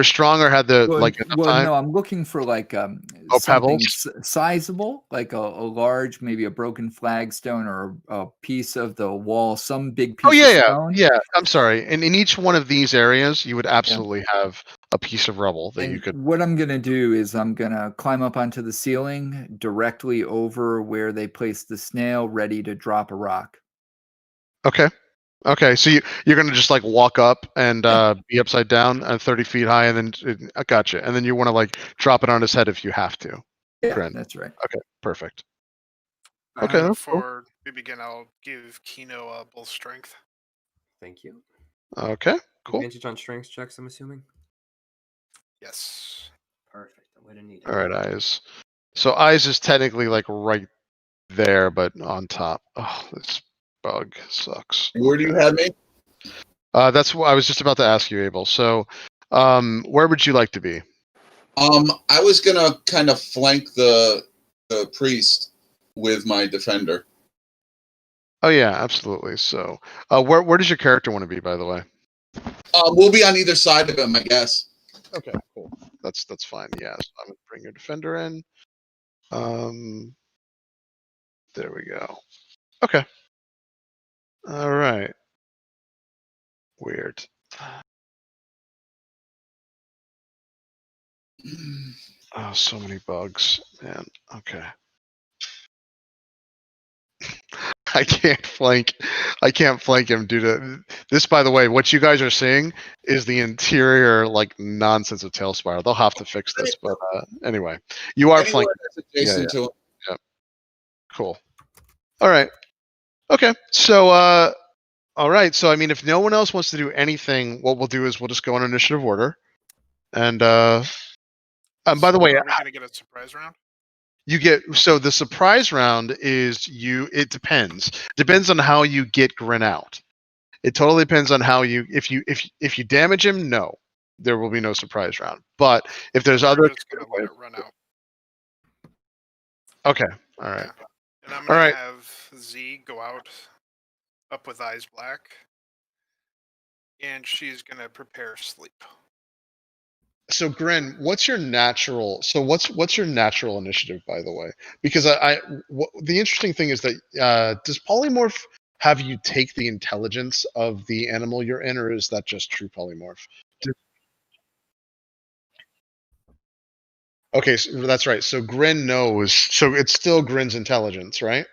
[SPEAKER 2] strong or had the like enough time.
[SPEAKER 1] No, I'm looking for like something
[SPEAKER 2] pebbles?
[SPEAKER 1] sizable, like a large, maybe a broken flagstone or a piece of the wall, some big piece of stone.
[SPEAKER 2] Yeah. I'm sorry. And in each one of these areas, you would absolutely have a piece of rubble that you could.
[SPEAKER 1] What I'm gonna do is I'm gonna climb up onto the ceiling directly over where they placed the snail, ready to drop a rock.
[SPEAKER 2] Okay. So you're gonna just like walk up and be upside down and 30 feet high, and then I gotcha. And then you want to like drop it on his head if you have to.
[SPEAKER 1] Yeah,
[SPEAKER 2] Grin.
[SPEAKER 1] that's right.
[SPEAKER 2] Okay, perfect. Okay, that's cool.
[SPEAKER 4] Before we begin, I'll give Kino bull strength.
[SPEAKER 3] Thank you.
[SPEAKER 2] Okay, cool.
[SPEAKER 3] Advantage on strength checks, I'm assuming.
[SPEAKER 4] Yes.
[SPEAKER 3] Perfect. I'm gonna need it.
[SPEAKER 2] All right, eyes. So eyes is technically like right there, but on top. Oh, this bug sucks.
[SPEAKER 6] Where do you have me?
[SPEAKER 2] That's what I was just about to ask you, Abel. So, where would you like to be?
[SPEAKER 6] I was gonna kind of flank the priest with my defender.
[SPEAKER 2] Oh yeah, absolutely. So, where does your character want to be, by the way?
[SPEAKER 6] We'll be on either side of him, I guess.
[SPEAKER 2] Okay, cool. That's fine. Yeah, so I'm gonna bring your defender in. There we go. Okay. All right. Weird. Oh, so many bugs, man. Okay. I can't flank him due to this. By the way, what you guys are seeing is the interior like nonsense of Tailspire. They'll have to fix this, but anyway, you are flanking.
[SPEAKER 6] Adjacent to him.
[SPEAKER 2] Yeah. Cool. All right. Okay. So, all right. So, I mean, if no one else wants to do anything, what we'll do is we'll just go in initiative order. And by the way,
[SPEAKER 4] are we gonna get a surprise round?
[SPEAKER 2] you get, so the surprise round is it depends on how you get Grin out. It totally depends on how you, if you damage him, no. there will be no surprise round. But if there's
[SPEAKER 4] We're
[SPEAKER 2] other,
[SPEAKER 4] just gonna let it run out.
[SPEAKER 2] okay, all right,
[SPEAKER 4] Yeah. And I'm
[SPEAKER 2] all
[SPEAKER 4] gonna
[SPEAKER 2] right.
[SPEAKER 4] have Z go out up with eyes black. And she's gonna prepare sleep.
[SPEAKER 2] So Grin, what's your natural? So what's your natural initiative, by the way? Because the interesting thing is that does polymorph have you take the intelligence of the animal you're in, or is that just true polymorph? Okay, so that's right. So Grin knows. So it's still Grin's intelligence, right?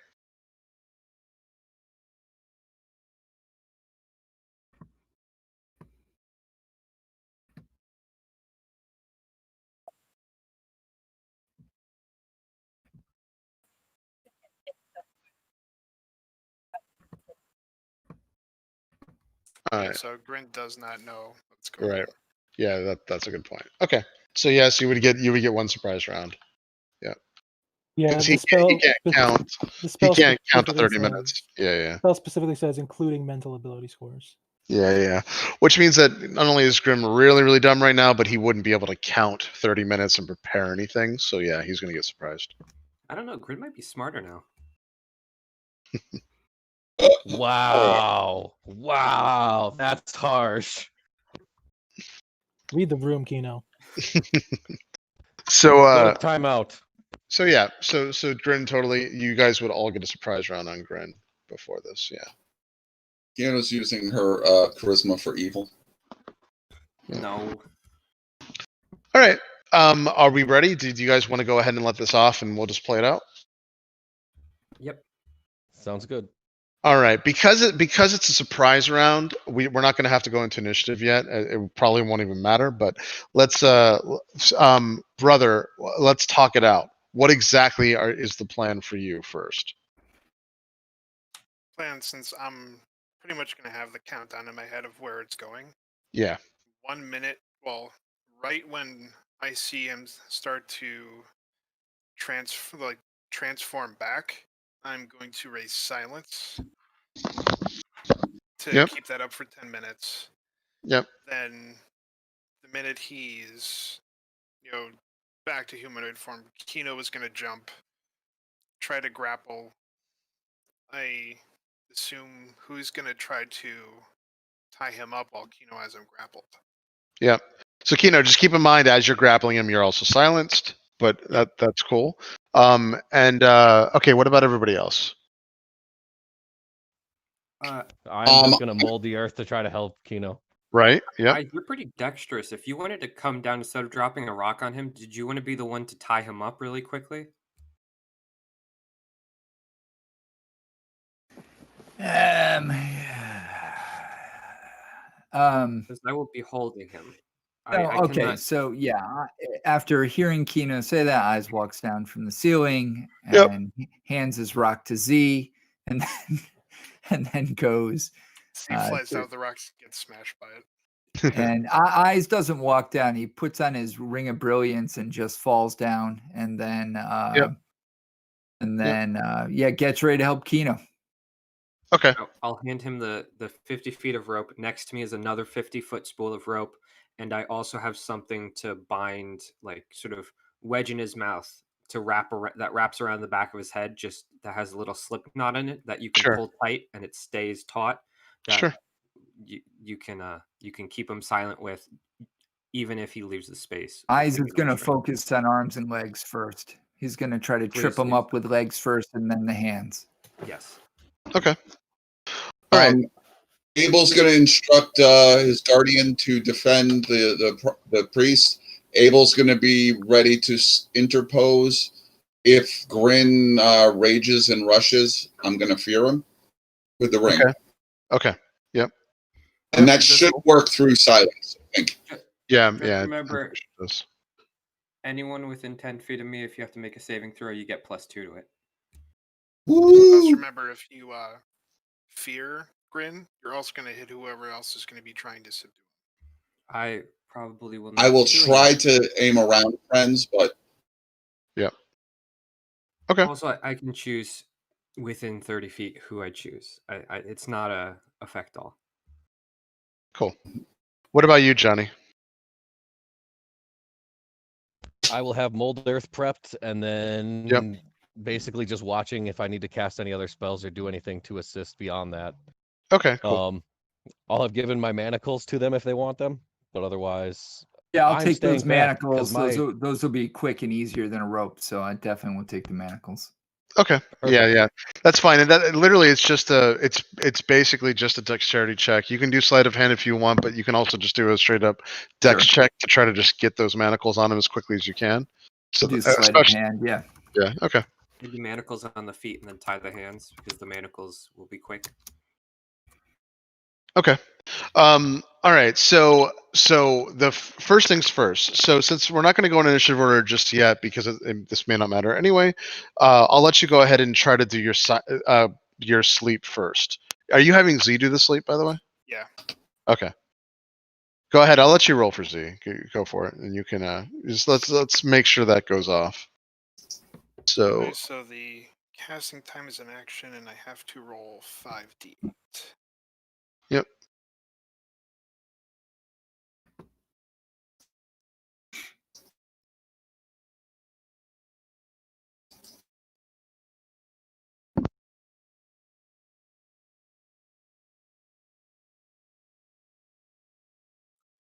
[SPEAKER 2] All
[SPEAKER 4] Yeah,
[SPEAKER 2] right.
[SPEAKER 4] so Grin does not know what's going
[SPEAKER 2] Right.
[SPEAKER 4] on.
[SPEAKER 2] Yeah, that's a good point. Okay. So yes, you would get one surprise round. Yeah.
[SPEAKER 7] Yeah,
[SPEAKER 2] Because
[SPEAKER 7] the spell.
[SPEAKER 2] he can't count.
[SPEAKER 7] The
[SPEAKER 2] He
[SPEAKER 7] spell
[SPEAKER 2] can't count to
[SPEAKER 7] specifically
[SPEAKER 2] 30 minutes.
[SPEAKER 7] says-
[SPEAKER 2] Yeah.
[SPEAKER 7] Spell specifically says including mental ability scores.
[SPEAKER 2] Yeah. Which means that not only is Grim really, really dumb right now, but he wouldn't be able to count 30 minutes and prepare anything. So yeah, he's gonna get surprised.
[SPEAKER 3] I don't know. Grin might be smarter now.
[SPEAKER 5] Wow. Wow. That's harsh.
[SPEAKER 7] Read the room, Kino.
[SPEAKER 2] So
[SPEAKER 5] Go to timeout.
[SPEAKER 2] so yeah, so Grin totally, you guys would all get a surprise round on Grin before this. Yeah.
[SPEAKER 6] Kiana's using her charisma for evil.
[SPEAKER 3] No.
[SPEAKER 2] All right. Are we ready? Do you guys want to go ahead and let this off, and we'll just play it out?
[SPEAKER 3] Yep.
[SPEAKER 5] Sounds good.
[SPEAKER 2] All right, because it's a surprise round, we're not going to have to go into initiative yet. It probably won't even matter. But let's, brother, let's talk it out. What exactly is the plan for you first?
[SPEAKER 4] Plan, since I'm pretty much gonna have the countdown in my head of where it's going.
[SPEAKER 2] Yeah.
[SPEAKER 4] 1 minute. Well, right when I see him start to transform back, I'm going to raise silence to
[SPEAKER 2] Yep.
[SPEAKER 4] keep that up for 10 minutes.
[SPEAKER 2] Yep.
[SPEAKER 4] Then the minute he's back to humanoid form, Kino is going to jump, try to grapple. I assume who's going to try to tie him up while Kino has him grappled.
[SPEAKER 2] Yep. So Kino, just keep in mind as you're grappling him, you're also silenced, but that's cool. Okay, what about everybody else?
[SPEAKER 5] I'm just gonna mold the earth to try to help Kino.
[SPEAKER 2] Right. Yeah.
[SPEAKER 3] You're pretty dexterous. If you wanted to come down instead of dropping a rock on him, did you want to be the one to tie him up really quickly? Because I will be holding him.
[SPEAKER 1] Okay,
[SPEAKER 3] cannot...
[SPEAKER 1] so yeah, after hearing Kino say that, Eyes walks down from the ceiling
[SPEAKER 2] Yep.
[SPEAKER 1] and hands his rock to Z, and then goes.
[SPEAKER 4] Z flies out the rocks, gets smashed by it.
[SPEAKER 1] And Eyes doesn't walk down. He puts on his ring of brilliance and just falls down, and then gets ready to help Kino.
[SPEAKER 2] Okay.
[SPEAKER 3] I'll hand him the 50 feet of rope. Next to me is another 50-foot spool of rope, and I also have something to bind, like sort of wedge in his mouth to that wraps around the back of his head. Just that has a little slip knot in it that you can pull tight, and it stays taut. That you can keep him silent with, even if he leaves the space.
[SPEAKER 1] Eyes is going to focus on arms and legs first. He's going to try to trip him up with legs first, and then the hands.
[SPEAKER 3] Yes.
[SPEAKER 2] Okay. All right.
[SPEAKER 6] Abel's going to instruct his guardian to defend the priest. Abel's going to be ready to interpose. If Grin rages and rushes, I'm going to fear him with the ring.
[SPEAKER 2] Okay. Yep.
[SPEAKER 6] And that should work through silence, I think.
[SPEAKER 2] Yeah.
[SPEAKER 3] Remember, anyone within 10 feet of me, if you have to make a saving throw, you get +2 to it.
[SPEAKER 4] Plus, remember, if you fear Grin, you're also going to hit whoever else is going to be trying to subdue him.
[SPEAKER 3] I probably will not.
[SPEAKER 6] I will try to aim around friends, but...
[SPEAKER 2] Yeah. Okay.
[SPEAKER 3] Also, I can choose within 30 feet who I choose. It's not a effect all.
[SPEAKER 2] Cool. What about you, Johnny?
[SPEAKER 5] I will have Mold Earth prepped, and then basically just watching if I need to cast any other spells or do anything to assist beyond that.
[SPEAKER 2] Okay, cool.
[SPEAKER 5] I'll have given my manacles to them if they want them, but otherwise,
[SPEAKER 1] Yeah, I'll
[SPEAKER 5] I'm
[SPEAKER 1] take those
[SPEAKER 5] staying pat, 'cause
[SPEAKER 1] manacles. Those will be quick and easier than a rope, so I definitely will take the manacles.
[SPEAKER 2] Okay. Yeah,
[SPEAKER 5] Perfect.
[SPEAKER 2] yeah. That's fine. And that literally it's basically just a dexterity check. You can do sleight of hand if you want, but you can also just do a straight up dex check to try to just get those manacles on him as quickly as you can. So
[SPEAKER 1] Do sleight of hand, yeah.
[SPEAKER 2] Yeah, okay.
[SPEAKER 3] Maybe manacles on the feet and then tie the hands because the manacles will be quick.
[SPEAKER 2] Okay. All right. So the first things first. So since we're not going to go in initiative order just yet because this may not matter anyway, I'll let you go ahead and try to do your sleep first. Are you having Z do the sleep, by the way?
[SPEAKER 4] Yeah.
[SPEAKER 2] Okay. Go ahead. I'll let you roll for Z. Go for it, and you can just let's make sure that goes off. So
[SPEAKER 4] Okay, so the casting time is an action, and I have to roll 5d8.
[SPEAKER 2] Yep.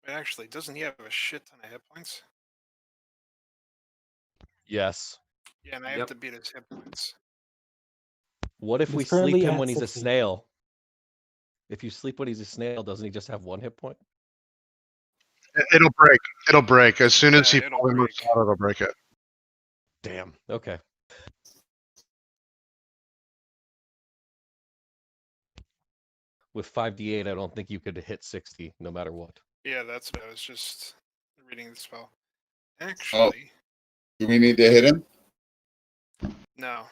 [SPEAKER 4] Actually, doesn't he have a shit ton of hit points?
[SPEAKER 5] Yes.
[SPEAKER 4] Yeah, and I have to beat his hit points.
[SPEAKER 5] What if
[SPEAKER 7] He's
[SPEAKER 5] we
[SPEAKER 7] currently
[SPEAKER 5] sleep him
[SPEAKER 7] at
[SPEAKER 5] when he's
[SPEAKER 7] 60.
[SPEAKER 5] a snail? If you sleep when he's a snail, doesn't he just have 1 hit point?
[SPEAKER 2] it'll break. It'll break as soon as he
[SPEAKER 4] it'll
[SPEAKER 2] fully moves
[SPEAKER 4] break.
[SPEAKER 2] out. It'll break it.
[SPEAKER 5] Damn. Okay. With 5d8, I don't think you could hit 60 no matter what.
[SPEAKER 4] Yeah, that's what I was just reading the spell. Actually,
[SPEAKER 6] Do we need to hit him?
[SPEAKER 4] no.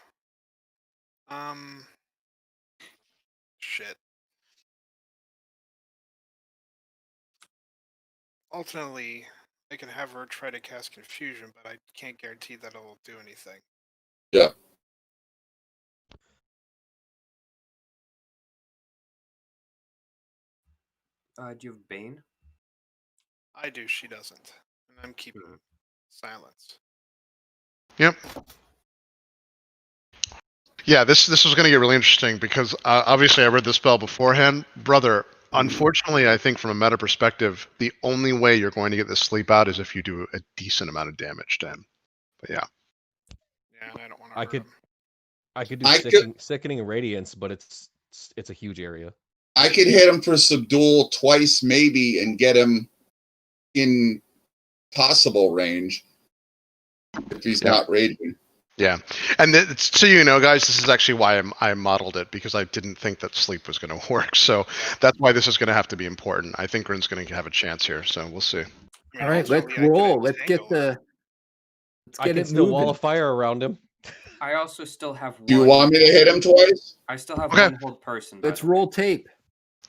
[SPEAKER 4] Shit. Ultimately, I can have her try to cast Confusion, but I can't guarantee that it'll do anything.
[SPEAKER 6] Yeah.
[SPEAKER 3] Do you have Bane?
[SPEAKER 4] I do, she doesn't. And I'm keeping silence.
[SPEAKER 2] Yep. Yeah, this was going to get really interesting because obviously I read the spell beforehand, brother. Unfortunately, I think from a meta perspective, the only way you're going to get this sleep out is if you do a decent amount of damage to him. But yeah.
[SPEAKER 4] Yeah, and I don't want to
[SPEAKER 5] I
[SPEAKER 4] hurt
[SPEAKER 5] could
[SPEAKER 4] him.
[SPEAKER 5] I could do sickening radiance, but it's a huge area.
[SPEAKER 6] I could hit him for subdual twice, maybe, and get him in possible range if he's not raging.
[SPEAKER 2] Yeah, and so you know, guys, this is actually why I modeled it because I didn't think that sleep was going to work. So that's why this is going to have to be important. I think Grin's going to have a chance here, so we'll see.
[SPEAKER 1] All right, let's roll. Let's get
[SPEAKER 5] it
[SPEAKER 1] moving.
[SPEAKER 5] Still wall of fire around him.
[SPEAKER 3] I also still have one.
[SPEAKER 6] Do you want me to hit him twice?
[SPEAKER 3] I still have one hold person.
[SPEAKER 1] Let's roll tape.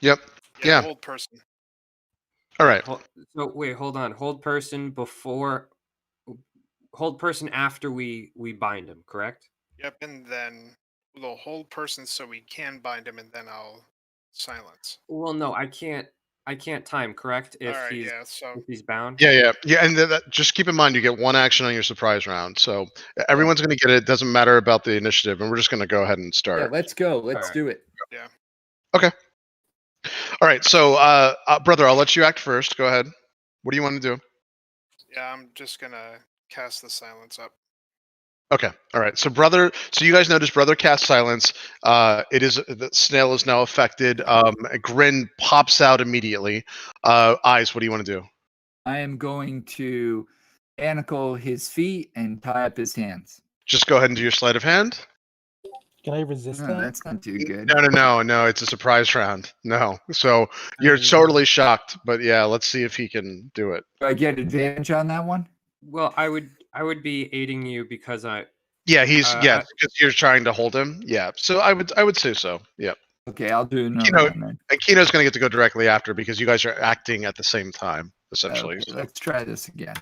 [SPEAKER 2] Yep. Yeah.
[SPEAKER 4] Hold person.
[SPEAKER 2] All right.
[SPEAKER 3] So wait, hold on. Hold person before. Hold person after we bind him, correct?
[SPEAKER 4] Yep, and then we'll hold person so we can bind him, and then I'll silence.
[SPEAKER 3] Well, no, I can't time, correct? If
[SPEAKER 4] All right,
[SPEAKER 3] if he's bound.
[SPEAKER 2] Yeah, and just keep in mind you get one action on your surprise round, so everyone's going to get it. It doesn't matter about the initiative, and we're just going to go ahead and start.
[SPEAKER 1] Yeah, let's go. Let's do it.
[SPEAKER 4] Yeah.
[SPEAKER 2] Okay. All right, so brother, I'll let you act first. Go ahead. What do you want to do?
[SPEAKER 4] Yeah, I'm just gonna cast the silence up.
[SPEAKER 2] Okay. All right. So you guys notice brother cast silence. The snail is now affected. A grin pops out immediately. Eyes, what do you want to do?
[SPEAKER 1] I am going to manacle his feet and tie up his hands.
[SPEAKER 2] Just go ahead and do your sleight of hand.
[SPEAKER 7] Can I resist that?
[SPEAKER 1] That's not too good.
[SPEAKER 2] No. It's a surprise round. No. So you're totally shocked, but yeah, let's see if he can do it.
[SPEAKER 1] Do I get advantage on that one?
[SPEAKER 3] Well, I would be aiding you because I.
[SPEAKER 2] Yeah, because you're trying to hold him. Yeah, so I would say so. Yeah.
[SPEAKER 1] Okay, I'll do another one then.
[SPEAKER 2] And Kino's going to get to go directly after because you guys are acting at the same time, essentially.
[SPEAKER 1] Okay, let's try this again.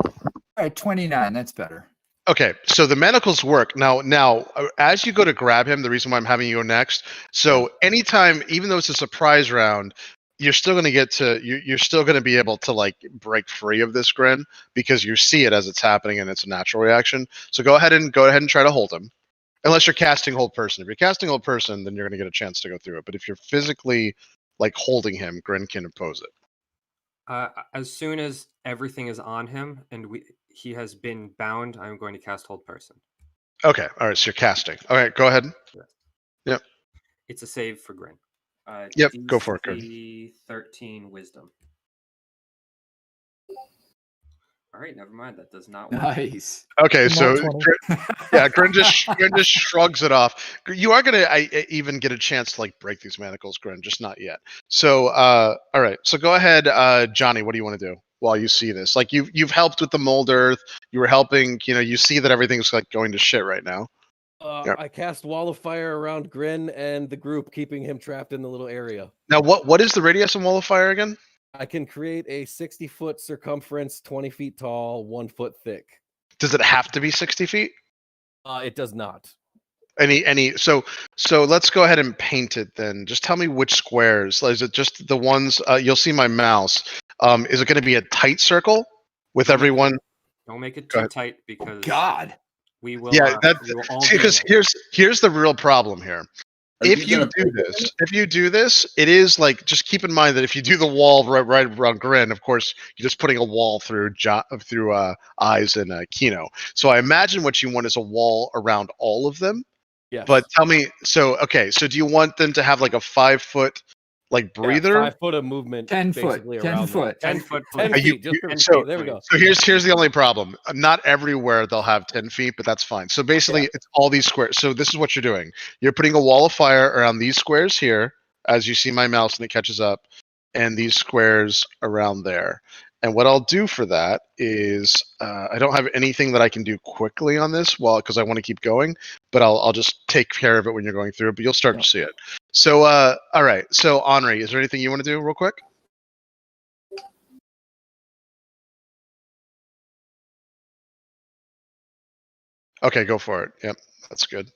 [SPEAKER 1] All right, 29. That's better.
[SPEAKER 2] Okay, so the manacles work. Now, as you go to grab him, the reason why I'm having you go next, so anytime, even though it's a surprise round, you're still going to get to you're still going to be able to like break free of this grin because you see it as it's happening and it's a natural reaction. So go ahead and try to hold him. Unless you're casting hold person. If you're casting hold person, then you're going to get a chance to go through it. But if you're physically like holding him, Grin can oppose it.
[SPEAKER 3] As soon as everything is on him and he has been bound, I'm going to cast hold person.
[SPEAKER 2] Okay. All right. So you're casting. All right. Go ahead.
[SPEAKER 3] Yes.
[SPEAKER 2] Yep.
[SPEAKER 3] It's a save for Grin.
[SPEAKER 2] Yep. Go for it, Grin.
[SPEAKER 3] DC 13 wisdom. All right, never mind. That does not work.
[SPEAKER 1] Nice.
[SPEAKER 2] Okay,
[SPEAKER 7] Not
[SPEAKER 2] so
[SPEAKER 7] 20.
[SPEAKER 2] Grin just shrugs it off. You are gonna even get a chance to like break these manacles, Grin, just not yet. So, all right. So go ahead, Johnny. What do you want to do while you see this? Like you've helped with the mold earth. You were helping. You know, you see that everything's like going to shit right now. Yep.
[SPEAKER 5] I cast Wall of Fire around Grin and the group, keeping him trapped in the little area.
[SPEAKER 2] Now, what is the radius of Wall of Fire again?
[SPEAKER 5] I can create a 60-foot circumference, 20 feet tall, 1 foot thick.
[SPEAKER 2] Does it have to be 60 feet?
[SPEAKER 5] It does not.
[SPEAKER 2] So let's go ahead and paint it then. Just tell me which squares. Is it just the ones? You'll see my mouse. Is it going to be a tight circle with everyone?
[SPEAKER 3] Don't make it too tight because
[SPEAKER 1] God.
[SPEAKER 3] we will.
[SPEAKER 2] Yeah,
[SPEAKER 3] we will all
[SPEAKER 2] because here's the real problem here. If you do this, it is like, just keep in mind that if you do the wall right around Grin, of course, you're just putting a wall through Eyes and Kino. So I imagine what you want is a wall around all of them.
[SPEAKER 5] Yes.
[SPEAKER 2] But tell me, so do you want them to have like a 5 foot like breather?
[SPEAKER 5] 5 foot of movement.
[SPEAKER 1] 10 foot.
[SPEAKER 5] basically
[SPEAKER 1] 10
[SPEAKER 5] around
[SPEAKER 1] foot.
[SPEAKER 5] 10
[SPEAKER 3] 10
[SPEAKER 5] foot.
[SPEAKER 3] foot.
[SPEAKER 5] 10
[SPEAKER 2] Are you-
[SPEAKER 5] feet. Just 10
[SPEAKER 2] so-
[SPEAKER 5] feet. There we go.
[SPEAKER 2] So here's the only problem. Not everywhere they'll have 10 feet, but that's fine. So basically, it's all these squares. So this is what you're doing. You're putting a wall of fire around these squares here, as you see my mouse and it catches up, and these squares around there. And what I'll do for that is I don't have anything that I can do quickly on this, because I want to keep going. But I'll just take care of it when you're going through it. But you'll start to see it. So all right. So Henri, is there anything you want to do real quick? Okay, go for it. Yep, that's good.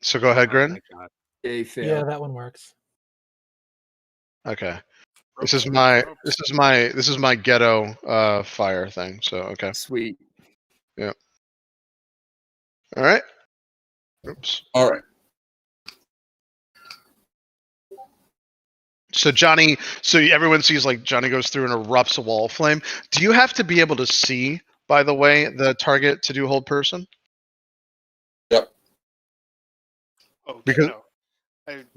[SPEAKER 2] So go ahead, Grin.
[SPEAKER 1] They fail.
[SPEAKER 7] Yeah, that one works.
[SPEAKER 2] Okay. This is my ghetto fire thing. So okay.
[SPEAKER 1] Sweet.
[SPEAKER 2] Yeah. All right. Oops.
[SPEAKER 6] All right.
[SPEAKER 2] So Johnny, everyone sees like Johnny goes through and erupts a wall of flame. Do you have to be able to see, by the way, the target to do hold person?
[SPEAKER 6] Yep.
[SPEAKER 4] Oh,
[SPEAKER 2] Because-
[SPEAKER 4] no.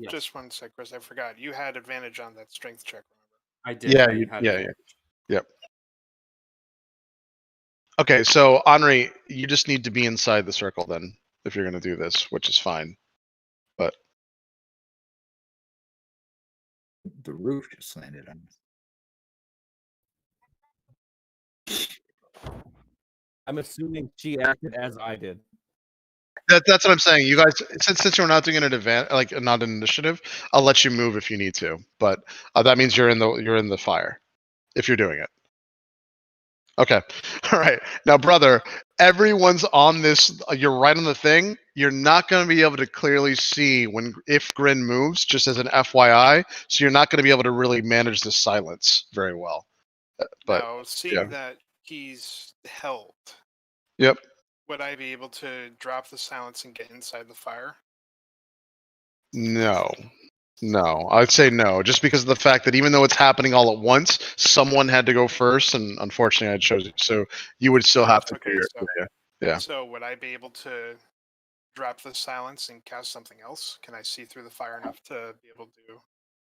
[SPEAKER 4] Just 1 sec, Chris. I forgot. You had advantage on that strength check, remember?
[SPEAKER 3] I did.
[SPEAKER 2] Yeah,
[SPEAKER 3] I had
[SPEAKER 2] yeah. Yep. Okay, so Henri, you just need to be inside the circle then, if you're going to do this, which is fine. But
[SPEAKER 1] The roof just landed on us.
[SPEAKER 5] I'm assuming she acted as I did.
[SPEAKER 2] that's what I'm saying. You guys, since you're not doing an event, like not an initiative, I'll let you move if you need to. But that means you're in the fire if you're doing it. Okay. All right. Now, brother, everyone's on this. You're right on the thing. You're not going to be able to clearly see if Grin moves, just as an FYI. So you're not going to be able to really manage the silence very well. But
[SPEAKER 4] Now, seeing that he's held,
[SPEAKER 2] yep.
[SPEAKER 4] would I be able to drop the silence and get inside the fire?
[SPEAKER 2] No, I'd say no, just because of the fact that even though it's happening all at once, someone had to go first, and unfortunately, I chose you. So you would still have to.
[SPEAKER 4] Okay,
[SPEAKER 2] yeah.
[SPEAKER 4] So would I be able to drop the silence and cast something else? Can I see through the fire enough to be able to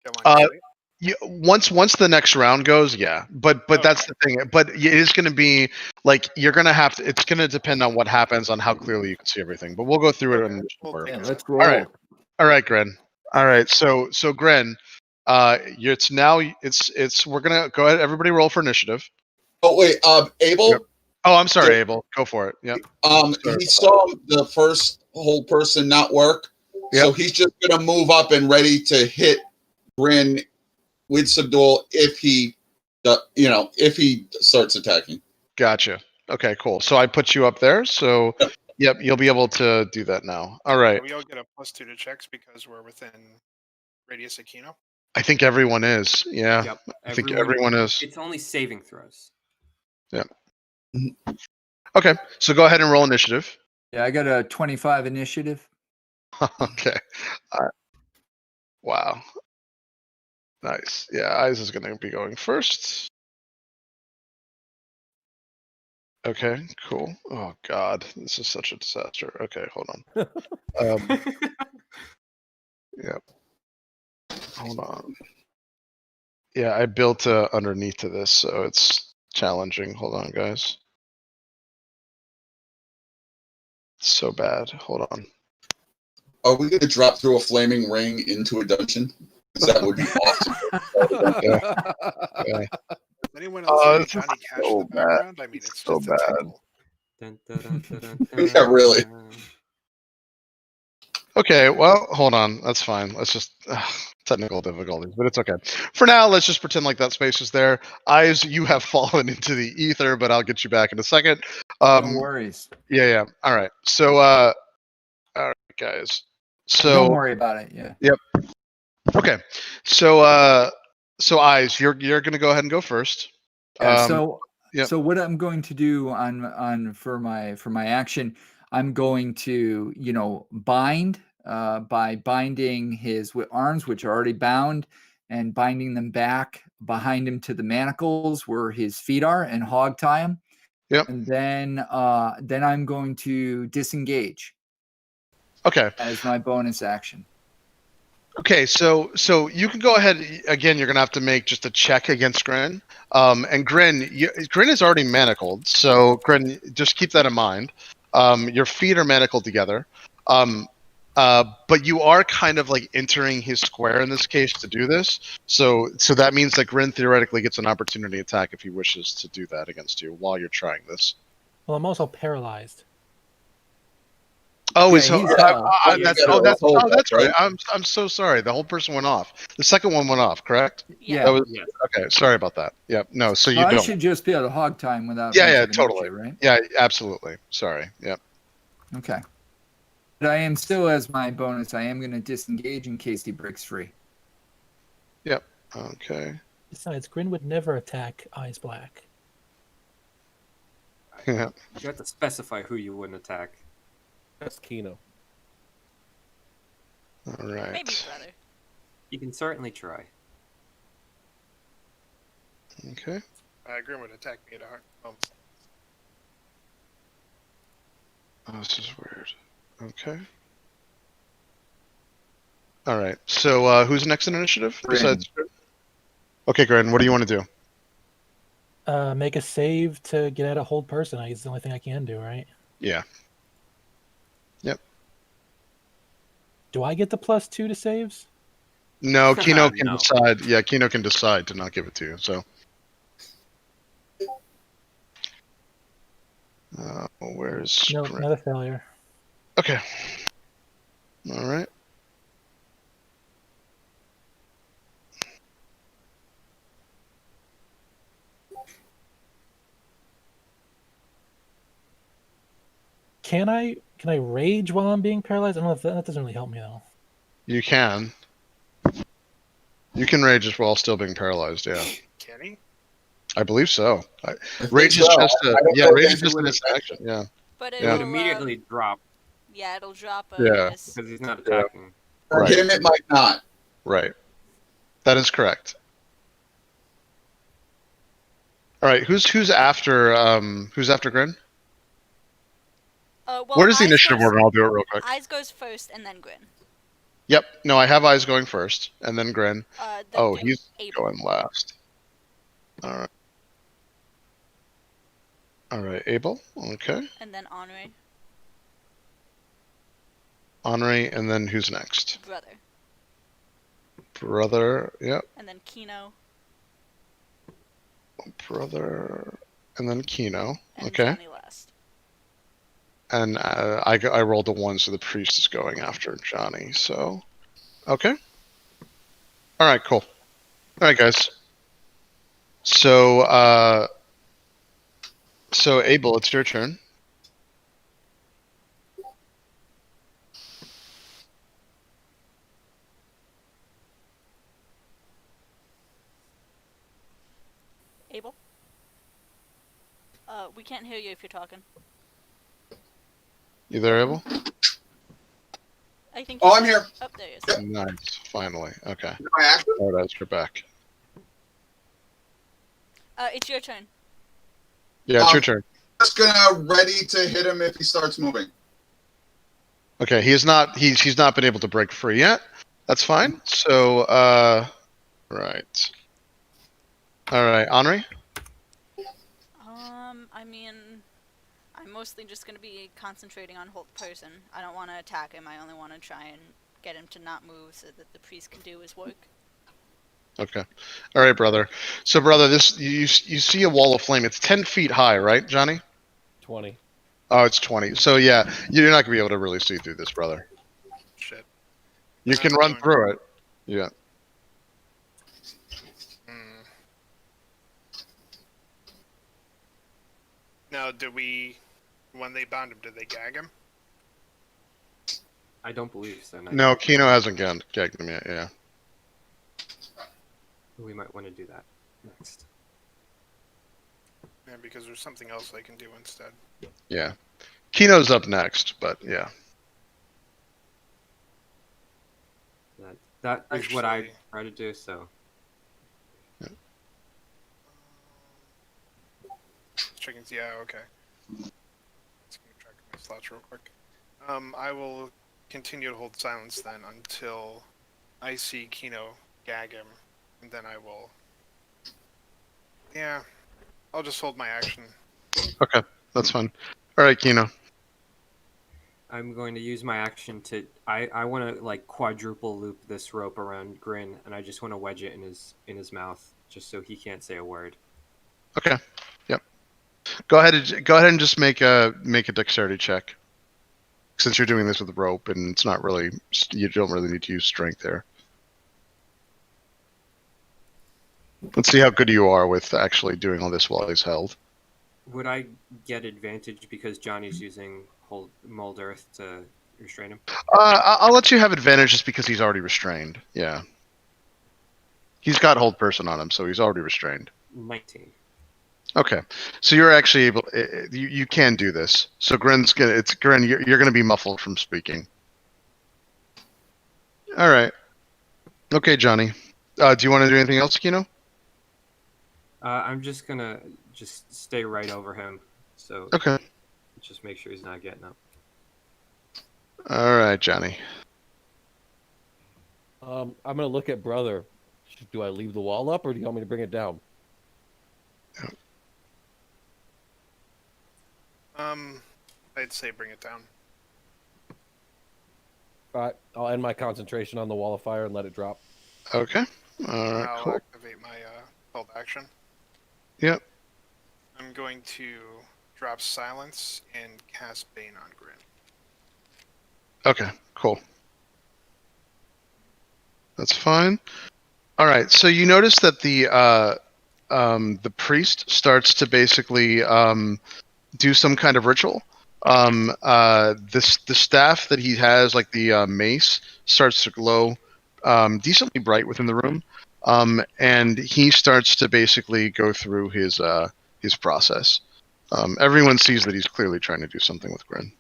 [SPEAKER 4] get line of sight?
[SPEAKER 2] Once the next round goes, yeah. But that's the thing. But it is going to be like you're going to have to. It's going to depend on what happens on how clearly you can see everything. But we'll go through it in order.
[SPEAKER 1] Yeah, let's roll.
[SPEAKER 2] All right, Grin. All right, so Grin, it's we're gonna go ahead. Everybody, roll for initiative.
[SPEAKER 6] Oh wait, Abel.
[SPEAKER 2] Yep. Oh, I'm sorry, Abel. Go for it. Yep.
[SPEAKER 6] He saw the first whole person not work, so he's just gonna move up and ready to hit Grin with Subdual if he starts attacking.
[SPEAKER 2] Gotcha. Okay, cool. So I put you up there. So, yep, you'll be able to do that now. All right.
[SPEAKER 4] We all get a +2 to checks because we're within radius of Kino.
[SPEAKER 2] I think everyone is. Yeah.
[SPEAKER 3] Yep.
[SPEAKER 2] I think everyone is.
[SPEAKER 3] It's only saving throws.
[SPEAKER 2] Yeah. Okay. So go ahead and roll initiative.
[SPEAKER 1] Yeah, I got a 25 initiative.
[SPEAKER 2] Okay. All right. Wow. Nice. Yeah, Eyes is going to be going first. Okay, cool. Oh God, this is such a disaster. Okay, hold on. Yep. Hold on. Yeah, I built underneath to this, so it's challenging. Hold on, guys. It's so bad. Hold on.
[SPEAKER 6] Are we going to drop through a flaming ring into a dungeon? 'Cause that would be awesome.
[SPEAKER 2] Yeah.
[SPEAKER 4] Does anyone else hearing
[SPEAKER 2] this is
[SPEAKER 4] Johnny Cash
[SPEAKER 2] so
[SPEAKER 4] in the
[SPEAKER 2] bad.
[SPEAKER 4] background? I mean, it's
[SPEAKER 2] So
[SPEAKER 4] just
[SPEAKER 2] bad.
[SPEAKER 4] a tinkle.
[SPEAKER 3] Dun, dun, dun, dun, dun,
[SPEAKER 6] Yeah,
[SPEAKER 3] dun.
[SPEAKER 6] really.
[SPEAKER 2] Okay, well, hold on. That's fine. Let's just technical difficulties, but it's okay. For now, let's just pretend like that space is there. Eyes, you have fallen into the ether, but I'll get you back in a second.
[SPEAKER 1] No worries.
[SPEAKER 2] Yeah. All right. So, all right, guys. So
[SPEAKER 1] Don't worry about it. Yeah.
[SPEAKER 2] Yep. Okay. So Eyes, you're gonna go ahead and go first.
[SPEAKER 1] Yeah,
[SPEAKER 2] yep.
[SPEAKER 1] so what I'm going to do on for my action, I'm going to bind by binding his arms, which are already bound, and binding them back behind him to the manacles where his feet are, and hog tie him.
[SPEAKER 2] Yep.
[SPEAKER 1] And then I'm going to disengage.
[SPEAKER 2] Okay.
[SPEAKER 1] As my bonus action.
[SPEAKER 2] Okay, so you can go ahead again. You're gonna have to make just a check against Grin, and Grin is already manacled, so Grin, just keep that in mind. Your feet are manacled together, but you are kind of like entering his square in this case to do this. So that means that Grin theoretically gets an opportunity attack if he wishes to do that against you while you're trying this.
[SPEAKER 7] Well, I'm also paralyzed.
[SPEAKER 2] Oh,
[SPEAKER 1] Yeah,
[SPEAKER 2] that's right. I'm so sorry. The whole person went off. The second one went off, correct?
[SPEAKER 1] Yeah.
[SPEAKER 2] Okay. Sorry about that. Yep. No. So you
[SPEAKER 1] I
[SPEAKER 2] don't.
[SPEAKER 1] should just be able to hog time without.
[SPEAKER 2] Yeah.
[SPEAKER 1] magic
[SPEAKER 2] Totally.
[SPEAKER 1] energy, right?
[SPEAKER 2] Yeah. Absolutely. Sorry. Yep.
[SPEAKER 1] Okay. But I am still, as my bonus, I am going to disengage in case he breaks free.
[SPEAKER 2] Yep. Okay.
[SPEAKER 7] Besides, Grin would never attack Eyes Black.
[SPEAKER 2] Yeah.
[SPEAKER 3] You have to specify who you wouldn't attack.
[SPEAKER 5] That's Kino.
[SPEAKER 2] All right.
[SPEAKER 8] Maybe brother.
[SPEAKER 3] You can certainly try.
[SPEAKER 2] Okay.
[SPEAKER 4] Grim would attack me at a hard moment.
[SPEAKER 2] Oh, this is weird. Okay. All right. So who's next in initiative? Besides. Okay, Grin. What do you want to do?
[SPEAKER 7] Make a save to get out of hold person. It's the only thing I can do, right?
[SPEAKER 2] Yeah. Yep.
[SPEAKER 7] Do I get the +2 to saves?
[SPEAKER 2] No, Kino can
[SPEAKER 3] No.
[SPEAKER 2] decide. Yeah, Kino can decide to not give it to you. So. Where's
[SPEAKER 7] No,
[SPEAKER 2] Grin?
[SPEAKER 7] not a failure.
[SPEAKER 2] Okay. All right.
[SPEAKER 7] Can I rage while I'm being paralyzed? I don't know if that doesn't really help me though.
[SPEAKER 2] You can. You can rage as well, still being paralyzed. Yeah,
[SPEAKER 4] Can he?
[SPEAKER 2] I believe so.
[SPEAKER 6] I think
[SPEAKER 2] Rage is
[SPEAKER 6] so.
[SPEAKER 2] just a
[SPEAKER 6] I don't
[SPEAKER 2] yeah.
[SPEAKER 6] know
[SPEAKER 2] Rage
[SPEAKER 6] if
[SPEAKER 2] is just an
[SPEAKER 6] it's
[SPEAKER 2] action. Yeah.
[SPEAKER 8] But it
[SPEAKER 2] Yeah.
[SPEAKER 3] It
[SPEAKER 8] will
[SPEAKER 3] would immediately drop
[SPEAKER 8] yeah, it'll drop
[SPEAKER 2] Yeah.
[SPEAKER 8] this.
[SPEAKER 3] because he's not attacking.
[SPEAKER 6] For
[SPEAKER 2] Right.
[SPEAKER 6] him, it might not.
[SPEAKER 2] Right. That is correct. All right. Who's after Grin?
[SPEAKER 8] Well,
[SPEAKER 2] Where is the
[SPEAKER 8] Eyes
[SPEAKER 2] initiative
[SPEAKER 8] goes-
[SPEAKER 2] order? I'll do it real quick.
[SPEAKER 8] Eyes goes first and then Grin.
[SPEAKER 2] Yep. No, I have Eyes going first, and then Grin.
[SPEAKER 8] Then
[SPEAKER 2] Oh,
[SPEAKER 8] do
[SPEAKER 2] he's
[SPEAKER 8] Abel.
[SPEAKER 2] going last. All right. All right, Abel. Okay.
[SPEAKER 8] And then Henri,
[SPEAKER 2] Henri, and then who's next?
[SPEAKER 8] brother.
[SPEAKER 2] Brother. Yep.
[SPEAKER 8] And then Kino.
[SPEAKER 2] Brother, and then Kino.
[SPEAKER 8] And
[SPEAKER 2] Okay.
[SPEAKER 8] Johnny last.
[SPEAKER 2] And I rolled a 1, so the priest is going after Johnny. So, okay. All right, cool. All right, guys. So So Abel, it's your turn.
[SPEAKER 8] Abel? We can't hear you if you're talking.
[SPEAKER 2] You there, Abel?
[SPEAKER 8] I think.
[SPEAKER 6] Oh, I'm here.
[SPEAKER 8] Oh, there he is.
[SPEAKER 6] Yep.
[SPEAKER 2] Nice. Finally. Okay.
[SPEAKER 6] My action.
[SPEAKER 2] All right, you're back.
[SPEAKER 8] It's your turn.
[SPEAKER 2] Yeah, it's your turn.
[SPEAKER 6] Just gonna ready to hit him if he starts moving.
[SPEAKER 2] Okay, he's not been able to break free yet. That's fine. So right. All right, Henri?
[SPEAKER 8] I mean, I'm mostly just gonna be concentrating on hold person. I don't want to attack him. I only want to try and get him to not move so that the priest can do his work.
[SPEAKER 2] Okay. All right, brother. So brother, this you see a wall of flame. It's 10 feet high, right, Johnny?
[SPEAKER 5] 20.
[SPEAKER 2] Oh, it's 20. So yeah, you're not gonna be able to really see through this, brother.
[SPEAKER 4] Shit.
[SPEAKER 2] You can run through it. Yeah.
[SPEAKER 4] Now, when they bound him, did they gag him?
[SPEAKER 3] I don't believe so.
[SPEAKER 2] No, Kino hasn't gagged him yet. Yeah.
[SPEAKER 3] We might want to do that next.
[SPEAKER 4] Yeah, because there's something else they can do instead.
[SPEAKER 2] Yeah. Kino's up next, but yeah.
[SPEAKER 3] That is what I try to do. So.
[SPEAKER 4] Chickens. Yeah. Okay. Let's keep track of my slots real quick. I will continue to hold silence then until I see Kino gag him, and then I will. Yeah, I'll just hold my action.
[SPEAKER 2] Okay, that's fine. All right, Kino.
[SPEAKER 3] I'm going to use my action to. I want to like quadruple loop this rope around Grin, and I just want to wedge it in his mouth, just so he can't say a word.
[SPEAKER 2] Okay. Yep. Go ahead and just make a dexterity check. Since you're doing this with rope, and it's not really, you don't really need to use strength there. Let's see how good you are with actually doing all this while he's held.
[SPEAKER 3] Would I get advantage because Johnny's using mold earth to restrain him?
[SPEAKER 2] I'll let you have advantage just because he's already restrained. Yeah. He's got hold person on him, so he's already restrained.
[SPEAKER 3] 19.
[SPEAKER 2] Okay, so you're actually able. You can do this. So Grin, you're gonna be muffled from speaking. All right. Okay, Johnny. Do you want to do anything else, Kino?
[SPEAKER 3] I'm just gonna stay right over him. So
[SPEAKER 2] okay.
[SPEAKER 3] Just make sure he's not getting up.
[SPEAKER 2] All right, Johnny.
[SPEAKER 5] I'm gonna look at brother. Do I leave the wall up, or do you want me to bring it down?
[SPEAKER 4] I'd say bring it down.
[SPEAKER 5] All right, I'll end my concentration on the wall of fire and let it drop.
[SPEAKER 2] Okay. All right.
[SPEAKER 4] I'll
[SPEAKER 2] Cool.
[SPEAKER 4] activate my held action.
[SPEAKER 2] Yep.
[SPEAKER 4] I'm going to drop silence and cast Bane on Grin.
[SPEAKER 2] Okay. Cool. That's fine. All right. So you notice that the priest starts to basically do some kind of ritual. The staff that he has, like the mace, starts to glow decently bright within the room, and he starts to basically go through his process. Everyone sees that he's clearly trying to do something with Grin.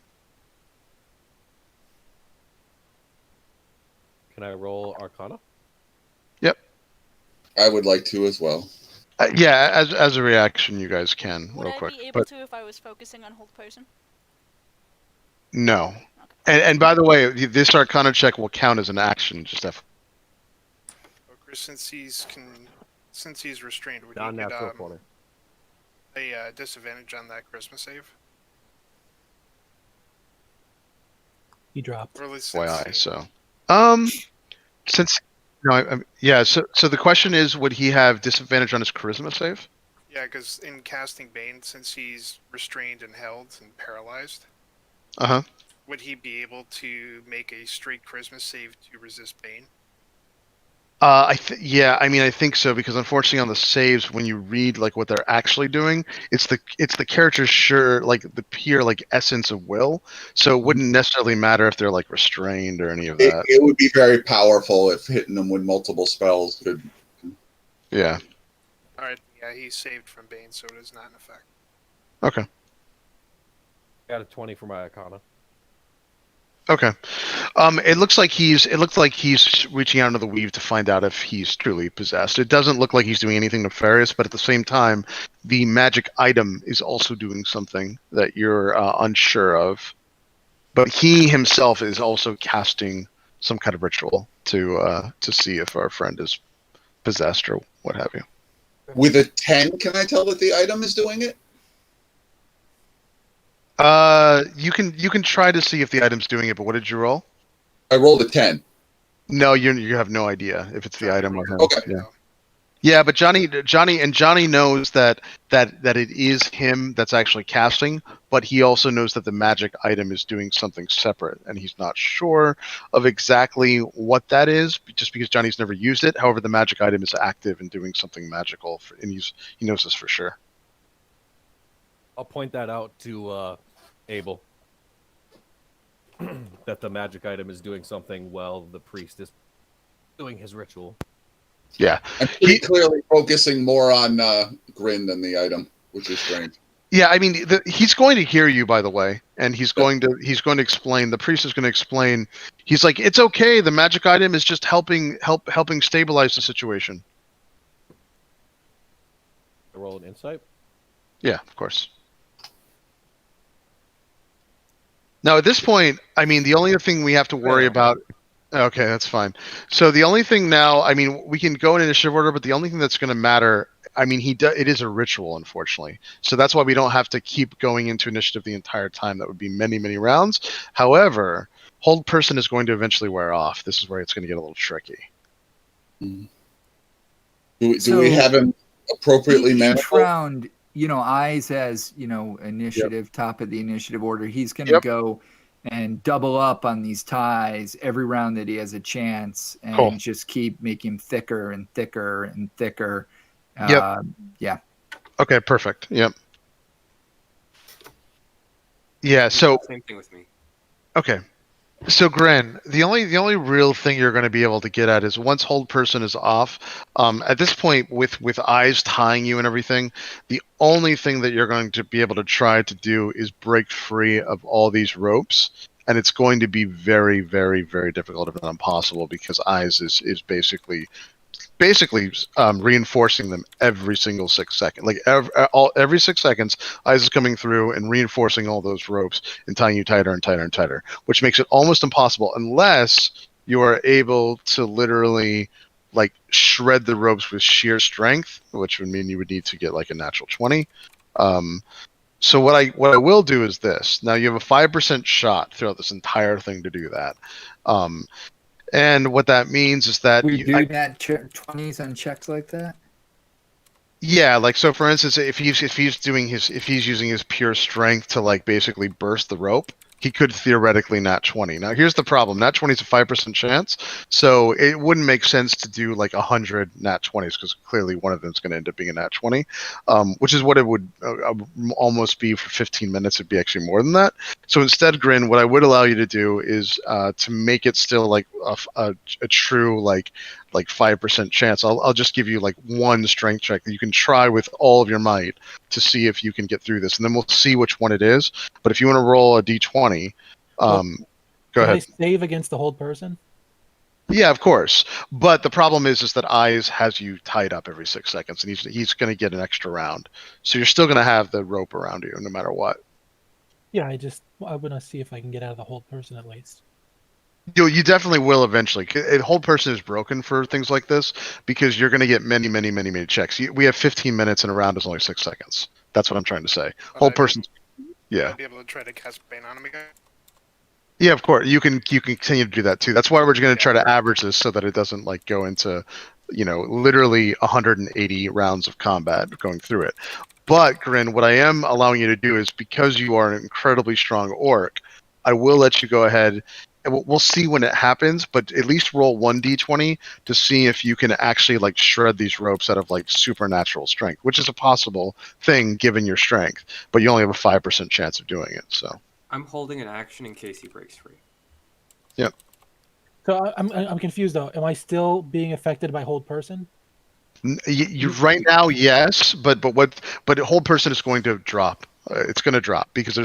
[SPEAKER 5] Can I roll Arcana?
[SPEAKER 2] Yep.
[SPEAKER 6] I would like to as well.
[SPEAKER 2] Yeah, as a reaction, you guys can
[SPEAKER 8] Would
[SPEAKER 2] real
[SPEAKER 8] I
[SPEAKER 2] quick.
[SPEAKER 8] be able to if I was focusing on hold person?
[SPEAKER 2] No.
[SPEAKER 8] Okay.
[SPEAKER 2] And by the way, this Arcana check will count as an action. Just F.
[SPEAKER 4] Oh, Chris, since he's restrained, would you
[SPEAKER 5] Non-natural
[SPEAKER 4] get
[SPEAKER 5] 20.
[SPEAKER 4] a disadvantage on that charisma save?
[SPEAKER 7] He dropped.
[SPEAKER 4] Or at least
[SPEAKER 2] FYI, so since no, yeah. So the question is, would he have disadvantage on his charisma save?
[SPEAKER 4] Yeah, because in casting Bane, since he's restrained and held and paralyzed,
[SPEAKER 2] Would
[SPEAKER 4] he be able to make a straight charisma save to resist Bane?
[SPEAKER 2] Yeah, I mean, I think so, because unfortunately on the saves, when you read like what they're actually doing, it's the character's the pure like essence of will. So it wouldn't necessarily matter if they're like restrained or any of that.
[SPEAKER 6] It would be very powerful if hitting them with multiple spells could.
[SPEAKER 2] Yeah.
[SPEAKER 4] All right. Yeah, he's saved from Bane, so it is not in effect.
[SPEAKER 2] Okay.
[SPEAKER 5] Got a 20 for my Arcana.
[SPEAKER 2] Okay. It looks like he's reaching out into the weave to find out if he's truly possessed. It doesn't look like he's doing anything nefarious, but at the same time, the magic item is also doing something that you're unsure of. But he himself is also casting some kind of ritual to see if our friend is possessed or what have you.
[SPEAKER 6] With a 10, can I tell that the item is doing it?
[SPEAKER 2] You can try to see if the item's doing it, but what did you roll?
[SPEAKER 6] I rolled a 10.
[SPEAKER 2] No, you have no idea if it's the item or him.
[SPEAKER 6] Okay.
[SPEAKER 2] Yeah. Yeah, but Johnny knows that it is him that's actually casting, but he also knows that the magic item is doing something separate, and he's not sure of exactly what that is, just because Johnny's never used it. However, the magic item is active and doing something magical, and he knows this for sure.
[SPEAKER 5] I'll point that out to Abel. That the magic item is doing something while the priest is doing his ritual.
[SPEAKER 2] Yeah,
[SPEAKER 6] I'm pretty clearly focusing more on Grin than the item, which is strange.
[SPEAKER 2] Yeah, I mean, he's going to hear you, by the way, and he's going to explain. The priest is going to explain. He's like, "It's okay. The magic item is just helping stabilize the situation."
[SPEAKER 5] Roll an insight.
[SPEAKER 2] Yeah, of course. Now, at this point, I mean, the only thing we have to worry about. Okay, that's fine. So the only thing now, I mean, we can go in initiative order, but the only thing that's going to matter, I mean, it is a ritual, unfortunately. So that's why we don't have to keep going into initiative the entire time. That would be many, many rounds. However, hold person is going to eventually wear off. This is where it's going to get a little tricky.
[SPEAKER 6] Do we have him appropriately managed?
[SPEAKER 1] Each round, Eyes as, initiative, top of the initiative order. He's going to go and double up on these ties every round that he has a chance, and just keep making thicker and thicker and thicker. Yeah.
[SPEAKER 2] Okay, perfect. Yep. Yeah, so
[SPEAKER 3] same thing with me.
[SPEAKER 2] Okay. So Gren, the only real thing you're going to be able to get at is once hold person is off. At this point, with Eyes tying you and everything, the only thing that you're going to be able to try to do is break free of all these ropes, and it's going to be very, very, very difficult, if not impossible, because Eyes is basically reinforcing them every single 6 seconds. Like every 6 seconds, Eyes is coming through and reinforcing all those ropes and tying you tighter and tighter and tighter, which makes it almost impossible unless you are able to literally like shred the ropes with sheer strength, which would mean you would need to get like a natural 20. So what I will do is this. Now you have a 5% shot throughout this entire thing to do that. And what that means is that
[SPEAKER 1] we do that 20s on checks like that.
[SPEAKER 2] Yeah, like so. For instance, if he's using his pure strength to like basically burst the rope, he could theoretically nat 20. Now here's the problem: nat 20 is a 5% chance, so it wouldn't make sense to do like 100 nat 20s because clearly one of them is going to end up being a nat 20, which is what it would almost be for 15 minutes. It'd be actually more than that. So instead, Grin, what I would allow you to do is to make it still like a true like 5% chance. I'll just give you like one strength check that you can try with all of your might to see if you can get through this, and then we'll see which one it is. But if you want to roll a d20, go ahead.
[SPEAKER 7] Can I save against the hold person?
[SPEAKER 2] Yeah, of course. But the problem is that Eyes has you tied up every 6 seconds, and he's going to get an extra round. So you're still going to have the rope around you no matter what.
[SPEAKER 7] Yeah, I want to see if I can get out of the hold person at least.
[SPEAKER 2] You definitely will eventually. Hold person is broken for things like this because you're going to get many, many, many, many checks. We have 15 minutes and a round is only 6 seconds. That's what I'm trying to say. Hold person. Yeah.
[SPEAKER 4] I'd be able to try to cast Bane on him again.
[SPEAKER 2] Yeah, of course. You can continue to do that too. That's why we're going to try to average this so that it doesn't like go into, literally 180 rounds of combat going through it. But Grin, what I am allowing you to do is because you are an incredibly strong orc, I will let you go ahead we'll see when it happens, but at least roll 1d20 to see if you can actually like shred these ropes out of like supernatural strength, which is a possible thing given your strength, but you only have a 5% chance of doing it. So
[SPEAKER 3] I'm holding an action in case he breaks free.
[SPEAKER 2] Yep.
[SPEAKER 7] So I'm confused though. Am I still being affected by hold person?
[SPEAKER 2] You right now, yes, but hold person is going to drop. It's going to drop because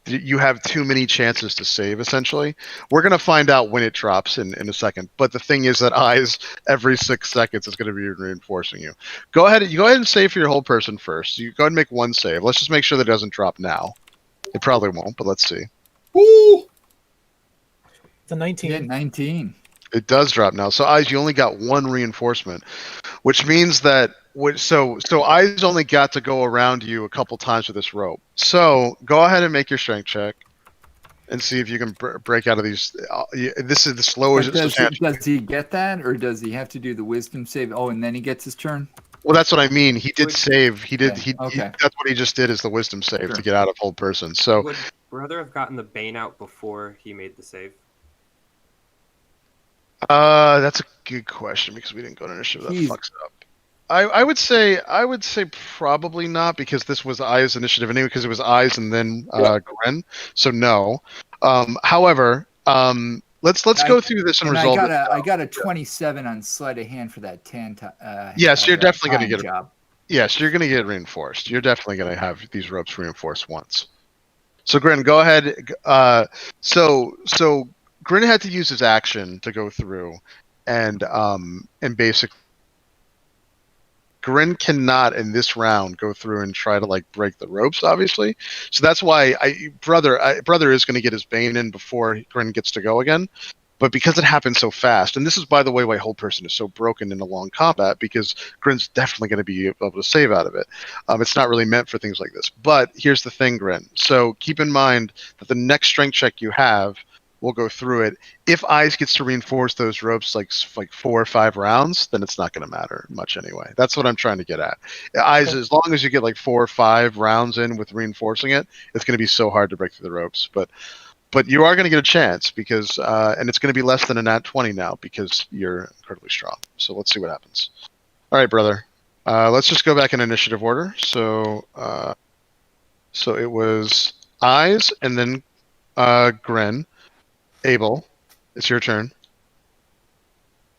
[SPEAKER 2] you have too many chances to save. Essentially, we're going to find out when it drops in a second. But the thing is that eyes every 6 seconds is going to be reinforcing you. Go ahead and save for your whole person first. You go ahead and make one save. Let's just make sure that it doesn't drop now. It probably won't, but let's see.
[SPEAKER 6] Woo!
[SPEAKER 7] It's a 19.
[SPEAKER 1] Yeah, 19.
[SPEAKER 2] It does drop now. So eyes, you only got one reinforcement, which means that so eyes only got to go around you a couple times with this rope. So go ahead and make your strength check and see if you can break out of these. This is the slowest.
[SPEAKER 1] Does he get that, or does he have to do the wisdom save? Oh, and then he gets his turn.
[SPEAKER 2] Well, that's what I mean. He did save. He did.
[SPEAKER 1] Okay.
[SPEAKER 2] That's what he just did is the wisdom save to get out of hold person. So
[SPEAKER 3] would brother have gotten the bane out before he made the save?
[SPEAKER 2] That's a good question because we didn't go to initiative. That fucks it up. I would say probably not because this was Eyes initiative anyway because it was Eyes and then Gren. So no. However, let's go through this and resolve it.
[SPEAKER 1] I got a 27 on sleight of hand for that 10.
[SPEAKER 2] Yes, you're definitely going to get
[SPEAKER 1] job.
[SPEAKER 2] Yes, you're going to get reinforced. You're definitely going to have these ropes reinforced once. So Gren, go ahead. So Grin had to use his action to go through, and basically, Grin cannot in this round go through and try to like break the ropes. Obviously, so that's why brother is going to get his bane in before Grin gets to go again. But because it happened so fast, and this is by the way why hold person is so broken in a long combat because Grin's definitely going to be able to save out of it. It's not really meant for things like this. But here's the thing, Grin. So keep in mind that the next strength check you have. We'll go through it. If Eyes gets to reinforce those ropes like 4 or 5 rounds, then it's not going to matter much anyway. That's what I'm trying to get at. Eyes, as long as you get like 4 or 5 rounds in with reinforcing it, it's going to be so hard to break through the ropes. But you are going to get a chance because, and it's going to be less than a nat 20 now because you're incredibly strong. So let's see what happens. All right, brother. Let's just go back in initiative order. So it was Eyes and then Gren. Abel, it's your turn.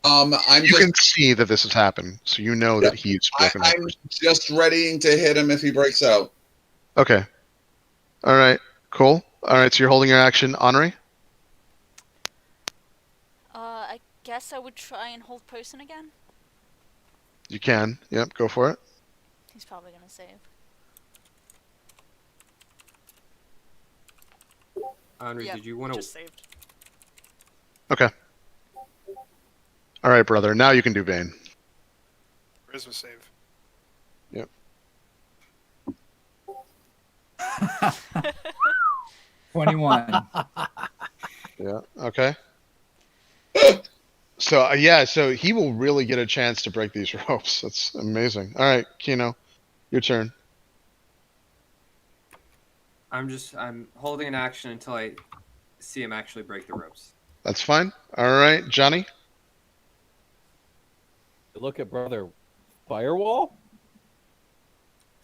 [SPEAKER 2] You can see that this has happened, so you know that he's broken.
[SPEAKER 6] I'm just readying to hit him if he breaks out.
[SPEAKER 2] Okay. All right. Cool. All right. So you're holding your action, Henri?
[SPEAKER 8] I guess I would try and hold person again.
[SPEAKER 2] You can. Yep. Go for it.
[SPEAKER 8] He's probably gonna save.
[SPEAKER 3] Henri, did you want to?
[SPEAKER 8] Just saved.
[SPEAKER 2] Okay. All right, brother. Now you can do Bane.
[SPEAKER 4] Charisma save.
[SPEAKER 2] Yep.
[SPEAKER 1] 21.
[SPEAKER 2] Yeah. Okay. So so he will really get a chance to break these ropes. That's amazing. All right, Kino, your turn.
[SPEAKER 3] I'm holding an action until I see him actually break the ropes.
[SPEAKER 2] That's fine. All right, Johnny.
[SPEAKER 5] Look at brother. Firewall?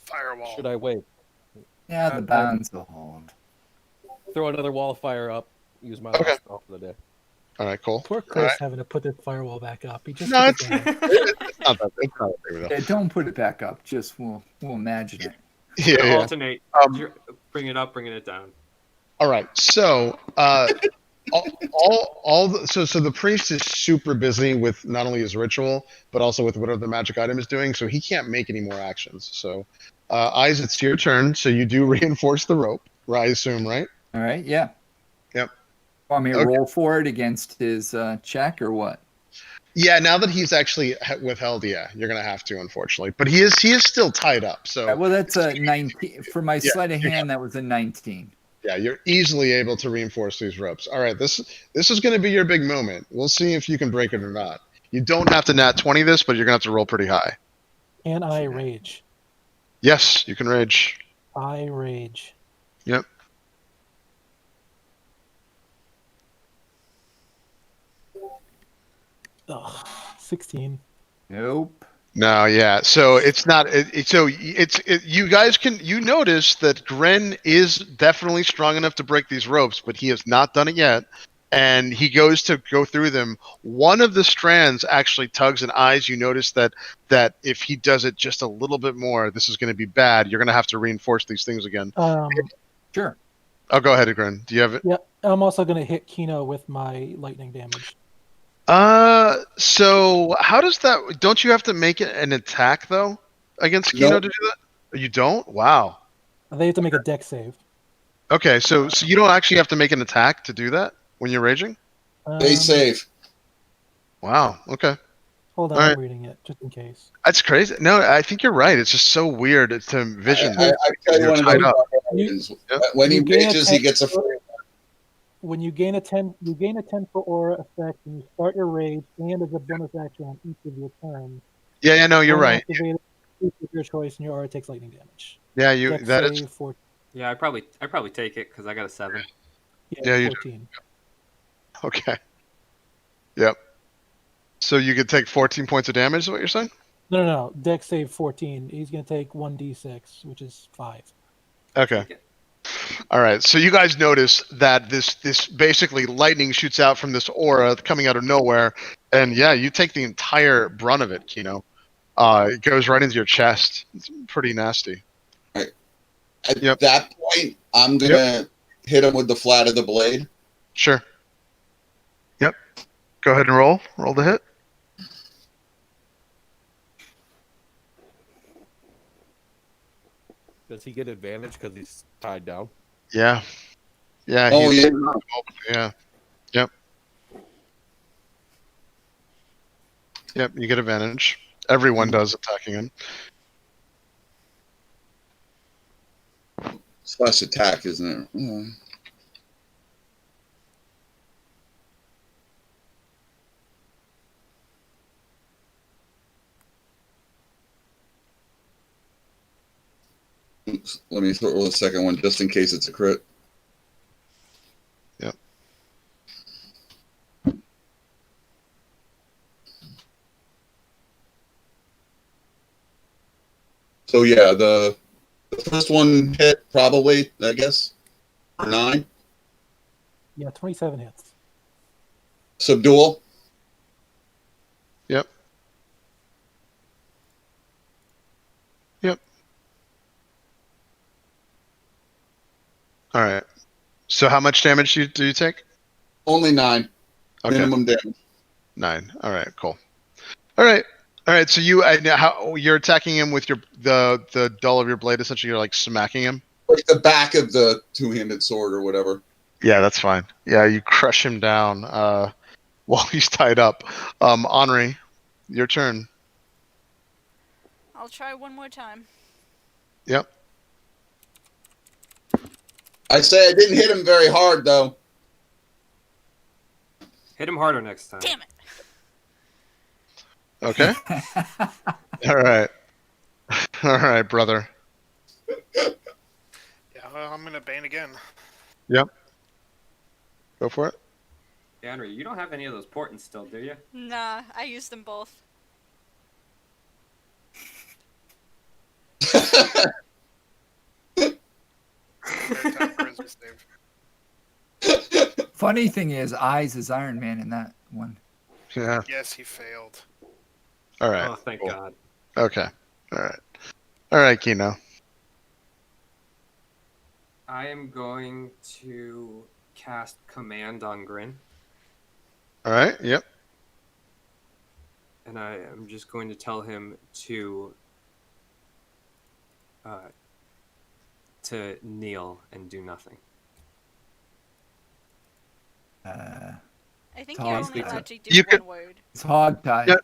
[SPEAKER 4] Firewall.
[SPEAKER 5] Should I wait?
[SPEAKER 1] Yeah, the bounds will hold.
[SPEAKER 5] Throw another wall of fire up. Use my last spell for the day.
[SPEAKER 2] All right, cool.
[SPEAKER 7] Poor Chris having to put the firewall back up. He just
[SPEAKER 2] No,
[SPEAKER 7] put it down.
[SPEAKER 2] it's not that big of a deal.
[SPEAKER 1] Yeah, don't put it back up. Just we'll imagine it.
[SPEAKER 2] Yeah.
[SPEAKER 3] Alternate. Bring it up, bringing it down.
[SPEAKER 2] All right. So, so the priest is super busy with not only his ritual but also with whatever the magic item is doing, so he can't make any more actions. So, Eyes, it's your turn. So you do reinforce the rope, I assume, right?
[SPEAKER 1] All right. Yeah.
[SPEAKER 2] Yep.
[SPEAKER 1] Want me to roll for it against his check or what?
[SPEAKER 2] Yeah. Now that he's actually withheld, yeah, you're gonna have to, unfortunately. But he is still tied up. So.
[SPEAKER 1] Well, that's a 19 for my sleight of hand. That was a 19.
[SPEAKER 2] Yeah, you're easily able to reinforce these ropes. All right, this is going to be your big moment. We'll see if you can break it or not. You don't have to nat 20 this, but you're going to have to roll pretty high.
[SPEAKER 7] Can I rage?
[SPEAKER 2] Yes, you can rage.
[SPEAKER 7] I rage.
[SPEAKER 2] Yep.
[SPEAKER 7] Ugh, 16.
[SPEAKER 1] Nope.
[SPEAKER 2] No, yeah. So it's not. You guys you notice that Gren is definitely strong enough to break these ropes, but he has not done it yet. And he goes to go through them. One of the strands actually tugs, and eyes. You notice that if he does it just a little bit more, this is going to be bad. You're going to have to reinforce these things again.
[SPEAKER 1] Sure.
[SPEAKER 2] Oh, go ahead, Gren. Do you have it?
[SPEAKER 7] Yeah, I'm also going to hit Kino with my lightning damage.
[SPEAKER 2] So how does that? Don't you have to make it an attack though against Kino
[SPEAKER 6] Nope.
[SPEAKER 2] to do that? You don't? Wow.
[SPEAKER 7] They have to make a deck save.
[SPEAKER 2] Okay, so you don't actually have to make an attack to do that when you're raging?
[SPEAKER 6] Stay safe.
[SPEAKER 2] Wow. Okay.
[SPEAKER 7] Hold on,
[SPEAKER 2] All right.
[SPEAKER 7] I'm reading it just in case.
[SPEAKER 2] That's crazy. No, I think you're right. It's just so weird to envision
[SPEAKER 6] I
[SPEAKER 2] that
[SPEAKER 6] tell you
[SPEAKER 2] you're
[SPEAKER 6] one of
[SPEAKER 2] tied
[SPEAKER 6] those
[SPEAKER 2] up.
[SPEAKER 6] barbarians.
[SPEAKER 2] Yep.
[SPEAKER 6] When he
[SPEAKER 7] You gain a
[SPEAKER 6] rages, he
[SPEAKER 7] 10
[SPEAKER 6] gets a free.
[SPEAKER 7] When you gain a 10 for aura effect and you start your rage and as a bonus action on each of your turns.
[SPEAKER 2] Yeah, no, you're right.
[SPEAKER 7] Activated your choice and your aura takes lightning damage.
[SPEAKER 2] Yeah, you
[SPEAKER 7] Dex
[SPEAKER 2] that is
[SPEAKER 7] save for
[SPEAKER 3] Yeah, I probably take it because I got a 7.
[SPEAKER 2] Yeah, you do.
[SPEAKER 7] 14.
[SPEAKER 2] okay. Yep. So you could take 14 points of damage, is what you're saying?
[SPEAKER 7] No. Dex save 14. He's going to take 1d6, which is 5.
[SPEAKER 2] Okay.
[SPEAKER 3] Take it.
[SPEAKER 2] All right. So you guys notice that this basically lightning shoots out from this aura coming out of nowhere, and yeah, you take the entire brunt of it, Kino. It goes right into your chest. It's pretty nasty.
[SPEAKER 6] At
[SPEAKER 2] Yep.
[SPEAKER 6] that point, I'm gonna hit him with the flat of the blade.
[SPEAKER 2] Sure. Yep. Go ahead and roll. Roll the hit.
[SPEAKER 5] Does he get advantage because he's tied down?
[SPEAKER 2] Yeah. Yeah.
[SPEAKER 6] Oh
[SPEAKER 2] he's-
[SPEAKER 6] yeah.
[SPEAKER 2] Yeah. Yep. Yep. You get advantage. Everyone does attacking him.
[SPEAKER 6] Slash attack, isn't it? Oops, let me roll a second one just in case it's a crit.
[SPEAKER 2] Yep.
[SPEAKER 6] So yeah, the first one hit probably, I guess, for 9.
[SPEAKER 7] Yeah, 27 hits.
[SPEAKER 6] Subdual.
[SPEAKER 2] Yep. Yep. All right. So how much damage do you take?
[SPEAKER 6] Only 9.
[SPEAKER 2] Okay.
[SPEAKER 6] Minimum damage.
[SPEAKER 2] 9. All right. Cool. All right. So you're attacking him with the dull of your blade. Essentially, you're like smacking him.
[SPEAKER 6] Like the back of the two-handed sword or whatever.
[SPEAKER 2] Yeah, that's fine. Yeah, you crush him down while he's tied up. Henri, your turn.
[SPEAKER 8] I'll try one more time.
[SPEAKER 2] Yep.
[SPEAKER 6] I say I didn't hit him very hard though.
[SPEAKER 3] Hit him harder next time.
[SPEAKER 8] Damn it!
[SPEAKER 2] Okay. All right. All right, brother.
[SPEAKER 4] Yeah, well, I'm gonna bane again.
[SPEAKER 2] Yep. Go for it.
[SPEAKER 3] Henry, you don't have any of those portents still, do you?
[SPEAKER 8] Nah, I used them both.
[SPEAKER 4] Maritime charisma save.
[SPEAKER 1] Funny thing is, Eyes is Iron Man in that one.
[SPEAKER 2] Yeah.
[SPEAKER 4] Yes, he failed.
[SPEAKER 2] All right.
[SPEAKER 3] Oh, thank
[SPEAKER 2] cool.
[SPEAKER 3] God.
[SPEAKER 2] Okay. All right. All right, Kino.
[SPEAKER 3] I am going to cast Command on Grin,
[SPEAKER 2] All right. Yep.
[SPEAKER 3] and I am just going to tell him to kneel and do nothing.
[SPEAKER 8] I think
[SPEAKER 1] Tom,
[SPEAKER 8] you're only
[SPEAKER 1] it's
[SPEAKER 8] allowed to do
[SPEAKER 2] You
[SPEAKER 8] one
[SPEAKER 2] could-
[SPEAKER 8] word.
[SPEAKER 1] It's hog tied.
[SPEAKER 2] Yeah.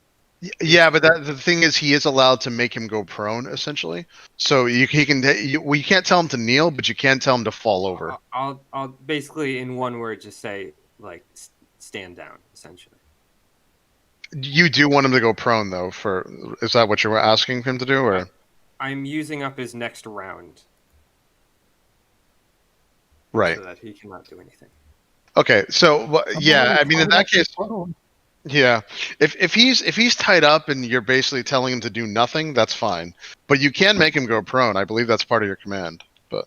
[SPEAKER 2] Yeah, but the thing is, he is allowed to make him go prone, essentially. So he can. You can't tell him to kneel, but you can tell him to fall over.
[SPEAKER 3] I'll basically in one word just say like stand down, essentially.
[SPEAKER 2] You do want him to go prone, though. Is that what you were asking him to do, or?
[SPEAKER 3] I'm using up his next round
[SPEAKER 2] Right.
[SPEAKER 3] so that he cannot do anything.
[SPEAKER 2] Okay. So yeah, I mean, in that case, Yeah. If he's tied up and you're basically telling him to do nothing, that's fine. But you can make him go prone. I believe that's part of your command. But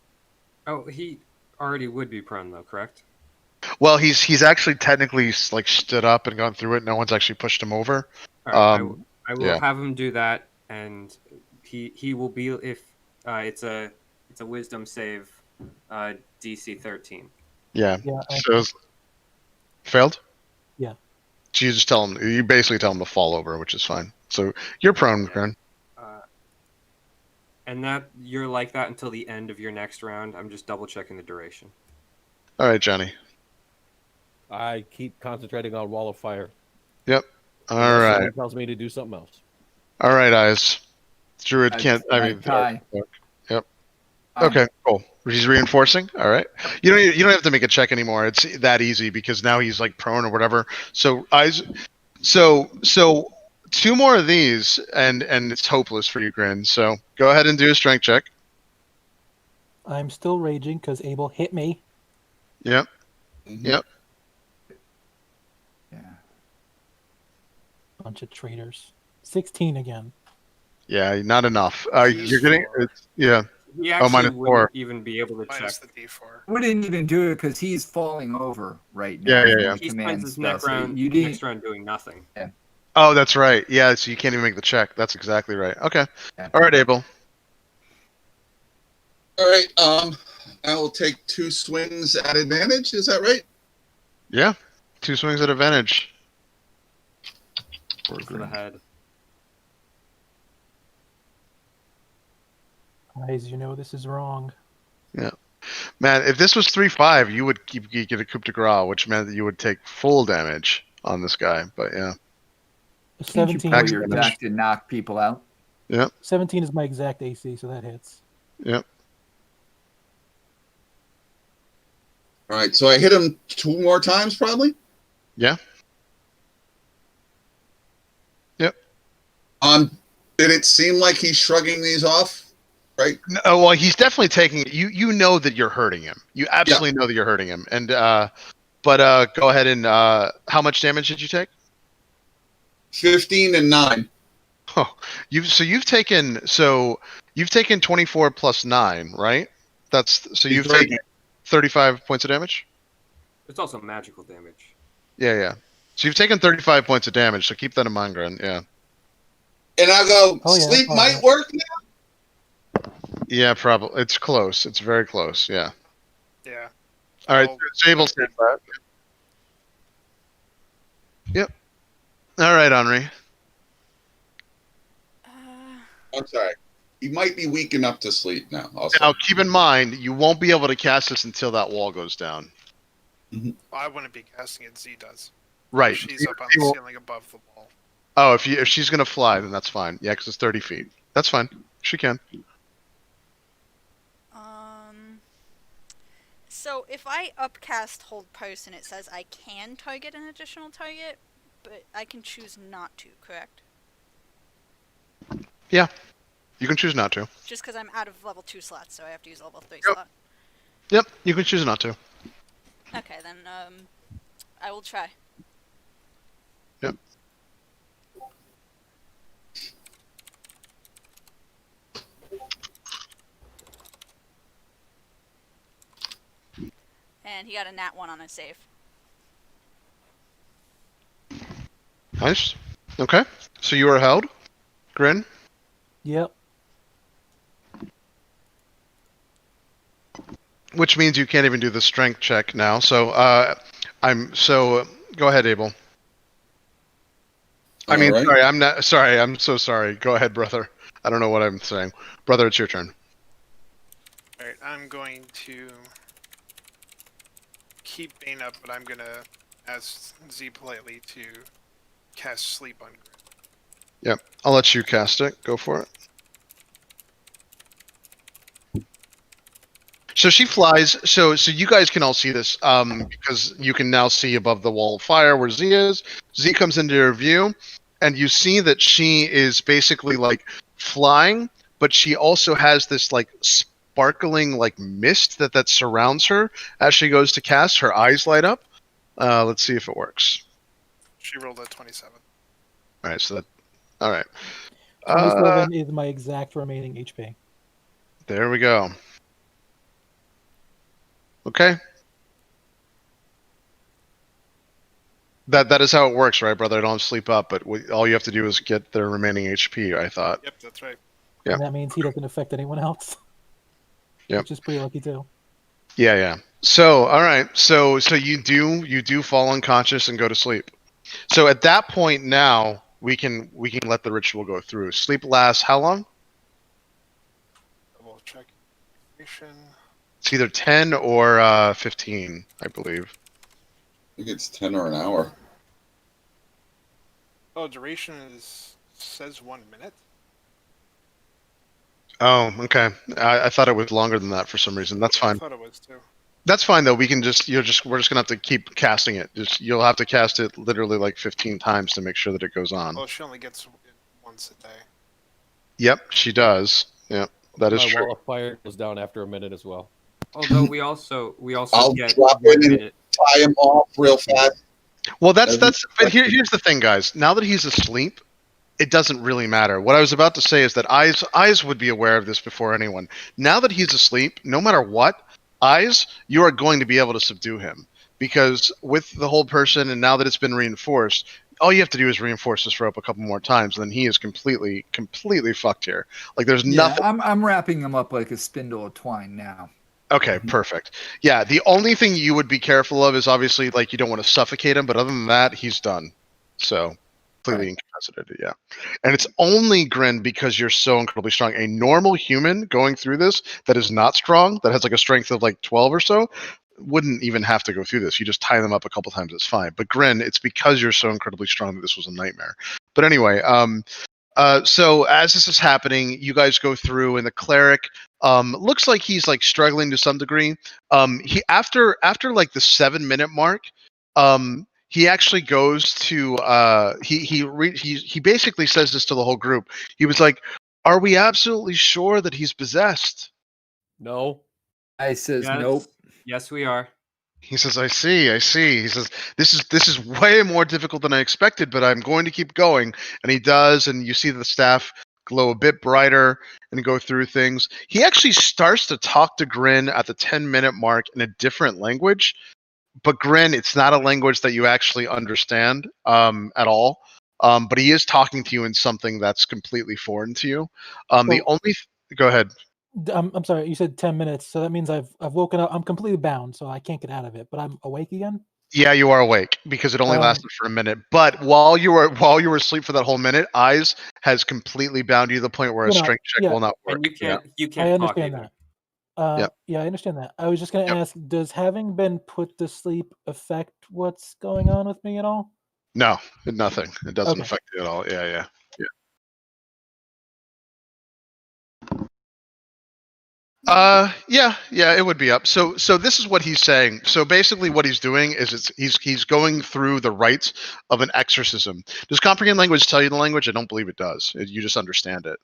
[SPEAKER 3] Oh, he already would be prone though, correct?
[SPEAKER 2] well, he's actually technically like stood up and gone through it. No one's actually pushed him over.
[SPEAKER 3] All right, I will
[SPEAKER 2] yeah.
[SPEAKER 3] have him do that, and he will be if it's a wisdom save, DC 13.
[SPEAKER 2] Yeah.
[SPEAKER 7] Yeah,
[SPEAKER 2] So failed?
[SPEAKER 7] Yeah.
[SPEAKER 2] So you basically tell him to fall over, which is fine. So you're prone, Gren.
[SPEAKER 3] And that you're like that until the end of your next round. I'm just double checking the duration.
[SPEAKER 2] All right, Johnny.
[SPEAKER 5] I keep concentrating on Wall of Fire.
[SPEAKER 2] Yep. All
[SPEAKER 5] Unless
[SPEAKER 2] right.
[SPEAKER 5] someone tells me to do something else.
[SPEAKER 2] All right, Eyes. Druid
[SPEAKER 1] That's
[SPEAKER 2] can't. I
[SPEAKER 1] my
[SPEAKER 2] mean,
[SPEAKER 1] tie.
[SPEAKER 2] Yep. Okay, cool. He's reinforcing. All right. You don't have to make a check anymore. It's that easy because now he's like prone or whatever. So Eyes. So 2 more of these, and it's hopeless for you, Grin. So go ahead and do a strength check.
[SPEAKER 7] I'm still raging because Abel hit me.
[SPEAKER 2] Yep.
[SPEAKER 6] Mhm.
[SPEAKER 2] Yep.
[SPEAKER 1] Yeah.
[SPEAKER 7] Bunch of traitors. 16 again.
[SPEAKER 2] Yeah, not enough. You're getting. Yeah.
[SPEAKER 3] He actually
[SPEAKER 2] minus
[SPEAKER 3] wouldn't
[SPEAKER 2] 4.
[SPEAKER 3] even be able to check.
[SPEAKER 4] Minus the D4.
[SPEAKER 1] Wouldn't even do it because he's falling over right now.
[SPEAKER 2] Yeah, yeah,
[SPEAKER 1] from
[SPEAKER 2] yeah.
[SPEAKER 1] the
[SPEAKER 3] He
[SPEAKER 1] command
[SPEAKER 3] spends his
[SPEAKER 1] spell,
[SPEAKER 3] next
[SPEAKER 1] so
[SPEAKER 3] round,
[SPEAKER 1] you didn't.
[SPEAKER 3] next round doing nothing.
[SPEAKER 2] Oh, that's right. Yeah, so you can't even make the check. That's exactly right. Okay.
[SPEAKER 1] Yeah.
[SPEAKER 2] All right, Abel.
[SPEAKER 6] All right. I will take 2 swings at advantage. Is that right?
[SPEAKER 2] Yeah. 2 swings at advantage.
[SPEAKER 3] For the head.
[SPEAKER 7] Guys, you know this is wrong.
[SPEAKER 2] Yeah. Man, if this was 3-5, you would get a coup de grace, which meant that you would take full damage on this guy. But yeah.
[SPEAKER 1] Can't you
[SPEAKER 7] 17.
[SPEAKER 1] pull your
[SPEAKER 2] damage.
[SPEAKER 1] attack to knock people out?
[SPEAKER 7] 17 is my exact AC, so that hits.
[SPEAKER 2] Yep.
[SPEAKER 6] All right. So I hit him 2 more times, probably.
[SPEAKER 2] Yeah. Yep.
[SPEAKER 6] Did it seem like he's shrugging these off? Right.
[SPEAKER 2] No, well, he's definitely taking you. You know that you're hurting him. You absolutely know that you're hurting him. And but go ahead and how much damage did you take?
[SPEAKER 6] 15 and 9.
[SPEAKER 2] Oh, you've taken 24 plus 9, right? So you've taken 35 points of damage.
[SPEAKER 3] It's also magical damage.
[SPEAKER 2] Yeah. So you've taken 35 points of damage. So keep that in mind, Gren. Yeah.
[SPEAKER 6] And I go,
[SPEAKER 7] Oh, yeah,
[SPEAKER 6] sleep
[SPEAKER 7] all
[SPEAKER 6] might
[SPEAKER 7] right.
[SPEAKER 6] work now.
[SPEAKER 2] Yeah, probably. It's close. It's very close. Yeah.
[SPEAKER 4] Yeah.
[SPEAKER 2] All right.
[SPEAKER 4] Well,
[SPEAKER 2] So Abel says that. Yep. All right, Henri.
[SPEAKER 6] I'm sorry. He might be weak enough to sleep now. Also.
[SPEAKER 2] Now, keep in mind, you won't be able to cast this until that wall goes down.
[SPEAKER 4] I wouldn't be casting it. Z does.
[SPEAKER 2] Right.
[SPEAKER 4] She's up on
[SPEAKER 2] He
[SPEAKER 4] the
[SPEAKER 2] won't-
[SPEAKER 4] ceiling above the wall.
[SPEAKER 2] Oh, if she's gonna fly, then that's fine. Yeah, because it's 30 feet. That's fine. She can.
[SPEAKER 8] So if I upcast hold person, it says I can target an additional target, but I can choose not to, correct?
[SPEAKER 2] Yeah. You can choose not to.
[SPEAKER 8] Just because I'm out of level 2 slots, so I have to use a level 3
[SPEAKER 2] Yep.
[SPEAKER 8] slot.
[SPEAKER 2] Yep. You can choose not to.
[SPEAKER 8] Okay, then I will try.
[SPEAKER 2] Yep.
[SPEAKER 8] And he got a nat 1 on his save.
[SPEAKER 2] Nice. Okay. So you are held. Grin.
[SPEAKER 7] Yep.
[SPEAKER 2] Which means you can't even do the strength check now. So go ahead, Abel. I mean,
[SPEAKER 6] All right.
[SPEAKER 2] sorry, I'm not sorry. I'm so sorry. Go ahead, brother. I don't know what I'm saying. Brother, it's your turn.
[SPEAKER 4] Alright, I'm going to keep Bane up, but I'm gonna ask Z politely to cast sleep on Grin.
[SPEAKER 2] Yep. I'll let you cast it. Go for it. So she flies. So you guys can all see this because you can now see above the wall of fire where Z is. Z comes into your view, and you see that she is basically like flying, but she also has this like sparkling like mist that surrounds her as she goes to cast. Her eyes light up. Let's see if it works.
[SPEAKER 4] She rolled a 27.
[SPEAKER 2] All right, so that. All right.
[SPEAKER 7] 27 is my exact remaining HP.
[SPEAKER 2] There we go. Okay. That is how it works, right, brother? I don't sleep up, but all you have to do is get their remaining HP, I thought.
[SPEAKER 4] Yep, that's right.
[SPEAKER 2] Yeah.
[SPEAKER 7] And that means he doesn't affect anyone else.
[SPEAKER 2] Yep.
[SPEAKER 7] Which is pretty lucky too.
[SPEAKER 2] Yeah. So, all right. So you do fall unconscious and go to sleep. So at that point now, we can let the ritual go through. Sleep lasts how long?
[SPEAKER 4] Double check. Duration.
[SPEAKER 2] It's either 10 or 15, I believe.
[SPEAKER 6] I think it's 10 or an hour.
[SPEAKER 4] Oh, duration says 1 minute.
[SPEAKER 2] Oh, okay. I thought it was longer than that for some reason. That's
[SPEAKER 4] Yeah,
[SPEAKER 2] fine.
[SPEAKER 4] I thought it was too.
[SPEAKER 2] That's fine though. We're just gonna have to keep casting it. You'll have to cast it literally like 15 times to make sure that it goes on.
[SPEAKER 4] Oh, she only gets it once a day.
[SPEAKER 2] Yep, she does. Yep, that is
[SPEAKER 5] My
[SPEAKER 2] true.
[SPEAKER 5] wall of fire goes down after a minute as well.
[SPEAKER 3] Although we also
[SPEAKER 6] I'll
[SPEAKER 3] get
[SPEAKER 6] drop
[SPEAKER 3] 1
[SPEAKER 6] in and
[SPEAKER 3] minute.
[SPEAKER 6] tie him off real fast.
[SPEAKER 2] Well, that's. But here's the thing, guys. Now that he's asleep, it doesn't really matter. What I was about to say is that eyes would be aware of this before anyone. Now that he's asleep, no matter what, eyes, you are going to be able to subdue him because with the whole person, and now that it's been reinforced, all you have to do is reinforce this rope a couple more times, and then he is completely fucked here. Like there's nothing.
[SPEAKER 1] I'm wrapping him up like a spindle of twine now.
[SPEAKER 2] Okay, perfect. Yeah, the only thing you would be careful of is obviously like you don't want to suffocate him, but other than that, he's done. So completely incapacitated, yeah. And it's only Grin because you're so incredibly strong. A normal human going through this that is not strong, that has like a strength of like 12 or so, wouldn't even have to go through this. You just tie them up a couple times, it's fine. But Grin, it's because you're so incredibly strong that this was a nightmare. But anyway, so as this is happening, you guys go through, and the cleric looks like he's like struggling to some degree. He after like the 7-minute mark, he actually goes to he basically says this to the whole group. He was like, "Are we absolutely sure that he's possessed?"
[SPEAKER 5] No.
[SPEAKER 1] I says nope.
[SPEAKER 3] Yes, we are.
[SPEAKER 2] He says, I see. He says, this is way more difficult than I expected, but I'm going to keep going. And he does, and you see the staff glow a bit brighter and go through things. He actually starts to talk to Grin at the 10-minute mark in a different language. But Grin, it's not a language that you actually understand at all. But he is talking to you in something that's completely foreign to you. Go ahead.
[SPEAKER 7] I'm sorry, you said 10 minutes, so that means I've woken up. I'm completely bound, so I can't get out of it, but I'm awake again?
[SPEAKER 2] Yeah, you are awake because it only lasted for a minute. But while you were asleep for that whole minute, Eyes has completely bound you to the point where a strength check will not work.
[SPEAKER 3] And you can't
[SPEAKER 7] I
[SPEAKER 3] talk
[SPEAKER 7] understand
[SPEAKER 3] either.
[SPEAKER 7] that. Yeah, I understand that. I was just going to ask, does having been put to sleep affect what's going on with me at all?
[SPEAKER 2] No, nothing. It doesn't
[SPEAKER 7] Okay.
[SPEAKER 2] affect you at all. Yeah. Yeah, it would be up. So this is what he's saying. So basically what he's doing is he's going through the rites of an exorcism. Does comprehend language tell you the language? I don't believe it does. You just understand it.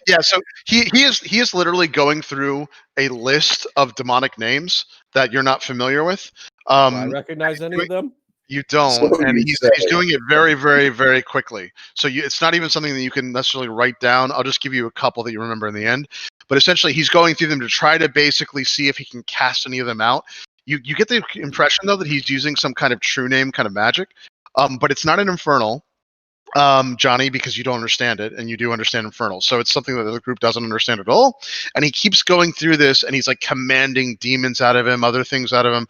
[SPEAKER 2] Yeah, so he is literally going through a list of demonic names that you're not familiar with.
[SPEAKER 5] Do I recognize any of them?
[SPEAKER 2] You don't,
[SPEAKER 6] So
[SPEAKER 2] and
[SPEAKER 6] you
[SPEAKER 2] he's
[SPEAKER 6] say.
[SPEAKER 2] doing it very, very, very quickly. So it's not even something that you can necessarily write down. I'll just give you a couple that you remember in the end. But essentially, he's going through them to try to basically see if he can cast any of them out. You get the impression though that he's using some kind of true name kind of magic, but it's not an infernal, Johnny, because you don't understand it, and you do understand infernal. So it's something that the group doesn't understand at all. And he keeps going through this, and he's like commanding demons out of him, other things out of him.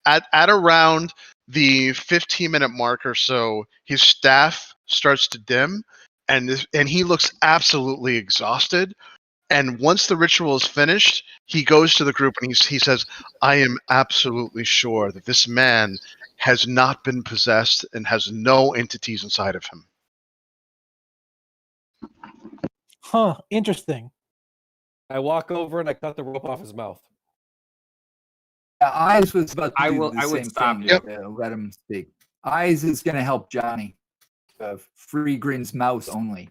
[SPEAKER 2] At around the 15-minute mark or so, his staff starts to dim, and he looks absolutely exhausted. And once the ritual is finished, he goes to the group and he says, "I am absolutely sure that this man has not been possessed and has no entities inside of him."
[SPEAKER 7] Huh, interesting.
[SPEAKER 5] I walk over and I cut the rope off his mouth.
[SPEAKER 1] Eyes was about to
[SPEAKER 3] I
[SPEAKER 1] do
[SPEAKER 3] would
[SPEAKER 1] the same
[SPEAKER 3] stop
[SPEAKER 1] thing
[SPEAKER 3] you.
[SPEAKER 1] to let him speak. Eyes is going to help Johnny. Free Grin's mouse only.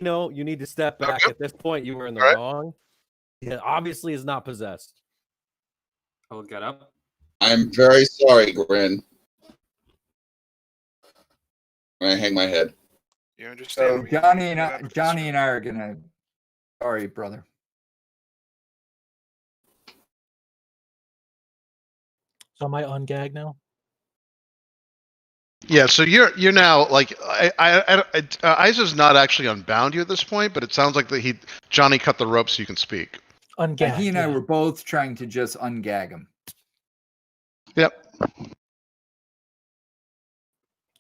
[SPEAKER 5] You need to step back.
[SPEAKER 2] Okay.
[SPEAKER 5] At this point, you were in the
[SPEAKER 2] All right.
[SPEAKER 5] wrong. He obviously is not possessed.
[SPEAKER 3] I will get up.
[SPEAKER 6] I'm very sorry, Grin. I hang my head.
[SPEAKER 4] You understand?
[SPEAKER 1] So
[SPEAKER 4] we have to
[SPEAKER 1] Johnny
[SPEAKER 4] get
[SPEAKER 1] and
[SPEAKER 4] out
[SPEAKER 1] I,
[SPEAKER 4] of this
[SPEAKER 1] Johnny
[SPEAKER 4] room.
[SPEAKER 1] and I are gonna. Sorry, brother.
[SPEAKER 7] So am I ungagged now?
[SPEAKER 2] Yeah, so you're now like Isa's not actually unbound you at this point, but it sounds like that Johnny cut the rope so you can speak.
[SPEAKER 7] Ungagged.
[SPEAKER 1] He and I
[SPEAKER 7] yeah.
[SPEAKER 1] were both trying to just ungag him.
[SPEAKER 2] Yep.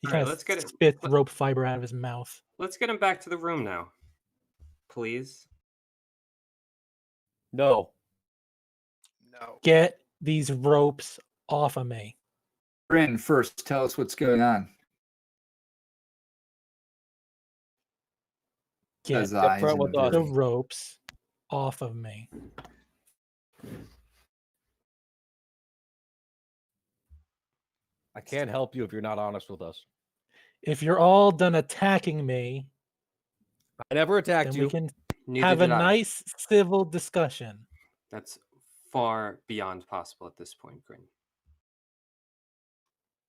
[SPEAKER 7] He
[SPEAKER 3] All
[SPEAKER 7] kind
[SPEAKER 3] right,
[SPEAKER 7] of
[SPEAKER 3] let's get it.
[SPEAKER 7] spits rope fiber out of his mouth.
[SPEAKER 3] Let's get him back to the room now, please.
[SPEAKER 5] No.
[SPEAKER 4] No.
[SPEAKER 7] Get these ropes off of me.
[SPEAKER 1] Bryn, first, tell us what's going on.
[SPEAKER 7] Get
[SPEAKER 1] Says eyes
[SPEAKER 5] front
[SPEAKER 1] in a
[SPEAKER 5] with us.
[SPEAKER 7] the
[SPEAKER 1] very-
[SPEAKER 7] ropes off of me.
[SPEAKER 5] I can't help you if you're not honest with us.
[SPEAKER 7] If you're all done attacking me,
[SPEAKER 5] I never attacked
[SPEAKER 7] then
[SPEAKER 5] you.
[SPEAKER 7] we can
[SPEAKER 3] Neither
[SPEAKER 7] have a
[SPEAKER 3] did I.
[SPEAKER 7] nice civil discussion.
[SPEAKER 3] That's far beyond possible at this point, Grin.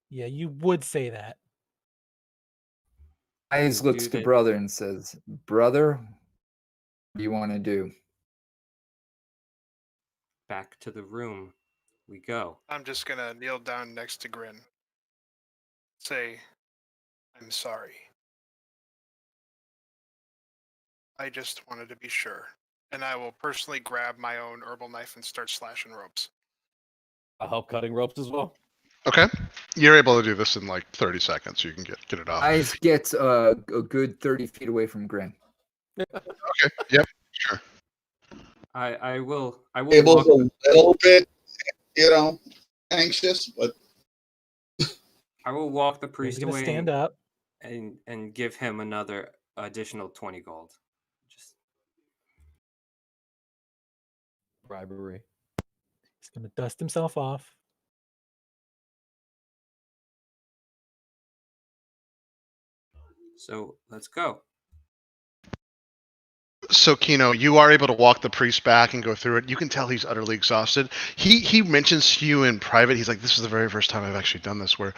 [SPEAKER 7] Yeah, you would say that.
[SPEAKER 1] Eyes
[SPEAKER 3] Do
[SPEAKER 1] looks to
[SPEAKER 3] they-
[SPEAKER 1] brother and says, "Brother, what do you want to do?"
[SPEAKER 3] Back to the room we go.
[SPEAKER 4] I'm just gonna kneel down next to Grin. Say, I'm sorry. I just wanted to be sure. And I will personally grab my own herbal knife and start slashing ropes.
[SPEAKER 5] I'll help cutting ropes as well.
[SPEAKER 2] Okay. You're able to do this in like 30 seconds. So you can get it off.
[SPEAKER 1] Eyes gets a good 30 feet away from Grin.
[SPEAKER 2] Okay. Yep. Sure.
[SPEAKER 3] I will
[SPEAKER 6] Abel's
[SPEAKER 3] walk,
[SPEAKER 6] a little bit, anxious, but
[SPEAKER 3] I will walk the
[SPEAKER 7] He's
[SPEAKER 3] priest
[SPEAKER 7] gonna
[SPEAKER 3] away
[SPEAKER 7] stand up.
[SPEAKER 3] and give him another additional 20 gold. Just
[SPEAKER 5] Bribery.
[SPEAKER 7] He's gonna dust himself off.
[SPEAKER 3] so let's go.
[SPEAKER 2] So Kino, you are able to walk the priest back and go through it. You can tell he's utterly exhausted. He mentions to you in private. He's like, "This is the very first time I've actually done this, where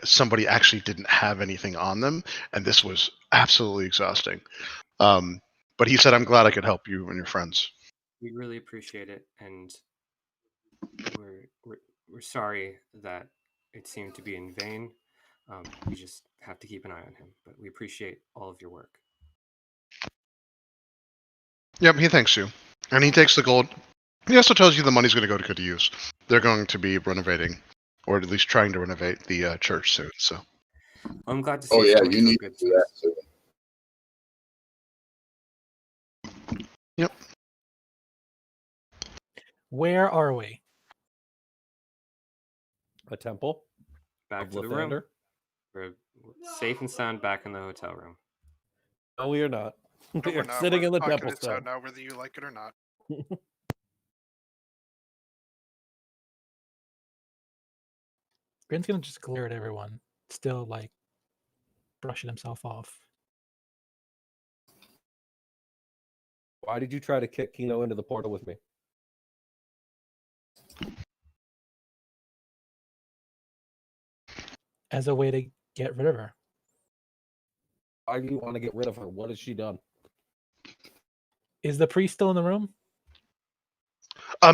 [SPEAKER 2] somebody actually didn't have anything on them, and this was absolutely exhausting." But he said, "I'm glad I could help you and your friends."
[SPEAKER 3] We really appreciate it, and we're sorry that it seemed to be in vain. We just have to keep an eye on him, but we appreciate all of your work.
[SPEAKER 2] Yep, he thanks you, and he takes the gold. He also tells you the money's going to go to good use. They're going to be renovating, or at least trying to renovate the church soon. So.
[SPEAKER 3] Well, I'm glad to see
[SPEAKER 6] oh
[SPEAKER 3] it's
[SPEAKER 6] yeah,
[SPEAKER 3] going
[SPEAKER 6] you
[SPEAKER 3] to a
[SPEAKER 6] need to
[SPEAKER 3] good
[SPEAKER 6] do
[SPEAKER 3] source.
[SPEAKER 6] that too.
[SPEAKER 2] Yep.
[SPEAKER 7] Where are we?
[SPEAKER 5] A temple
[SPEAKER 3] Back
[SPEAKER 5] of
[SPEAKER 3] to the room.
[SPEAKER 5] Lathander.
[SPEAKER 3] We're safe and sound back in the hotel room.
[SPEAKER 5] No, we are not.
[SPEAKER 4] No,
[SPEAKER 5] We
[SPEAKER 4] we're
[SPEAKER 5] are
[SPEAKER 4] not.
[SPEAKER 5] sitting
[SPEAKER 4] We're
[SPEAKER 5] in the
[SPEAKER 4] talking
[SPEAKER 5] temple
[SPEAKER 4] this out
[SPEAKER 5] still.
[SPEAKER 4] now, whether you like it or not.
[SPEAKER 7] Grin's gonna just glare at everyone, still like brushing himself off.
[SPEAKER 5] Why did you try to kick Kino into the portal with me?
[SPEAKER 7] As a way to get rid of her.
[SPEAKER 5] Why do you want to get rid of her? What has she done?
[SPEAKER 7] Is the priest still in the room?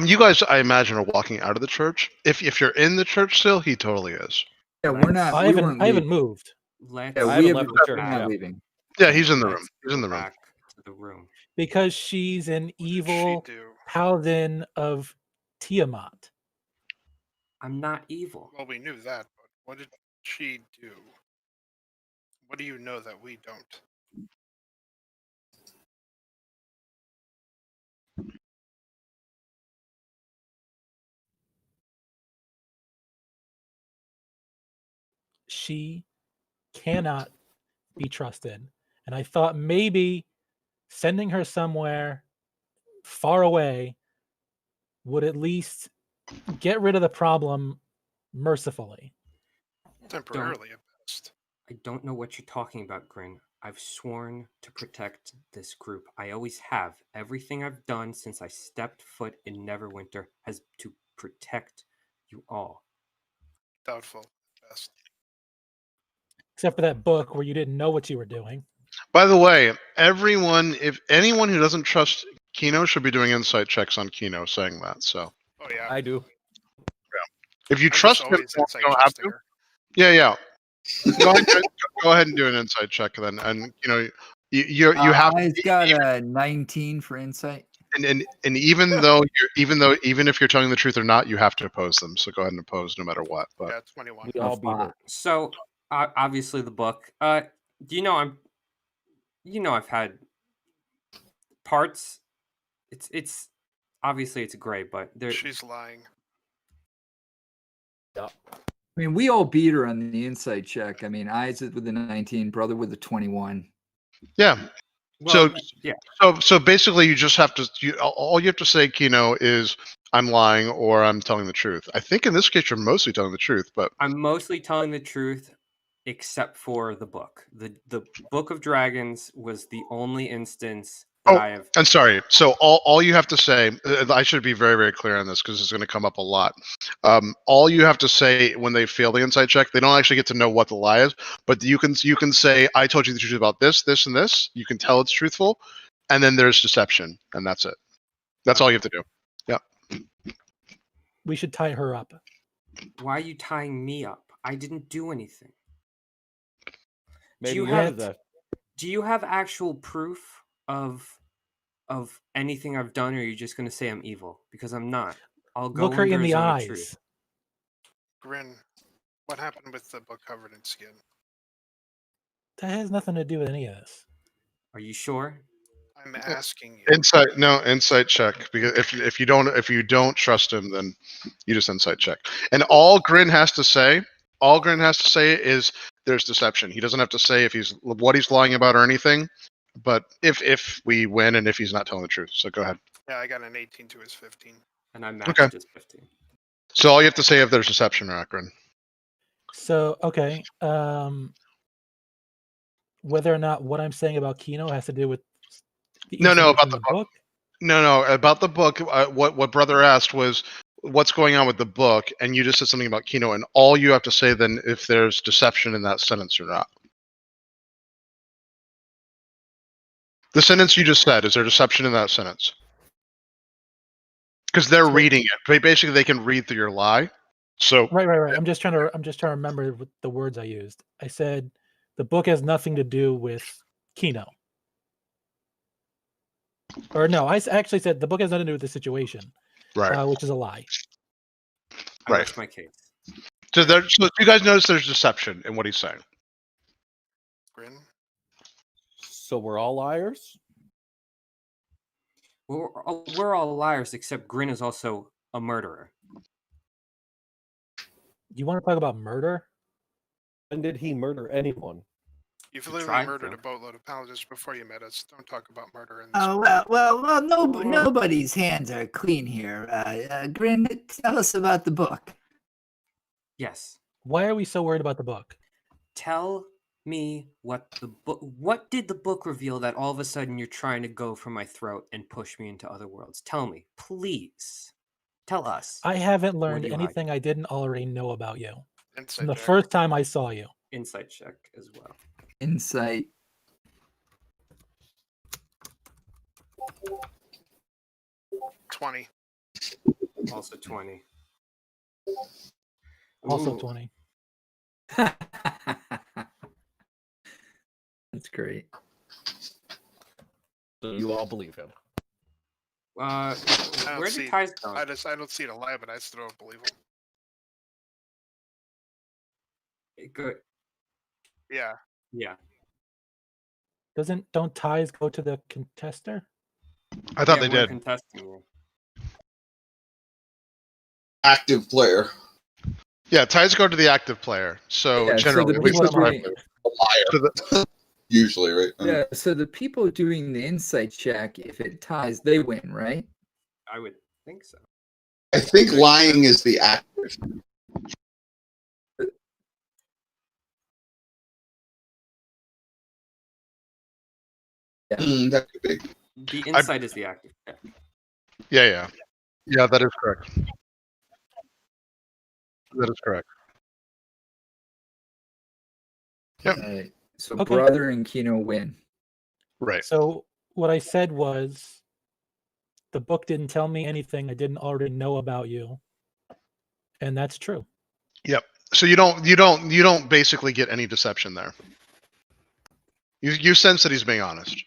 [SPEAKER 2] You guys, I imagine, are walking out of the church. If you're in the church still, he totally is.
[SPEAKER 1] Yeah, we're not.
[SPEAKER 7] I
[SPEAKER 1] We
[SPEAKER 7] haven't
[SPEAKER 1] weren't
[SPEAKER 7] I haven't
[SPEAKER 1] leaving.
[SPEAKER 7] moved.
[SPEAKER 3] Let's
[SPEAKER 1] Yeah,
[SPEAKER 5] I
[SPEAKER 1] we
[SPEAKER 5] haven't
[SPEAKER 1] have.
[SPEAKER 5] left the
[SPEAKER 1] We're
[SPEAKER 5] church.
[SPEAKER 1] not
[SPEAKER 5] Yeah.
[SPEAKER 1] leaving.
[SPEAKER 2] Yeah, he's in the
[SPEAKER 3] let's
[SPEAKER 2] room. He's in
[SPEAKER 3] go
[SPEAKER 2] the room.
[SPEAKER 3] back to the room.
[SPEAKER 7] Because she's an
[SPEAKER 4] What did
[SPEAKER 7] evil
[SPEAKER 4] she do?
[SPEAKER 7] paladin of Tiamat.
[SPEAKER 3] I'm not evil.
[SPEAKER 4] Well, we knew that, but what did she do? What do you know that we don't?
[SPEAKER 7] She cannot be trusted. And I thought maybe sending her somewhere far away would at least get rid of the problem mercifully.
[SPEAKER 4] Temporarily at best.
[SPEAKER 3] I don't know what you're talking about, Grin. I've sworn to protect this group. I always have. Everything I've done since I stepped foot in Neverwinter has to protect you all.
[SPEAKER 4] Doubtful at best.
[SPEAKER 7] Except for that book where you didn't know what you were doing.
[SPEAKER 2] By the way, if anyone who doesn't trust Kino should be doing insight checks on Kino, saying that. So
[SPEAKER 4] Oh yeah.
[SPEAKER 5] I do.
[SPEAKER 2] if you
[SPEAKER 4] I'm just
[SPEAKER 2] trust him,
[SPEAKER 4] always
[SPEAKER 2] you
[SPEAKER 4] inside
[SPEAKER 2] don't have to.
[SPEAKER 4] trusting her.
[SPEAKER 2] Yeah. Go ahead and do an insight check then, and you have
[SPEAKER 1] He's got a 19 for insight.
[SPEAKER 2] and even if you're telling the truth or not, you have to oppose them. So go ahead and oppose no matter what. But
[SPEAKER 4] Yeah, 21.
[SPEAKER 5] We all beat her.
[SPEAKER 3] So obviously the book. I've had parts. It's obviously it's great, but
[SPEAKER 4] She's lying.
[SPEAKER 5] Yeah.
[SPEAKER 1] I mean, we all beat her on the insight check. I mean, Eyes with a 19, Brother with a 21.
[SPEAKER 2] yeah.
[SPEAKER 3] well,
[SPEAKER 2] So
[SPEAKER 3] yeah.
[SPEAKER 2] So basically, you just have to. All you have to say, Kino, is I'm lying or I'm telling the truth. I think in this case, you're mostly telling the truth, but
[SPEAKER 3] I'm mostly telling the truth, except for the book. The Book of Dragons was the only instance that I have.
[SPEAKER 2] I'm sorry. So all you have to say, I should be very, very clear on this because it's going to come up a lot. All you have to say when they fail the insight check, they don't actually get to know what the lie is, but you can say, I told you the truth about this, this, and this. You can tell it's truthful, and then there's deception, and that's it. That's all you have to do.
[SPEAKER 7] We should tie her up.
[SPEAKER 3] Why are you tying me up? I didn't do anything.
[SPEAKER 5] Maybe
[SPEAKER 3] you
[SPEAKER 5] you
[SPEAKER 3] have-
[SPEAKER 5] have that.
[SPEAKER 3] Do you have actual proof of anything I've done, or are you just going to say I'm evil? Because I'm not. I'll go
[SPEAKER 7] Look her
[SPEAKER 3] under
[SPEAKER 7] in
[SPEAKER 3] a
[SPEAKER 7] the
[SPEAKER 3] zone of
[SPEAKER 7] eyes.
[SPEAKER 3] truth.
[SPEAKER 4] Grin. What happened with the book covered in skin?
[SPEAKER 7] That has nothing to do with any of this.
[SPEAKER 3] Are you sure?
[SPEAKER 4] I'm asking you.
[SPEAKER 2] Insight check, because if you don't trust him, then you just insight check. And all Grin has to say is there's deception. He doesn't have to say what he's lying about or anything. But if we win and if he's not telling the truth, so go ahead.
[SPEAKER 4] Yeah, I got an 18 to his 15.
[SPEAKER 3] And I matched his 15.
[SPEAKER 2] So all you have to say if there's deception or not, Grin.
[SPEAKER 7] So, okay. Whether or not what I'm saying about Kino has to do with the
[SPEAKER 2] No,
[SPEAKER 7] incident
[SPEAKER 2] about
[SPEAKER 7] in
[SPEAKER 2] the
[SPEAKER 7] the book.
[SPEAKER 2] No, about the book. What brother asked was what's going on with the book, and you just said something about Kino, and all you have to say then if there's deception in that sentence or not. The sentence you just said, is there deception in that sentence? Because they're reading it. Basically, they can read through your lie. So
[SPEAKER 7] Right. I'm just trying to remember the words I used. I said the book has nothing to do with Kino. Or no, I actually said the book has nothing to do with the situation,
[SPEAKER 2] right,
[SPEAKER 7] which is a lie.
[SPEAKER 3] I
[SPEAKER 2] Right.
[SPEAKER 3] rest my case.
[SPEAKER 2] So you guys notice there's deception in what he's saying.
[SPEAKER 4] Grin.
[SPEAKER 5] So we're all liars?
[SPEAKER 3] We're all liars, except Grin is also a murderer.
[SPEAKER 7] You want to talk about murder?
[SPEAKER 5] When did he murder anyone?
[SPEAKER 4] You've
[SPEAKER 3] You
[SPEAKER 4] literally
[SPEAKER 3] tried
[SPEAKER 4] murdered
[SPEAKER 3] to.
[SPEAKER 4] a boatload of paladins before you met us. Don't talk about murder in this.
[SPEAKER 1] Oh, well, nobody's hands are clean here. Grin, tell us about the book.
[SPEAKER 3] Yes.
[SPEAKER 7] Why are we so worried about the book?
[SPEAKER 3] Tell me what the book. What did the book reveal that all of a sudden you're trying to go for my throat and push me into other worlds? Tell me, please. Tell us.
[SPEAKER 7] I haven't
[SPEAKER 3] What
[SPEAKER 7] learned
[SPEAKER 3] are you
[SPEAKER 7] anything I didn't already know about you from
[SPEAKER 4] Insight
[SPEAKER 7] the
[SPEAKER 4] check.
[SPEAKER 7] first time I saw you.
[SPEAKER 3] Insight check as well.
[SPEAKER 1] Insight.
[SPEAKER 4] $20.
[SPEAKER 3] Also 20.
[SPEAKER 7] Also
[SPEAKER 3] Ooh.
[SPEAKER 7] 20.
[SPEAKER 1] That's great.
[SPEAKER 5] So you all believe him.
[SPEAKER 4] I don't
[SPEAKER 3] Where
[SPEAKER 4] see-
[SPEAKER 3] did Ties go?
[SPEAKER 4] I don't see it alive, but I still don't believe him.
[SPEAKER 3] Good.
[SPEAKER 4] Yeah.
[SPEAKER 3] Yeah.
[SPEAKER 7] Don't ties go to the contester?
[SPEAKER 2] I thought
[SPEAKER 3] Yeah,
[SPEAKER 2] they
[SPEAKER 3] we're
[SPEAKER 2] did.
[SPEAKER 3] contesting you.
[SPEAKER 6] Active player.
[SPEAKER 2] Yeah, ties go to the active player. So
[SPEAKER 1] Yeah, so
[SPEAKER 2] generally,
[SPEAKER 1] the
[SPEAKER 2] at least
[SPEAKER 7] people
[SPEAKER 2] that's what
[SPEAKER 1] doing-
[SPEAKER 2] I've heard.
[SPEAKER 6] A liar.
[SPEAKER 2] So the-
[SPEAKER 6] Usually, right?
[SPEAKER 1] Yeah, so the people doing the insight check, if it ties, they win, right?
[SPEAKER 3] I would think so.
[SPEAKER 6] I think lying is the active.
[SPEAKER 1] Yeah.
[SPEAKER 6] That could be.
[SPEAKER 3] The insight is the active check.
[SPEAKER 2] yeah, that is correct. That is correct. Yep.
[SPEAKER 1] So
[SPEAKER 7] Okay.
[SPEAKER 1] brother and Kino win.
[SPEAKER 2] Right.
[SPEAKER 7] So what I said was, the book didn't tell me anything I didn't already know about you, and that's true.
[SPEAKER 2] Yep. So you don't basically get any deception there. You sense that he's being honest.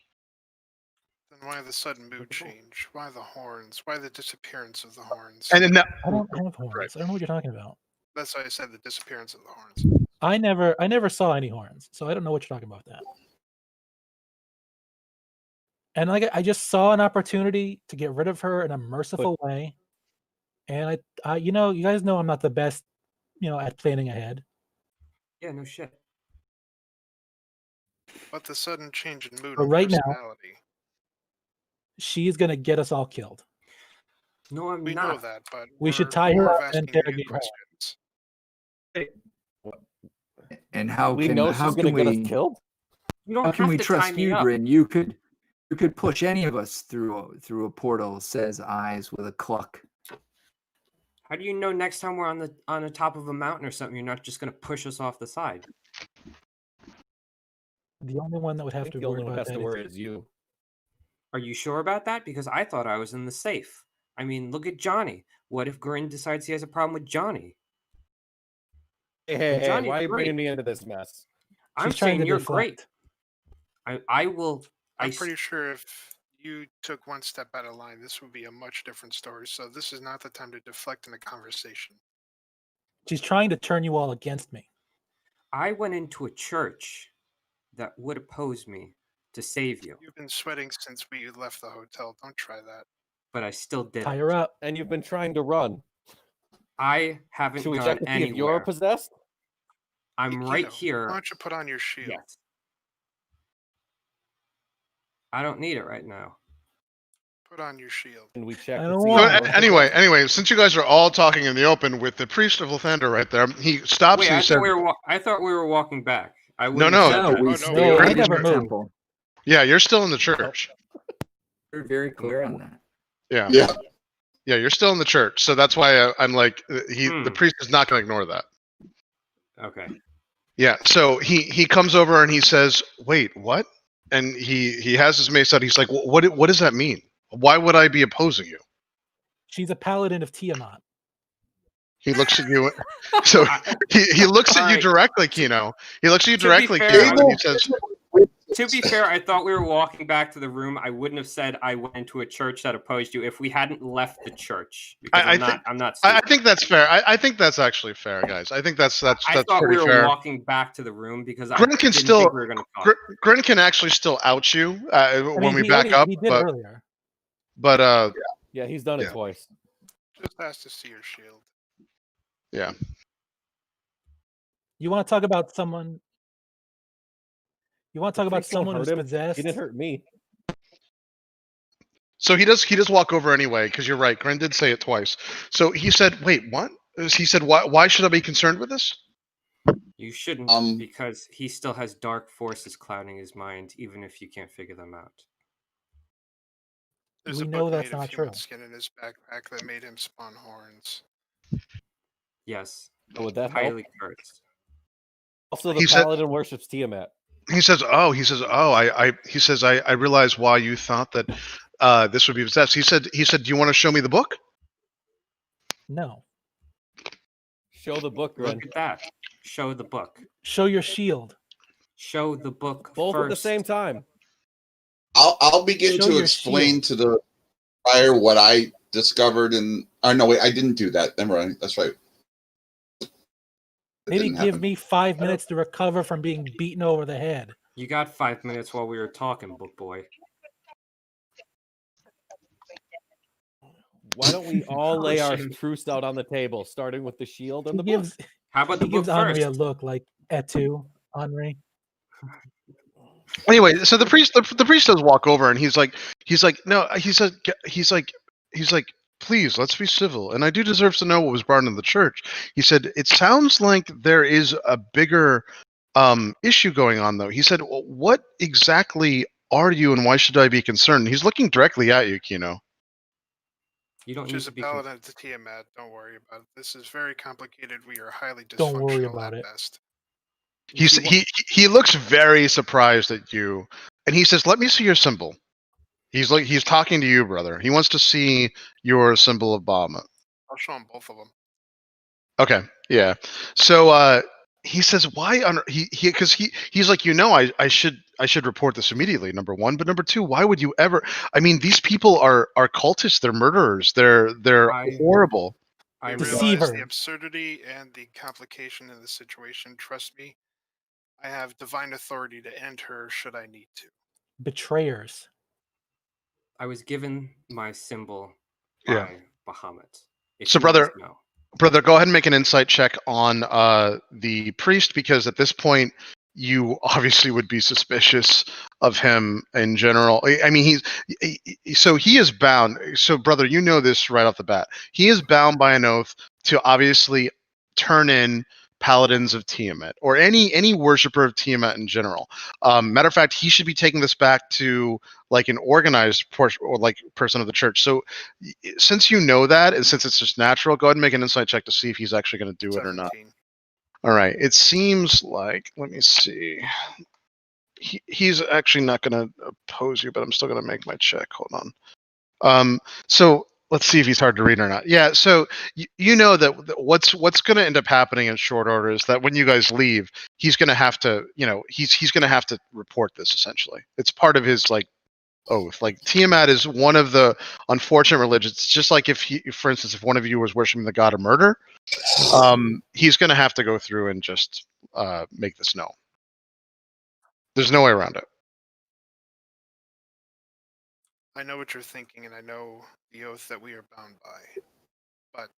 [SPEAKER 4] Then why the sudden mood change? Why the horns? Why the disappearance of the horns?
[SPEAKER 2] And then
[SPEAKER 7] I don't have horns. I don't know what you're talking about.
[SPEAKER 4] That's why I said the disappearance of the horns.
[SPEAKER 7] I never saw any horns, so I don't know what you're talking about that. And like I just saw an opportunity to get rid of her in a merciful way, and I you guys know I'm not the best, at planning ahead.
[SPEAKER 3] Yeah, no shit.
[SPEAKER 4] But the sudden change in mood
[SPEAKER 7] But
[SPEAKER 4] and
[SPEAKER 7] right now-
[SPEAKER 4] personality.
[SPEAKER 7] She's gonna get us all killed.
[SPEAKER 3] No, I'm
[SPEAKER 4] We
[SPEAKER 3] not.
[SPEAKER 4] know that, but
[SPEAKER 7] We should
[SPEAKER 4] we're
[SPEAKER 7] tie her
[SPEAKER 4] more
[SPEAKER 7] up
[SPEAKER 4] of
[SPEAKER 7] and
[SPEAKER 4] asking you
[SPEAKER 7] interrogate her.
[SPEAKER 4] questions.
[SPEAKER 1] And how
[SPEAKER 5] We
[SPEAKER 1] can
[SPEAKER 5] know
[SPEAKER 1] how
[SPEAKER 5] she's going
[SPEAKER 1] can
[SPEAKER 5] to get
[SPEAKER 1] we
[SPEAKER 5] us killed.
[SPEAKER 3] You don't
[SPEAKER 1] how can
[SPEAKER 3] have
[SPEAKER 1] we
[SPEAKER 3] to
[SPEAKER 1] trust
[SPEAKER 3] tie me
[SPEAKER 1] you,
[SPEAKER 3] up.
[SPEAKER 1] Grin? You could push any of us through a portal. Says Eyes with a cluck.
[SPEAKER 3] How do you know next time we're on the top of a mountain or something, you're not just going to push us off the side?
[SPEAKER 7] The only one that would
[SPEAKER 5] I
[SPEAKER 7] have
[SPEAKER 5] think
[SPEAKER 7] to
[SPEAKER 5] the
[SPEAKER 7] worry
[SPEAKER 5] only one
[SPEAKER 7] about
[SPEAKER 5] has
[SPEAKER 7] that
[SPEAKER 5] to
[SPEAKER 7] is
[SPEAKER 5] worry is you.
[SPEAKER 3] Are you sure about that? Because I thought I was in the safe. I mean, look at Johnny. What if Grin decides he has a problem with Johnny?
[SPEAKER 5] Hey,
[SPEAKER 3] Johnny's
[SPEAKER 5] why are you
[SPEAKER 3] great.
[SPEAKER 5] bringing me into this mess?
[SPEAKER 3] I'm
[SPEAKER 7] she's trying
[SPEAKER 3] saying
[SPEAKER 7] to
[SPEAKER 3] you're
[SPEAKER 7] deflect.
[SPEAKER 3] great. I will.
[SPEAKER 4] I'm pretty sure if you took one step out of line, this would be a much different story. So this is not the time to deflect in the conversation.
[SPEAKER 7] She's trying to turn you all against me.
[SPEAKER 3] I went into a church that would oppose me to save you,
[SPEAKER 4] You've been sweating since we left the hotel. Don't try that.
[SPEAKER 3] but I still did
[SPEAKER 7] Tie
[SPEAKER 3] it.
[SPEAKER 7] her up.
[SPEAKER 5] And you've been trying to run.
[SPEAKER 3] I haven't
[SPEAKER 5] Should we
[SPEAKER 3] gone
[SPEAKER 5] check to see if you're
[SPEAKER 3] anywhere.
[SPEAKER 5] possessed?
[SPEAKER 3] I'm right
[SPEAKER 4] Kino,
[SPEAKER 3] here.
[SPEAKER 4] Why don't you put on your shield?
[SPEAKER 3] Yes. I don't need it right now.
[SPEAKER 4] Put on your shield.
[SPEAKER 5] And we check
[SPEAKER 7] I
[SPEAKER 5] to
[SPEAKER 7] don't
[SPEAKER 5] see
[SPEAKER 7] want
[SPEAKER 5] if
[SPEAKER 7] it.
[SPEAKER 5] you're
[SPEAKER 2] Anyway, since you guys are all talking in the open with the priest of Lathander right there, he stops
[SPEAKER 3] Wait,
[SPEAKER 2] and
[SPEAKER 3] I
[SPEAKER 2] he said,
[SPEAKER 3] thought we were walking back. I
[SPEAKER 2] No,
[SPEAKER 3] wouldn't
[SPEAKER 2] no.
[SPEAKER 3] have said
[SPEAKER 1] No,
[SPEAKER 3] that.
[SPEAKER 1] we
[SPEAKER 4] no,
[SPEAKER 1] stayed
[SPEAKER 7] no, I
[SPEAKER 1] in
[SPEAKER 7] never
[SPEAKER 1] the
[SPEAKER 7] moved.
[SPEAKER 1] temple.
[SPEAKER 2] "Yeah, you're still in the church.
[SPEAKER 1] We're very clear on that.
[SPEAKER 2] Yeah,
[SPEAKER 6] Yeah.
[SPEAKER 2] yeah, you're still in the church." So that's why I'm like, the priest is not going to ignore that.
[SPEAKER 3] Okay.
[SPEAKER 2] Yeah. So he comes over and he says, "Wait, what?" And he has his mace out. He's like, "What does that mean? Why would I be opposing you?"
[SPEAKER 7] She's a paladin of Tiamat.
[SPEAKER 2] He looks at you. So he looks at you
[SPEAKER 3] Alright.
[SPEAKER 2] directly, Kino. He looks at you
[SPEAKER 3] To be
[SPEAKER 2] directly,
[SPEAKER 3] fair,
[SPEAKER 2] Kino, and he says,
[SPEAKER 3] To be fair, I thought we were walking back to the room. I wouldn't have said I went into a church that opposed you if we hadn't left the church. Because I'm not
[SPEAKER 2] I
[SPEAKER 3] stupid.
[SPEAKER 2] think that's fair. I think that's actually fair, guys. I think that's
[SPEAKER 3] I thought we
[SPEAKER 2] pretty
[SPEAKER 3] were
[SPEAKER 2] fair.
[SPEAKER 3] walking back to the room because I
[SPEAKER 2] Grin can
[SPEAKER 3] didn't
[SPEAKER 2] still
[SPEAKER 3] think we were going to talk.
[SPEAKER 2] Grin can actually still out you
[SPEAKER 7] I
[SPEAKER 2] when
[SPEAKER 7] mean,
[SPEAKER 2] we
[SPEAKER 7] he
[SPEAKER 2] back
[SPEAKER 7] already-
[SPEAKER 2] up,
[SPEAKER 7] He did
[SPEAKER 2] but
[SPEAKER 7] earlier.
[SPEAKER 5] Yeah, he's done it
[SPEAKER 2] Yeah.
[SPEAKER 5] twice.
[SPEAKER 4] Just ask to see your shield.
[SPEAKER 2] yeah.
[SPEAKER 7] You want to talk about someone? You want to talk
[SPEAKER 5] The
[SPEAKER 7] about
[SPEAKER 5] priest won't
[SPEAKER 7] someone who's
[SPEAKER 5] hurt him.
[SPEAKER 7] possessed?
[SPEAKER 5] He didn't hurt me.
[SPEAKER 2] So he does walk over anyway because you're right. Grin did say it twice. So he said, "Wait, what?" He said, "Why should I be concerned with this?"
[SPEAKER 3] You shouldn't because he still has dark forces clouding his mind, even if you can't figure them out.
[SPEAKER 4] There's
[SPEAKER 7] We
[SPEAKER 4] a
[SPEAKER 7] know
[SPEAKER 4] book
[SPEAKER 7] that's
[SPEAKER 4] made of
[SPEAKER 7] not
[SPEAKER 4] human
[SPEAKER 7] true.
[SPEAKER 4] skin in his backpack that made him spawn horns.
[SPEAKER 3] Yes.
[SPEAKER 5] Oh, would that help?
[SPEAKER 3] Highly cursed.
[SPEAKER 5] Also, the
[SPEAKER 2] He said-
[SPEAKER 5] paladin worships Tiamat.
[SPEAKER 2] He says, I realize why you thought that this would be possessed. He said, "Do you want to show me the book?"
[SPEAKER 7] No.
[SPEAKER 5] Show the book, Grin.
[SPEAKER 3] Look at that. Show the book.
[SPEAKER 7] Show your shield.
[SPEAKER 3] Show the book
[SPEAKER 5] Both
[SPEAKER 3] first.
[SPEAKER 5] at the same time.
[SPEAKER 6] I'll begin
[SPEAKER 7] Show
[SPEAKER 6] to
[SPEAKER 7] your
[SPEAKER 6] explain
[SPEAKER 7] shield.
[SPEAKER 6] to the prior what I discovered and no wait, I didn't do that. Never mind. That's right. That
[SPEAKER 7] Maybe
[SPEAKER 6] didn't
[SPEAKER 7] give
[SPEAKER 6] happen.
[SPEAKER 7] me 5 minutes to recover from being beaten over the head.
[SPEAKER 3] You got 5 minutes while we were talking, book boy.
[SPEAKER 5] Why don't we all lay our
[SPEAKER 3] Shit.
[SPEAKER 5] truths out on the table, starting with the shield and
[SPEAKER 7] He
[SPEAKER 5] the book?
[SPEAKER 7] gives
[SPEAKER 3] How about
[SPEAKER 7] he
[SPEAKER 3] the book
[SPEAKER 7] gives Henri a
[SPEAKER 3] first?
[SPEAKER 7] look like Etu, Henri.
[SPEAKER 2] Anyway, so the priest does walk over and he's like, no, he's like, please, let's be civil. And I do deserve to know what was brought into the church. He said, it sounds like there is a bigger issue going on, though. He said, well, what exactly are you and why should I be concerned? He's looking directly at you, Kino.
[SPEAKER 3] You don't
[SPEAKER 4] Which
[SPEAKER 3] need
[SPEAKER 4] is
[SPEAKER 3] to
[SPEAKER 4] a
[SPEAKER 3] be.
[SPEAKER 4] paladin to Tiamat. Don't worry about it. This is very complicated. We are highly dysfunctional
[SPEAKER 7] Don't worry about
[SPEAKER 4] at
[SPEAKER 7] it.
[SPEAKER 4] best.
[SPEAKER 2] He looks very surprised at you, and he says, "Let me see your symbol." He's talking to you, brother. He wants to see your symbol of Bahamut.
[SPEAKER 4] I'll show him both of them.
[SPEAKER 2] Okay, yeah. So he says, "Why on because he's like, I should report this immediately. Number one, but number two, why would you ever? I mean, these people are cultists. They're murderers. They're horrible."
[SPEAKER 4] I
[SPEAKER 7] Deceiver.
[SPEAKER 4] realize the absurdity and the complication in the situation. Trust me, I have divine authority to end her should I need to.
[SPEAKER 7] Betrayers.
[SPEAKER 3] I was given my symbol
[SPEAKER 2] Yeah.
[SPEAKER 3] by Bahamut. If
[SPEAKER 2] So,
[SPEAKER 3] you must
[SPEAKER 2] brother,
[SPEAKER 3] know.
[SPEAKER 2] go ahead and make an insight check on the priest, because at this point you obviously would be suspicious of him in general. I mean, he is bound. So, brother, you know this right off the bat. He is bound by an oath to obviously turn in paladins of Tiamat, or any worshiper of Tiamat in general. Matter of fact, he should be taking this back to like an organized portion or like person of the church. So since you know that, and since it's just natural, go ahead and make an insight check to see if he's actually going to do it or not.
[SPEAKER 4] 17.
[SPEAKER 2] All right. It seems like, let me see. He's actually not going to oppose you, but I'm still going to make my check. Hold on. So let's see if he's hard to read or not. Yeah. So you know that what's going to end up happening in short order is that when you guys leave, he's going to have to, he's going to have to report this essentially. It's part of his like oath. Like Tiamat is one of the unfortunate religions. It's just like for instance, if one of you was worshiping the god of murder, he's going to have to go through and just make this known. There's no way around it.
[SPEAKER 4] I know what you're thinking, and I know the oath that we are bound by. But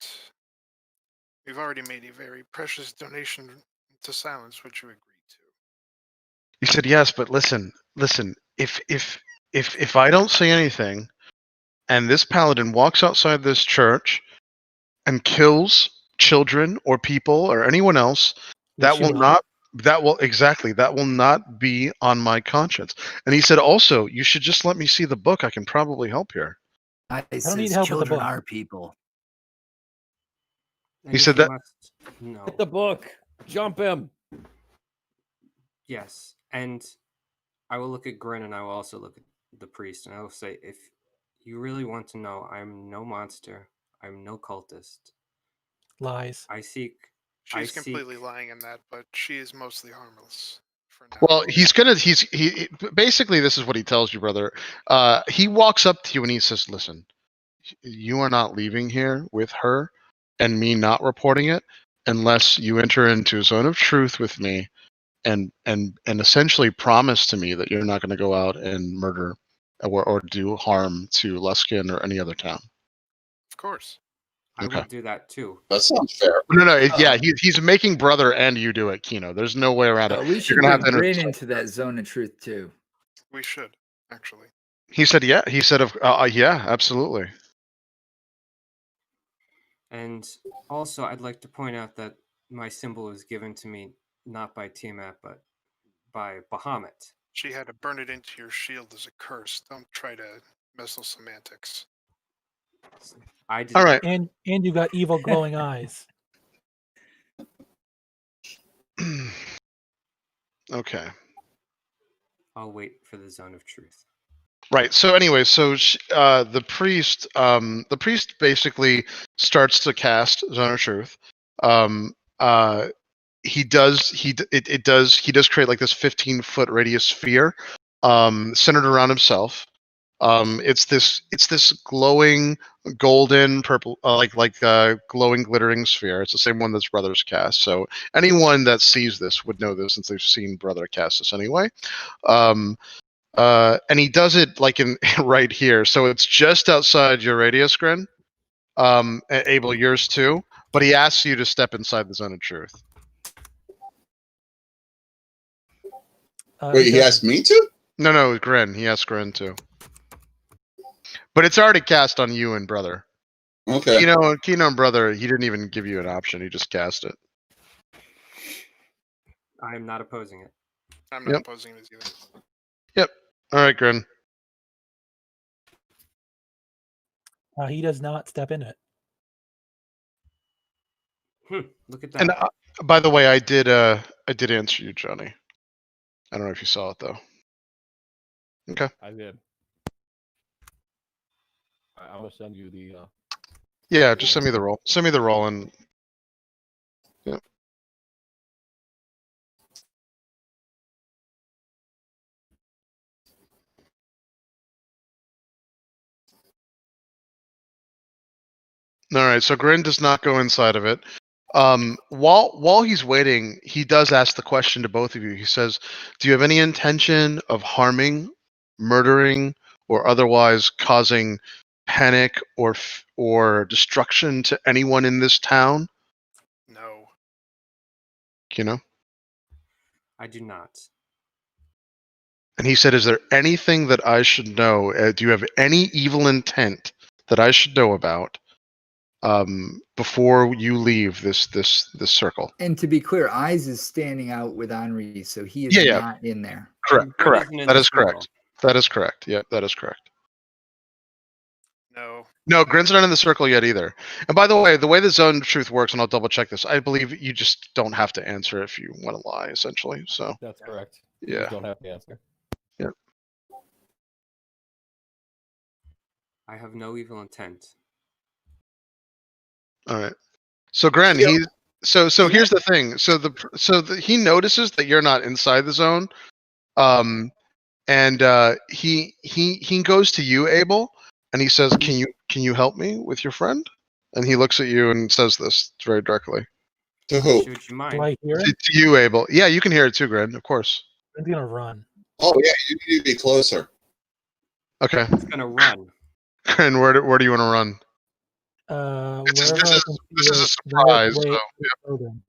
[SPEAKER 4] we've already made a very precious donation to silence, which you agreed to.
[SPEAKER 2] He said, "Yes, but listen. If I don't say anything, and this paladin walks outside this church and kills children or people or anyone else, that will not be on my conscience." And he said, "Also, you should just let me see the book. I can probably help here."
[SPEAKER 1] I
[SPEAKER 7] don't need help with the
[SPEAKER 1] children
[SPEAKER 7] book.
[SPEAKER 1] are people.
[SPEAKER 3] And
[SPEAKER 2] He
[SPEAKER 3] if
[SPEAKER 2] said
[SPEAKER 3] you
[SPEAKER 2] that-
[SPEAKER 3] must know.
[SPEAKER 5] Hit the book. Jump him.
[SPEAKER 3] Yes, and I will look at Grin, and I will also look at the priest, and I will say, if you really want to know, I'm no monster. I'm no cultist.
[SPEAKER 7] Lies.
[SPEAKER 4] She's completely lying in that, but she is mostly harmless for now.
[SPEAKER 2] Well, he basically, this is what he tells you, brother. He walks up to you and he says, "Listen, you are not leaving here with her and me not reporting it unless you enter into a zone of truth with me and essentially promise to me that you're not going to go out and murder or do harm to Luskin or any other town."
[SPEAKER 4] Of course.
[SPEAKER 3] I
[SPEAKER 2] Okay.
[SPEAKER 3] will do that too.
[SPEAKER 6] That sounds fair.
[SPEAKER 2] No, yeah, he's making brother and you do it, Kino. There's no way around it.
[SPEAKER 1] We should
[SPEAKER 2] You're gonna have
[SPEAKER 1] bring
[SPEAKER 2] to
[SPEAKER 1] Grin into that zone of truth too.
[SPEAKER 4] We should, actually.
[SPEAKER 2] He said, "Yeah." He said, "Yeah, absolutely."
[SPEAKER 3] And also, I'd like to point out that my symbol was given to me not by Tiamat, but by Bahamut.
[SPEAKER 4] She had to burn it into your shield as a curse. Don't try to mess with semantics.
[SPEAKER 3] I did.
[SPEAKER 2] All right.
[SPEAKER 7] And you got evil glowing eyes.
[SPEAKER 2] Okay.
[SPEAKER 3] I'll wait for the zone of truth.
[SPEAKER 2] Right. So anyway, the priest basically starts to cast Zone of Truth. He does create like this 15-foot radius sphere, centered around himself. It's this glowing golden purple, glowing glittering sphere. It's the same one that's Brothers cast. So anyone that sees this would know this since they've seen Brother cast this anyway. And he does it like in right here. So it's just outside your radius, Grin. Abel, yours too. But he asks you to step inside the zone of truth.
[SPEAKER 6] Wait, he asked me to?
[SPEAKER 2] No, Grin. He asked Grin too. But it's already cast on you and Brother.
[SPEAKER 6] Okay.
[SPEAKER 2] Kino and Brother, he didn't even give you an option. He just cast it.
[SPEAKER 3] I am not opposing it.
[SPEAKER 4] I'm not opposing it either.
[SPEAKER 2] Yep. All right, Grin.
[SPEAKER 7] He does not step in it.
[SPEAKER 3] Look at that.
[SPEAKER 2] And by the way, I did I did answer you, Johnny. I don't know if you saw it though. Okay.
[SPEAKER 5] I did. I'm gonna send you the.
[SPEAKER 2] Yeah, just send me the roll. Send me the roll and. Yeah. All right. So Grin does not go inside of it. While he's waiting, he does ask the question to both of you. He says, "Do you have any intention of harming, murdering, or otherwise causing panic or destruction to anyone in this town?"
[SPEAKER 4] No.
[SPEAKER 2] Kino?
[SPEAKER 3] I do not.
[SPEAKER 2] And he said, "Is there anything that I should know? Do you have any evil intent that I should know about before you leave this circle?"
[SPEAKER 1] And to be clear, Eyes is standing out with Henri, so he is
[SPEAKER 2] Yeah.
[SPEAKER 1] not in there.
[SPEAKER 2] Correct.
[SPEAKER 3] Grin
[SPEAKER 2] Correct.
[SPEAKER 3] isn't in
[SPEAKER 2] That
[SPEAKER 3] the
[SPEAKER 2] is
[SPEAKER 3] circle.
[SPEAKER 2] correct. That is correct. Yeah, that is correct.
[SPEAKER 4] No.
[SPEAKER 2] No, Grin's not in the circle yet either. And by the way the zone of truth works, and I'll double check this, I believe you just don't have to answer if you want to lie, essentially. So
[SPEAKER 5] That's correct. You
[SPEAKER 2] yeah.
[SPEAKER 5] just don't have to answer.
[SPEAKER 2] Yeah.
[SPEAKER 3] I have no evil intent.
[SPEAKER 2] All right. So Gren,
[SPEAKER 6] Yeah.
[SPEAKER 2] he's so here's the thing. He notices that you're not inside the zone. And he goes to you, Abel, and he says, "Can you help me with your friend?" And he looks at you and says this very directly.
[SPEAKER 6] To who?
[SPEAKER 3] Should you
[SPEAKER 7] Do
[SPEAKER 3] mind?
[SPEAKER 7] I hear him?
[SPEAKER 2] To you, Abel. Yeah, you can hear it too, Gren, of course.
[SPEAKER 7] I'm gonna run.
[SPEAKER 6] Oh yeah, you need to be closer.
[SPEAKER 2] Okay.
[SPEAKER 3] He's gonna run.
[SPEAKER 2] Gren, where do you want to run?
[SPEAKER 7] Wherever I can
[SPEAKER 2] This
[SPEAKER 7] see
[SPEAKER 2] is a
[SPEAKER 7] the
[SPEAKER 2] surprise.
[SPEAKER 7] way
[SPEAKER 2] So,
[SPEAKER 7] to the building.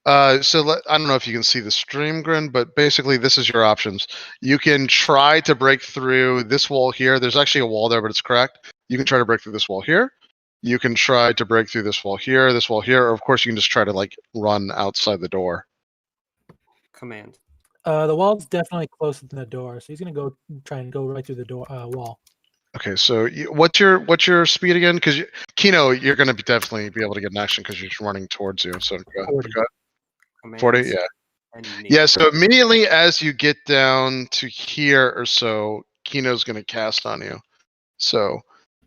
[SPEAKER 2] I don't know if you can see the stream, Grin, but basically this is your options. You can try to break through this wall here. There's actually a wall there, but it's cracked. You can try to break through this wall here. You can try to break through this wall here, or of course you can just try to run outside the door.
[SPEAKER 3] Command.
[SPEAKER 7] The wall's definitely closer than the door, so he's gonna try and go right through the door wall.
[SPEAKER 2] Okay, so what's your speed again? Because Kino, you're going to definitely be able to get an action because you're running towards you. So go
[SPEAKER 7] 40.
[SPEAKER 2] ahead.
[SPEAKER 3] Command.
[SPEAKER 2] 40, yeah.
[SPEAKER 3] And
[SPEAKER 2] Yeah, so immediately as you get down to here or so, Kino's going to cast on you. So,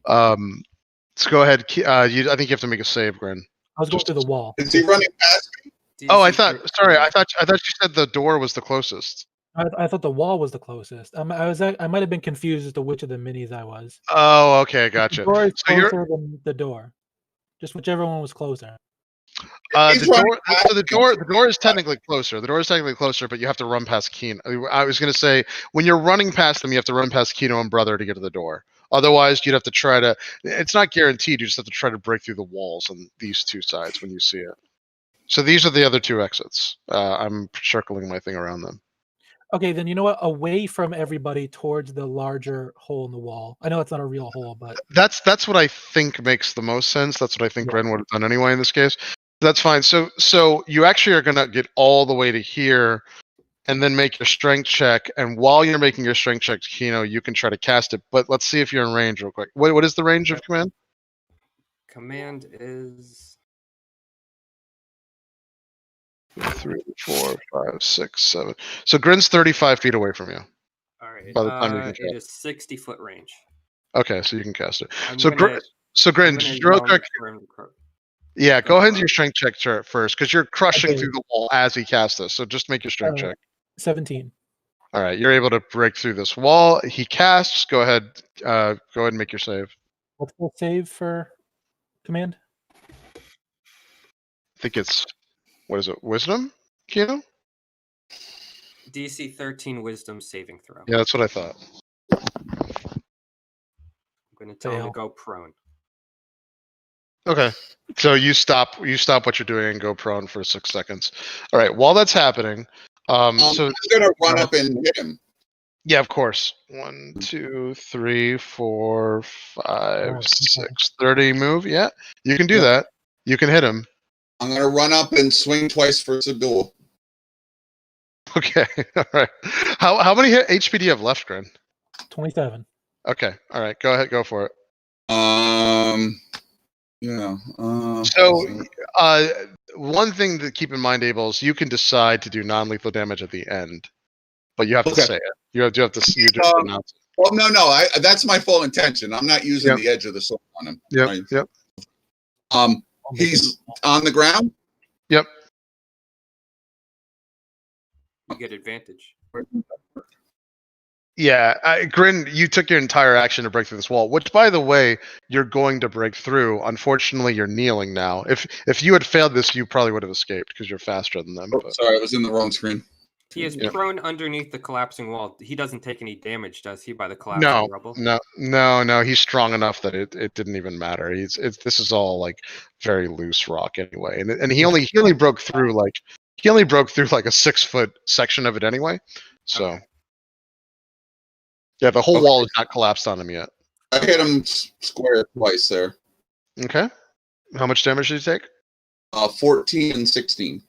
[SPEAKER 2] let's go ahead. I think you have to make a save, Grin.
[SPEAKER 7] I was going through the wall.
[SPEAKER 6] Is he running past me?
[SPEAKER 2] Oh, I thought you said the door was the closest.
[SPEAKER 7] I thought the wall was the closest. I might have been confused as to which of the minis I was.
[SPEAKER 2] Oh, okay, gotcha.
[SPEAKER 7] The door is
[SPEAKER 2] So
[SPEAKER 7] closer than the door. Just whichever one was closer.
[SPEAKER 2] The door is technically closer. The door is technically closer, but you have to run past Kino. I was going to say, when you're running past them, you have to run past Kino and Brother to get to the door. Otherwise, you'd have to try to. It's not guaranteed. You just have to try to break through the walls on these two sides when you see it. So these are the other two exits. I'm circling my thing around them.
[SPEAKER 7] Okay, then you know what? Away from everybody towards the larger hole in the wall. I know it's not a real hole, but
[SPEAKER 2] That's what I think makes the most sense. That's what I think Ren would have done anyway in this case. That's fine. So you actually are gonna get all the way to here, and then make your strength check. And while you're making your strength check, Kino, you can try to cast it. But let's see if you're in range real quick. What is the range of command?
[SPEAKER 3] Command is
[SPEAKER 2] 3, 4, 5, 6, 7. So Grin's 35 feet away from you.
[SPEAKER 3] all right.
[SPEAKER 2] By the time you can
[SPEAKER 3] It is 60-foot range.
[SPEAKER 2] Okay, so you can cast it.
[SPEAKER 3] I'm
[SPEAKER 2] So
[SPEAKER 3] gonna-
[SPEAKER 2] Grin,
[SPEAKER 3] I'm gonna
[SPEAKER 2] just real
[SPEAKER 3] yell
[SPEAKER 2] quick.
[SPEAKER 3] for him to cro-
[SPEAKER 2] Yeah,
[SPEAKER 3] Go
[SPEAKER 2] go ahead and
[SPEAKER 3] for
[SPEAKER 2] do
[SPEAKER 3] it.
[SPEAKER 2] your strength check first, because you're crushing
[SPEAKER 7] Okay.
[SPEAKER 2] through the wall as he casts this. So just make your strength check.
[SPEAKER 7] 17.
[SPEAKER 2] All right, you're able to break through this wall. He casts. Go ahead. Go ahead and make your save.
[SPEAKER 7] What's the save for command?
[SPEAKER 2] I think it's what is it? Wisdom, Kino?
[SPEAKER 3] DC 13 Wisdom saving throw.
[SPEAKER 2] Yeah, that's what I thought.
[SPEAKER 3] I'm gonna tell him to
[SPEAKER 7] Fail.
[SPEAKER 3] go prone.
[SPEAKER 2] Okay. So you stop what you're doing and go prone for 6 seconds. All right. While that's happening, so
[SPEAKER 6] I'm gonna run up and hit him.
[SPEAKER 2] yeah, of course. 1, 2, 3, 4, 5,
[SPEAKER 7] Right,
[SPEAKER 2] 6. 30 move. Yeah, you can do
[SPEAKER 6] Yeah.
[SPEAKER 2] that. You can hit him.
[SPEAKER 6] I'm gonna run up and swing twice for Subdual.
[SPEAKER 2] Okay. All right. How many HP do you have left, Gren?
[SPEAKER 7] 27.
[SPEAKER 2] Okay. All right. Go ahead. Go for it.
[SPEAKER 6] Yeah.
[SPEAKER 2] So, one thing to keep in mind, Abel, is you can decide to do non-lethal damage at the end, but you have to
[SPEAKER 6] Okay.
[SPEAKER 2] say it. You have to. You just announce it.
[SPEAKER 6] Well, no. That's my full intention. I'm not using
[SPEAKER 2] Yep.
[SPEAKER 6] the edge of the sword on him.
[SPEAKER 2] Yep.
[SPEAKER 6] Right?
[SPEAKER 2] Yep.
[SPEAKER 6] He's on the ground.
[SPEAKER 2] Yep.
[SPEAKER 3] You get advantage.
[SPEAKER 2] Yeah, Grin, you took your entire action to break through this wall, which, by the way, you're going to break through. Unfortunately, you're kneeling now. If you had failed this, you probably would have escaped because you're faster than them.
[SPEAKER 6] Oh,
[SPEAKER 2] But
[SPEAKER 6] sorry, I was in the wrong screen.
[SPEAKER 3] He is
[SPEAKER 2] Yep.
[SPEAKER 3] prone underneath the collapsing wall. He doesn't take any damage, does he, by the collapsing rubble?
[SPEAKER 2] No. He's strong enough that it didn't even matter. This is all like very loose rock anyway, and he only broke through like a 6-foot section of it anyway. So.
[SPEAKER 3] Okay.
[SPEAKER 2] Yeah, the whole
[SPEAKER 6] Okay.
[SPEAKER 2] wall is not collapsed on him yet.
[SPEAKER 6] I hit him square twice there.
[SPEAKER 2] Okay. How much damage did he take?
[SPEAKER 6] 14 and 16.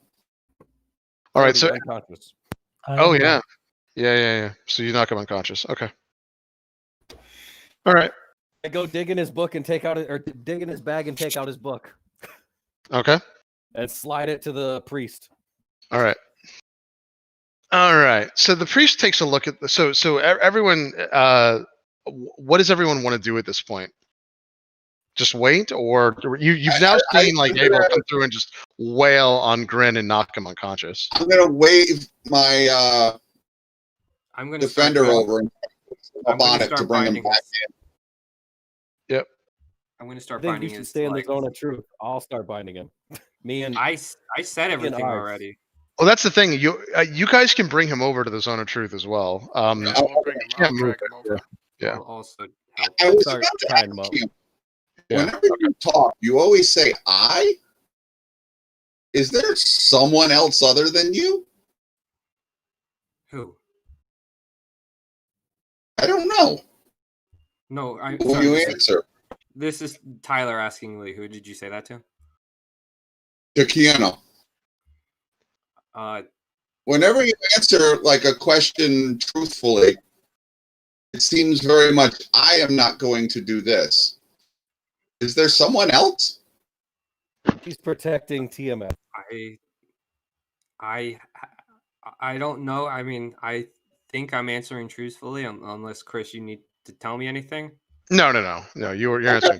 [SPEAKER 2] All right, so
[SPEAKER 5] unconscious.
[SPEAKER 2] oh yeah. So you knock him unconscious. Okay. All right.
[SPEAKER 5] I go dig in his book and take out or dig in his bag and take out his book
[SPEAKER 2] Okay.
[SPEAKER 5] and slide it to the priest.
[SPEAKER 2] All right. All right. So the priest takes a look at so everyone. What does everyone want to do at this point? Just wait, or you've now seen like Abel come through and just wail on Grin and knock him unconscious.
[SPEAKER 6] I'm gonna wave my
[SPEAKER 3] I'm going
[SPEAKER 6] defender over and
[SPEAKER 3] I'm
[SPEAKER 6] on
[SPEAKER 3] gonna
[SPEAKER 6] it to
[SPEAKER 3] start
[SPEAKER 6] bring him
[SPEAKER 3] binding
[SPEAKER 6] back
[SPEAKER 3] his.
[SPEAKER 2] Yep.
[SPEAKER 3] I'm going to
[SPEAKER 5] I
[SPEAKER 3] start
[SPEAKER 5] think
[SPEAKER 3] binding
[SPEAKER 5] you should
[SPEAKER 3] his
[SPEAKER 5] stay in the
[SPEAKER 3] legs.
[SPEAKER 5] zone of truth. I'll start binding him. Me and
[SPEAKER 3] I said everything
[SPEAKER 5] ours.
[SPEAKER 3] already.
[SPEAKER 2] Well, that's the thing. You guys can bring him over to the zone of truth as well.
[SPEAKER 4] Yeah, I'll bring him.
[SPEAKER 2] yeah,
[SPEAKER 4] I'll drag him over.
[SPEAKER 2] Yeah.
[SPEAKER 3] I'll also help.
[SPEAKER 6] I was
[SPEAKER 5] start
[SPEAKER 6] about to
[SPEAKER 5] tying him
[SPEAKER 6] ask
[SPEAKER 5] up.
[SPEAKER 6] you,
[SPEAKER 2] Yeah.
[SPEAKER 6] whenever you talk, you always say I. Is there someone else other than you?
[SPEAKER 3] Who?
[SPEAKER 6] I don't know.
[SPEAKER 3] No,
[SPEAKER 6] Will
[SPEAKER 3] sorry,
[SPEAKER 6] you
[SPEAKER 3] this is-
[SPEAKER 6] answer?
[SPEAKER 3] This is Tyler asking Lee. Who did you say that to?
[SPEAKER 6] To Keanu. Whenever you answer like a question truthfully, it seems very much, I am not going to do this. Is there someone else?
[SPEAKER 5] He's protecting TMF.
[SPEAKER 3] I don't know. I mean, I think I'm answering truthfully, unless Chris, you need to tell me anything.
[SPEAKER 2] No. You're answering truthfully.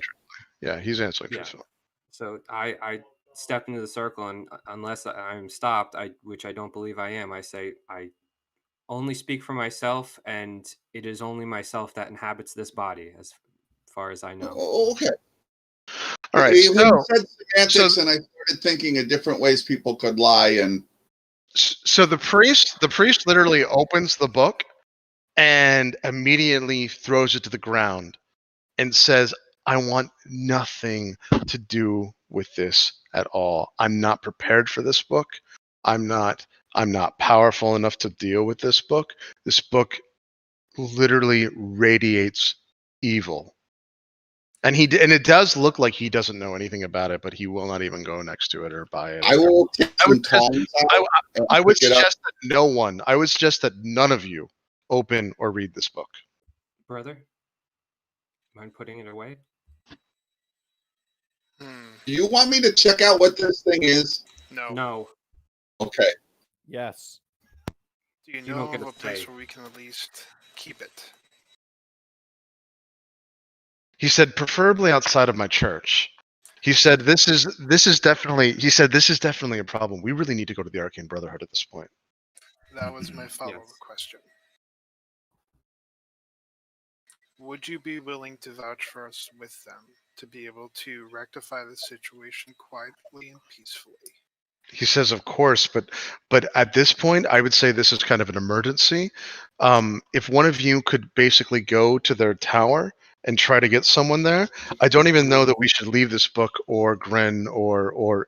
[SPEAKER 2] Yeah, he's answering
[SPEAKER 3] Yeah.
[SPEAKER 2] truthfully.
[SPEAKER 3] So I step into the circle, and unless I'm stopped, which I don't believe I am, I say I only speak for myself, and it is only myself that inhabits this body, as far as I know.
[SPEAKER 6] Oh, okay.
[SPEAKER 2] All right.
[SPEAKER 6] You
[SPEAKER 2] So,
[SPEAKER 6] said semantics, and I started thinking of different ways people could lie. And
[SPEAKER 2] so the priest literally opens the book and immediately throws it to the ground and says, I want nothing to do with this at all. I'm not prepared for this book. I'm not powerful enough to deal with this book. This book literally radiates evil. And it does look like he doesn't know anything about it, but he will not even go next to it or buy it.
[SPEAKER 6] I will take some tongs out and
[SPEAKER 2] I would
[SPEAKER 6] pick it up.
[SPEAKER 2] suggest that no one. I would suggest that none of you open or read this book.
[SPEAKER 3] Brother, mind putting it away?
[SPEAKER 6] Do you want me to check out what this thing is?
[SPEAKER 4] No.
[SPEAKER 3] No.
[SPEAKER 6] Okay.
[SPEAKER 5] Yes.
[SPEAKER 4] Do you
[SPEAKER 3] You
[SPEAKER 4] know
[SPEAKER 3] don't get
[SPEAKER 4] of
[SPEAKER 3] a
[SPEAKER 4] a place
[SPEAKER 3] say.
[SPEAKER 4] where we can at least keep it?
[SPEAKER 2] He said, preferably outside of my church. He said, this is definitely a problem. We really need to go to the Arcane Brotherhood at this point.
[SPEAKER 4] That was my follow-up
[SPEAKER 3] Yes.
[SPEAKER 4] question. Would you be willing to vouch for us with them to be able to rectify the situation quietly and peacefully?
[SPEAKER 2] He says, of course, but at this point, I would say this is kind of an emergency. If one of you could basically go to their tower and try to get someone there, I don't even know that we should leave this book or Gren or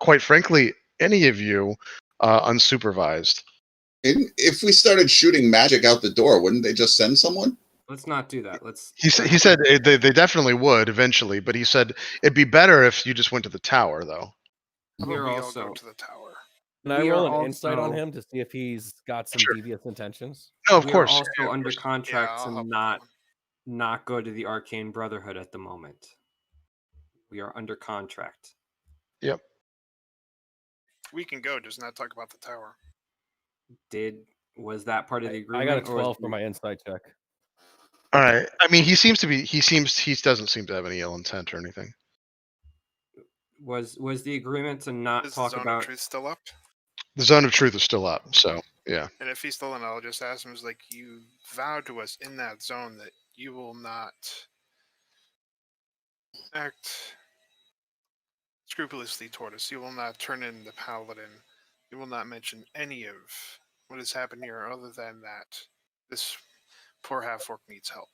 [SPEAKER 2] quite frankly, any of you unsupervised.
[SPEAKER 6] If we started shooting magic out the door, wouldn't they just send someone?
[SPEAKER 3] Let's not do that.
[SPEAKER 2] He said they definitely would eventually, but he said it'd be better if you just went to the tower, though.
[SPEAKER 4] How
[SPEAKER 3] We're
[SPEAKER 4] about we all
[SPEAKER 3] also
[SPEAKER 4] go to the tower?
[SPEAKER 5] Can I
[SPEAKER 3] We
[SPEAKER 5] roll
[SPEAKER 3] are
[SPEAKER 5] an insight on
[SPEAKER 3] also-
[SPEAKER 5] him to see if he's got some
[SPEAKER 2] Sure.
[SPEAKER 5] devious intentions?
[SPEAKER 2] No, of
[SPEAKER 3] we
[SPEAKER 2] course.
[SPEAKER 3] are also
[SPEAKER 2] Yeah, of
[SPEAKER 3] under
[SPEAKER 2] course.
[SPEAKER 3] contract
[SPEAKER 4] I'll
[SPEAKER 3] to
[SPEAKER 4] help with
[SPEAKER 3] not
[SPEAKER 4] that one.
[SPEAKER 3] not go to the Arcane Brotherhood at the moment. We are under contract.
[SPEAKER 2] Yep.
[SPEAKER 4] We can go, just not talk about the tower.
[SPEAKER 3] Was that part of the
[SPEAKER 5] I
[SPEAKER 3] agreement?
[SPEAKER 5] got a
[SPEAKER 3] or was
[SPEAKER 5] 12 for
[SPEAKER 3] the-
[SPEAKER 5] my insight check.
[SPEAKER 2] All right. I mean, he doesn't seem to have any ill intent or anything.
[SPEAKER 3] Was the agreement to not
[SPEAKER 4] Is the
[SPEAKER 3] talk
[SPEAKER 4] zone
[SPEAKER 3] about?
[SPEAKER 4] of truth still up?
[SPEAKER 2] The zone of truth is still up, so yeah.
[SPEAKER 4] And if he's still in, I'll just ask him, is like, you vowed to us in that zone that you will not act scrupulously toward us. You will not turn in the paladin. You will not mention any of what has happened here other than that this poor half-orc needs help.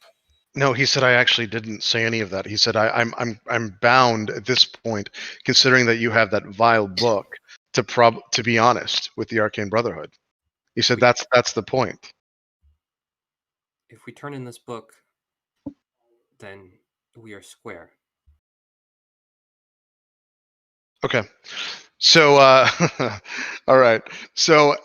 [SPEAKER 2] No, he said I actually didn't say any of that. He said I'm bound at this point, considering that you have that vile book, to be honest with the Arcane Brotherhood. He said that's the point.
[SPEAKER 3] If we turn in this book, then we are square.
[SPEAKER 2] Okay. So all right. So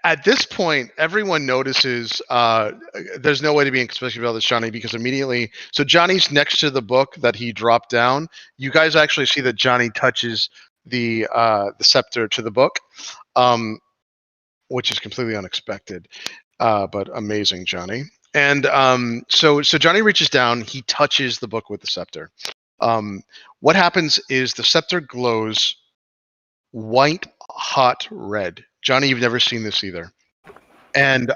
[SPEAKER 2] at this point, everyone notices there's no way to be especially about this, Johnny, because immediately, so Johnny's next to the book that he dropped down. You guys actually see that Johnny touches the scepter to the book, which is completely unexpected, but amazing, Johnny. And so Johnny reaches down, he touches the book with the scepter. What happens is the scepter glows white hot red. Johnny, you've never seen this either. And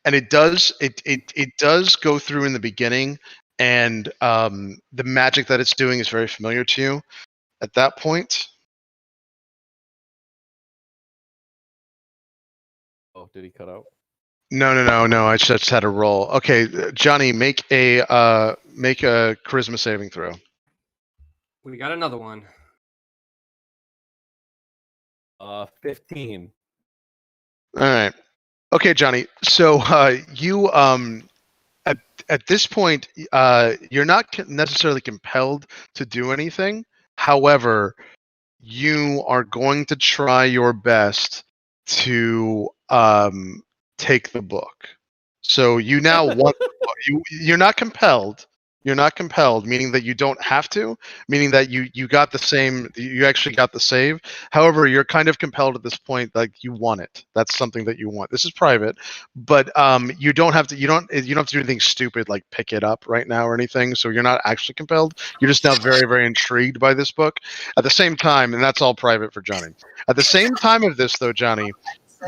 [SPEAKER 2] it does go through in the beginning, and the magic that it's doing is very familiar to you at that point.
[SPEAKER 5] Oh, did he cut out?
[SPEAKER 2] No. I just had a roll. Okay, Johnny, make a charisma saving throw.
[SPEAKER 3] We got another one.
[SPEAKER 5] 15.
[SPEAKER 2] All right. Okay, Johnny. So you at this point you're not necessarily compelled to do anything. However, you are going to try your best to take the book. So you now want you're not compelled. You're not compelled, meaning that you don't have to, meaning that you got the same, you actually got the save. However, you're kind of compelled at this point, like you want it. That's something that you want. This is private, but you don't have to have to do anything stupid like pick it up right now or anything. So you're not actually compelled. You're just now very, very intrigued by this book. At the same time, and that's all private for Johnny. At the same time of this though, Johnny,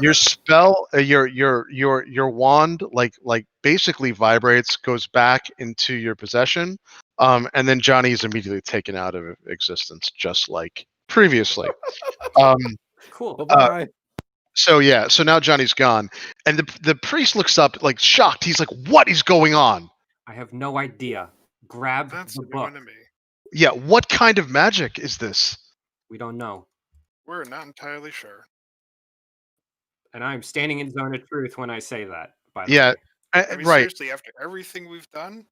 [SPEAKER 2] your spell, your wand, like basically vibrates, goes back into your possession, and then Johnny is immediately taken out of existence, just like previously.
[SPEAKER 3] Cool.
[SPEAKER 5] Bye-bye.
[SPEAKER 2] So now Johnny's gone, and the priest looks up like shocked. He's like, "What is going on?"
[SPEAKER 3] I have no idea. Grab
[SPEAKER 4] That's
[SPEAKER 3] the
[SPEAKER 4] new
[SPEAKER 3] book.
[SPEAKER 4] one to me.
[SPEAKER 2] Yeah, what kind of magic is this?
[SPEAKER 3] We don't know.
[SPEAKER 4] We're not entirely sure.
[SPEAKER 3] And I'm standing in zone of truth when I say that, by the
[SPEAKER 2] Yeah,
[SPEAKER 3] way.
[SPEAKER 4] I mean,
[SPEAKER 2] right.
[SPEAKER 4] seriously, after everything we've done,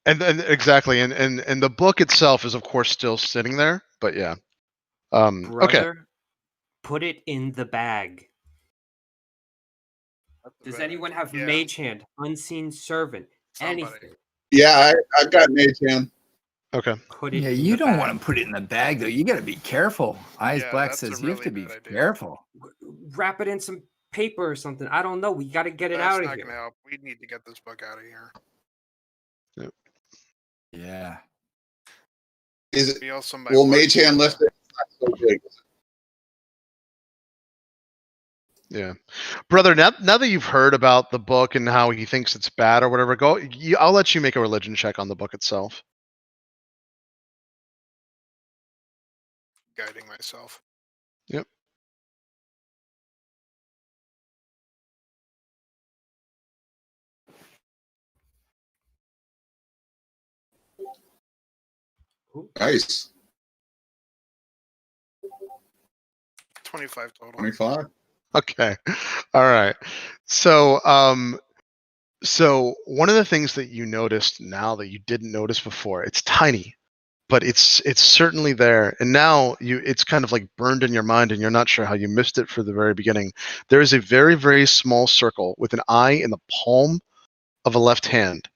[SPEAKER 2] And exactly, and the book itself is of course still sitting there, but yeah. Okay.
[SPEAKER 3] Brother, put it in the bag.
[SPEAKER 4] that's a
[SPEAKER 3] Does
[SPEAKER 4] bad
[SPEAKER 3] anyone
[SPEAKER 4] idea.
[SPEAKER 3] have
[SPEAKER 4] Yeah,
[SPEAKER 3] mage hand, unseen servant,
[SPEAKER 4] somebody.
[SPEAKER 3] anything?
[SPEAKER 6] Yeah, I've got Mage Hand.
[SPEAKER 2] Okay.
[SPEAKER 3] Put it
[SPEAKER 1] Yeah,
[SPEAKER 3] in
[SPEAKER 1] you
[SPEAKER 3] the
[SPEAKER 1] don't
[SPEAKER 3] bag.
[SPEAKER 1] want to put it in the bag though. You got to be careful. Eyes
[SPEAKER 4] Yeah,
[SPEAKER 1] Black
[SPEAKER 4] that's a
[SPEAKER 1] says you have to
[SPEAKER 4] really
[SPEAKER 1] be
[SPEAKER 4] bad idea.
[SPEAKER 1] careful.
[SPEAKER 3] Wrap it in some paper or something. I don't know. We got to get it
[SPEAKER 4] That's
[SPEAKER 3] out of
[SPEAKER 4] not
[SPEAKER 3] here.
[SPEAKER 4] gonna help. We need to get this book out of here.
[SPEAKER 1] Yeah.
[SPEAKER 6] Is it?
[SPEAKER 4] We also might
[SPEAKER 6] Will
[SPEAKER 4] want
[SPEAKER 6] Mage
[SPEAKER 4] to,
[SPEAKER 6] Hand lift it? It's not so big.
[SPEAKER 2] Yeah, brother. Now that you've heard about the book and how he thinks it's bad or whatever, I'll let you make a religion check on the book itself.
[SPEAKER 4] guiding myself.
[SPEAKER 2] Yep.
[SPEAKER 6] Nice.
[SPEAKER 4] 25 total.
[SPEAKER 6] 25.
[SPEAKER 2] Okay. All right. So, so one of the things that you noticed now that you didn't notice before, it's tiny, but it's certainly there. And now it's kind of like burned in your mind and you're not sure how you missed it for the very beginning. There is a very, very small circle with an eye in the palm of a left hand.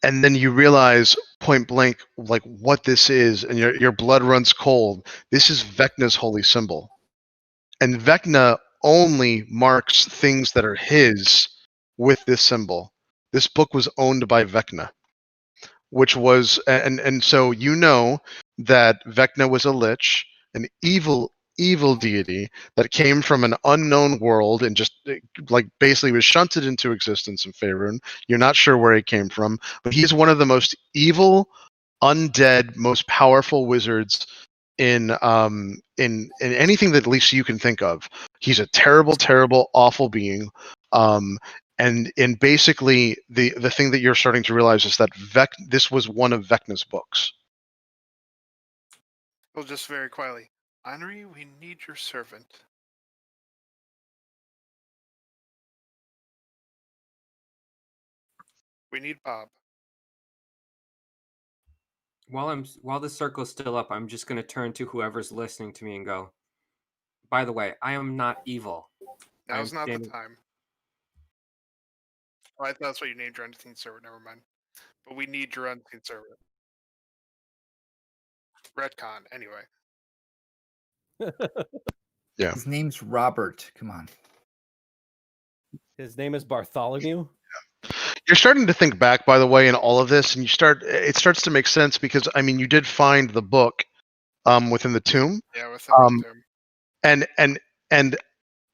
[SPEAKER 2] and then you realize point blank like what this is, and your blood runs cold. This is Vecna's holy symbol, and Vecna only marks things that are his with this symbol. This book was owned by Vecna, which was and so you know that Vecna was a lich, an evil deity that came from an unknown world and just like basically was shunted into existence in Faerun. You're not sure where he came from, but he's one of the most evil, undead, most powerful wizards in anything that at least you can think of. He's a terrible, awful being. And basically the thing that you're starting to realize is that this was one of Vecna's books.
[SPEAKER 4] Well, just very quietly, Henri, we need your servant. We need Bob.
[SPEAKER 3] While the circle's still up, I'm just gonna turn to whoever's listening to me and go, by the way, I am not evil.
[SPEAKER 4] Now's not the time. Oh, I thought that's what you named your unseen servant. Never mind. But we need your unseen servant. Retcon, anyway.
[SPEAKER 2] Yeah.
[SPEAKER 1] His name's Robert. Come on.
[SPEAKER 5] His name is Bartholomew.
[SPEAKER 2] You're starting to think back, by the way, in all of this, and it starts to make sense because I mean, you did find the book within the tomb.
[SPEAKER 4] Yeah, within the tomb.
[SPEAKER 2] And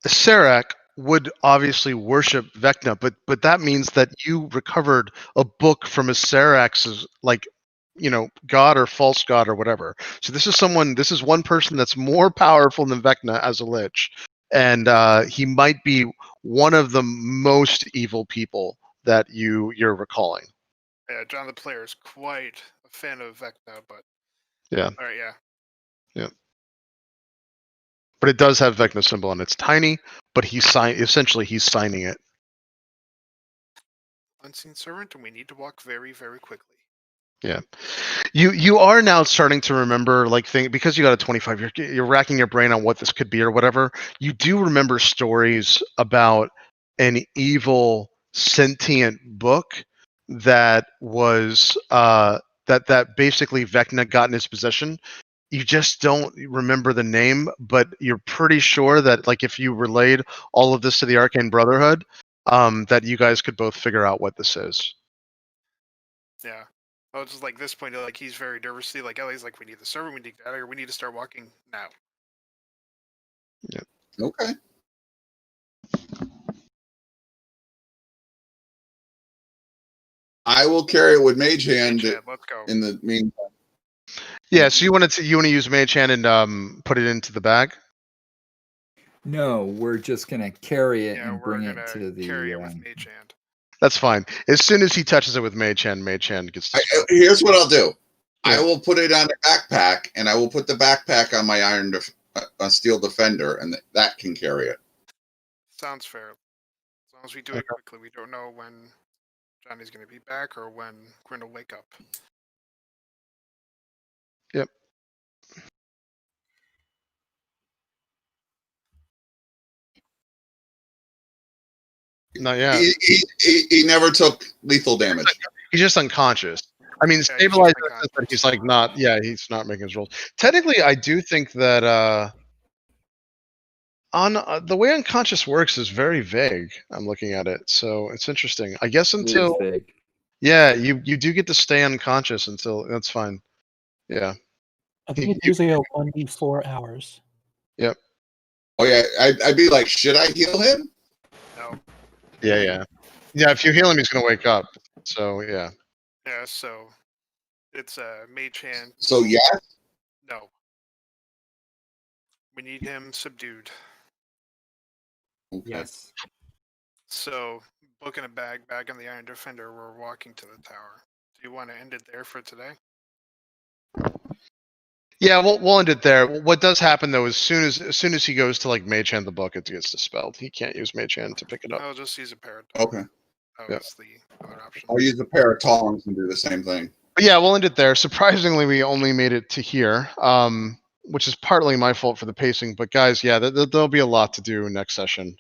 [SPEAKER 2] Serac would obviously worship Vecna, but that means that you recovered a book from a Serac's god or false god or whatever. So this is one person that's more powerful than Vecna as a lich, and he might be one of the most evil people that you're recalling.
[SPEAKER 4] Yeah, John the player is quite a fan of Vecna, but
[SPEAKER 2] yeah.
[SPEAKER 4] All right, yeah.
[SPEAKER 2] Yeah. But it does have Vecna symbol, and it's tiny. But he's signing it.
[SPEAKER 4] Unseen servant, and we need to walk very, very quickly.
[SPEAKER 2] Yeah, you are now starting to remember because you got a 25. You're racking your brain on what this could be or whatever. You do remember stories about an evil sentient book that was that basically Vecna got in his possession. You just don't remember the name, but you're pretty sure that if you relayed all of this to the Arcane Brotherhood, that you guys could both figure out what this is.
[SPEAKER 4] Yeah. Well, just this point, he's very nervously, Ellie's we need the servant, we need to get out of here, we need to start walking now.
[SPEAKER 2] Yeah.
[SPEAKER 6] Okay. I will carry it with Mage Hand.
[SPEAKER 4] Let's go.
[SPEAKER 6] In the meantime.
[SPEAKER 2] Yeah, so you want to use Mage Hand and put it into the bag?
[SPEAKER 1] No, we're just gonna carry it and bring it
[SPEAKER 4] to
[SPEAKER 1] to the.
[SPEAKER 4] Carry it with Mage Hand.
[SPEAKER 2] That's fine. As soon as he touches it with Mage Hand gets.
[SPEAKER 6] Here's what I'll do. Yeah. I will put it on a backpack, and I will put the backpack on my steel defender, and that can carry it.
[SPEAKER 4] Sounds fair. As long as we do it quickly, we don't know when Johnny's going to be back or when Grin will wake up.
[SPEAKER 2] Yep. Not yet.
[SPEAKER 6] He never took lethal damage.
[SPEAKER 2] He's just unconscious. I mean, stabilized, but he's not. Yeah, he's not making his rolls. Technically, I do think that on the way unconscious works is very vague. I'm looking at it, so it's interesting. I guess until you do get to stay unconscious until that's fine. Yeah.
[SPEAKER 7] I think it's usually a 1d4 hours.
[SPEAKER 2] Yep.
[SPEAKER 6] Oh yeah, I'd be like, should I heal him?
[SPEAKER 4] No.
[SPEAKER 2] Yeah. If you heal him, he's gonna wake up. So yeah.
[SPEAKER 4] Yeah. So it's Mage Hand.
[SPEAKER 6] So yes.
[SPEAKER 4] No. We need him subdued.
[SPEAKER 6] Okay.
[SPEAKER 3] Yes.
[SPEAKER 4] So, book in a bag on the Iron Defender, we're walking to the tower. Do you want to end it there for today?
[SPEAKER 2] Yeah, we'll end it there. What does happen though, as soon as he goes to Mage Hand the book, it gets dispelled. He can't use Mage Hand to pick it up.
[SPEAKER 4] I'll just use a pair of
[SPEAKER 6] Okay.
[SPEAKER 4] That's the other option.
[SPEAKER 6] I'll use a pair of tongs and do the same thing.
[SPEAKER 2] But yeah, we'll end it there. Surprisingly, we only made it to here, which is partly my fault for the pacing. But guys, yeah, there'll be a lot to do next session.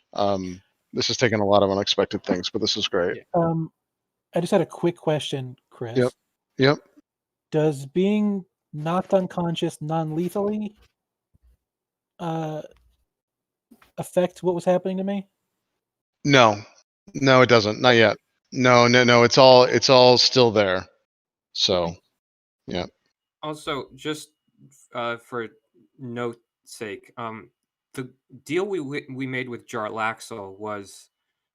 [SPEAKER 2] This has taken a lot of unexpected things, but this is great.
[SPEAKER 7] I just had a quick question. Chris.
[SPEAKER 2] Yep. Yep.
[SPEAKER 7] Does being knocked unconscious non-lethally affect what was happening to me?
[SPEAKER 2] No, it doesn't. Not yet. No. It's all still there. So, yeah.
[SPEAKER 3] Also, just for note sake, the deal we made with Jarlaxle was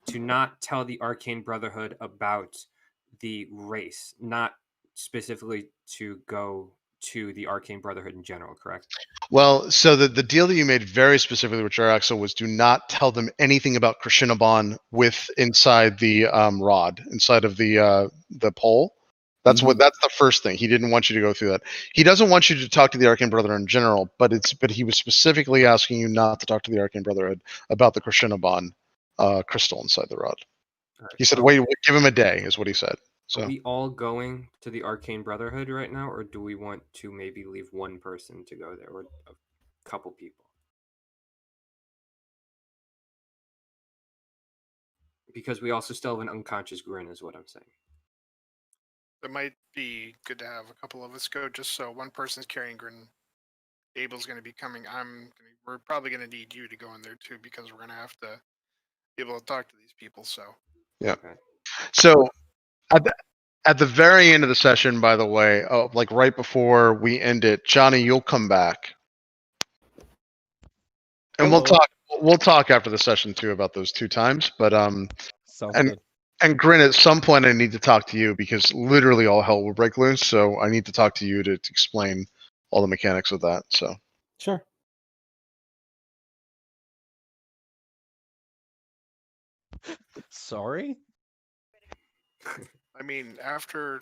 [SPEAKER 3] to not tell the Arcane Brotherhood about the race, not specifically to go to the Arcane Brotherhood in general, correct?
[SPEAKER 2] Well, so the deal that you made very specifically with Jaraxo was do not tell them anything about Krishnabon with inside the rod, inside of the pole. That's that's the first thing. He didn't want you to go through that. He doesn't want you to talk to the Arcane Brotherhood in general, but he was specifically asking you not to talk to the Arcane Brotherhood about the Krishnabon crystal inside the rod.
[SPEAKER 3] Alright,
[SPEAKER 2] He said,
[SPEAKER 3] are
[SPEAKER 2] "Wait, give him a day," is what he said.
[SPEAKER 3] Are
[SPEAKER 2] So
[SPEAKER 3] we all going to the Arcane Brotherhood right now, or do we want to maybe leave one person to go there, or a couple people? Because we also still have an unconscious Grin, is what I'm saying.
[SPEAKER 4] It might be good to have a couple of us go, just so one person's carrying Grin. Abel's going to be coming. We're probably going to need you to go in there too, because we're going to have to be able to talk to these people. So
[SPEAKER 2] yeah.
[SPEAKER 3] Okay.
[SPEAKER 2] So at the very end of the session, by the way, like right before we end it, Johnny, you'll come back, and
[SPEAKER 5] Hello.
[SPEAKER 2] we'll talk after the session too about those 2 times. But
[SPEAKER 5] Sounds
[SPEAKER 2] and
[SPEAKER 5] good.
[SPEAKER 2] and Grin, at some point I need to talk to you because literally all hell will break loose. So I need to talk to you to explain all the mechanics of that. So
[SPEAKER 7] Sure.
[SPEAKER 5] Sorry?
[SPEAKER 4] I mean, after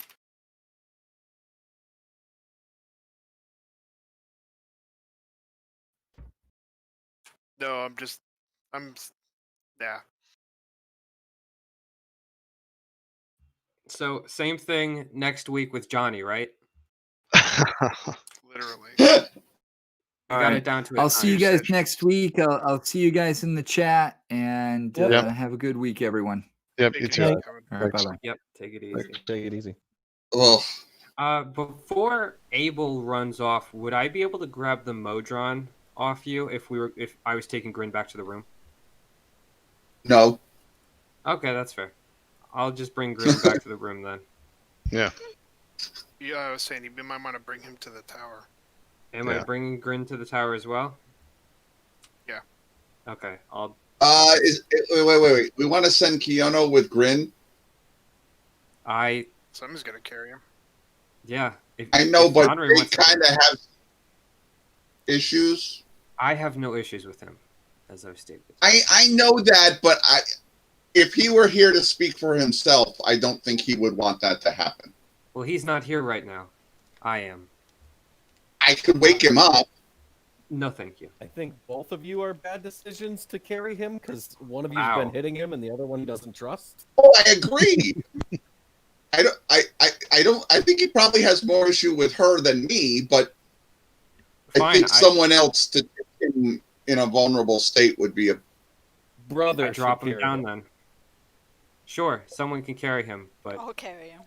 [SPEAKER 4] no, yeah.
[SPEAKER 3] So same thing next week with Johnny, right?
[SPEAKER 4] Literally.
[SPEAKER 3] We
[SPEAKER 1] All
[SPEAKER 3] got
[SPEAKER 1] right.
[SPEAKER 3] it down to a
[SPEAKER 1] I'll see you
[SPEAKER 3] time.
[SPEAKER 1] guys next week. I'll see you guys in the chat, and
[SPEAKER 7] Yep.
[SPEAKER 1] have a good week, everyone.
[SPEAKER 2] yep,
[SPEAKER 4] Thank
[SPEAKER 2] you
[SPEAKER 4] you,
[SPEAKER 2] too.
[SPEAKER 7] Yeah.
[SPEAKER 4] Kevin.
[SPEAKER 1] All right,
[SPEAKER 2] Thanks.
[SPEAKER 1] bye bye.
[SPEAKER 3] Yep, take it easy.
[SPEAKER 5] Take it easy.
[SPEAKER 6] Well,
[SPEAKER 3] Before Abel runs off, would I be able to grab the Modron off you if I was taking Grin back to the room?
[SPEAKER 6] no.
[SPEAKER 3] Okay, that's fair. I'll just bring Grin back to the room then.
[SPEAKER 2] Yeah.
[SPEAKER 4] Yeah, I was saying you might want to bring him to the tower.
[SPEAKER 3] Am I
[SPEAKER 2] Yeah.
[SPEAKER 3] bringing Grin to the tower as well?
[SPEAKER 4] Yeah.
[SPEAKER 3] Okay, I'll.
[SPEAKER 6] Wait. We want to send Keanu with Grin.
[SPEAKER 4] Someone's gonna carry him.
[SPEAKER 3] Yeah.
[SPEAKER 6] I know,
[SPEAKER 3] if
[SPEAKER 6] but
[SPEAKER 3] Andre
[SPEAKER 6] they
[SPEAKER 3] wants to-
[SPEAKER 6] kind of have issues.
[SPEAKER 3] I have no issues with him, as I've stated.
[SPEAKER 6] I know that, but if he were here to speak for himself, I don't think he would want that to happen.
[SPEAKER 3] Well, he's not here right now. I am.
[SPEAKER 6] I could wake him up.
[SPEAKER 3] No, thank you.
[SPEAKER 5] I think both of you are bad decisions to carry him because one of you's
[SPEAKER 3] Wow.
[SPEAKER 5] been hitting him and the other one doesn't trust.
[SPEAKER 6] Oh, I agree. I think he probably has more issue with her than me, but
[SPEAKER 3] Fine.
[SPEAKER 6] I think someone else to take him in a vulnerable state would be a
[SPEAKER 5] Brother,
[SPEAKER 3] I drop
[SPEAKER 5] should
[SPEAKER 3] him
[SPEAKER 5] carry
[SPEAKER 3] down then. Sure, someone can carry him, but
[SPEAKER 8] I'll carry him.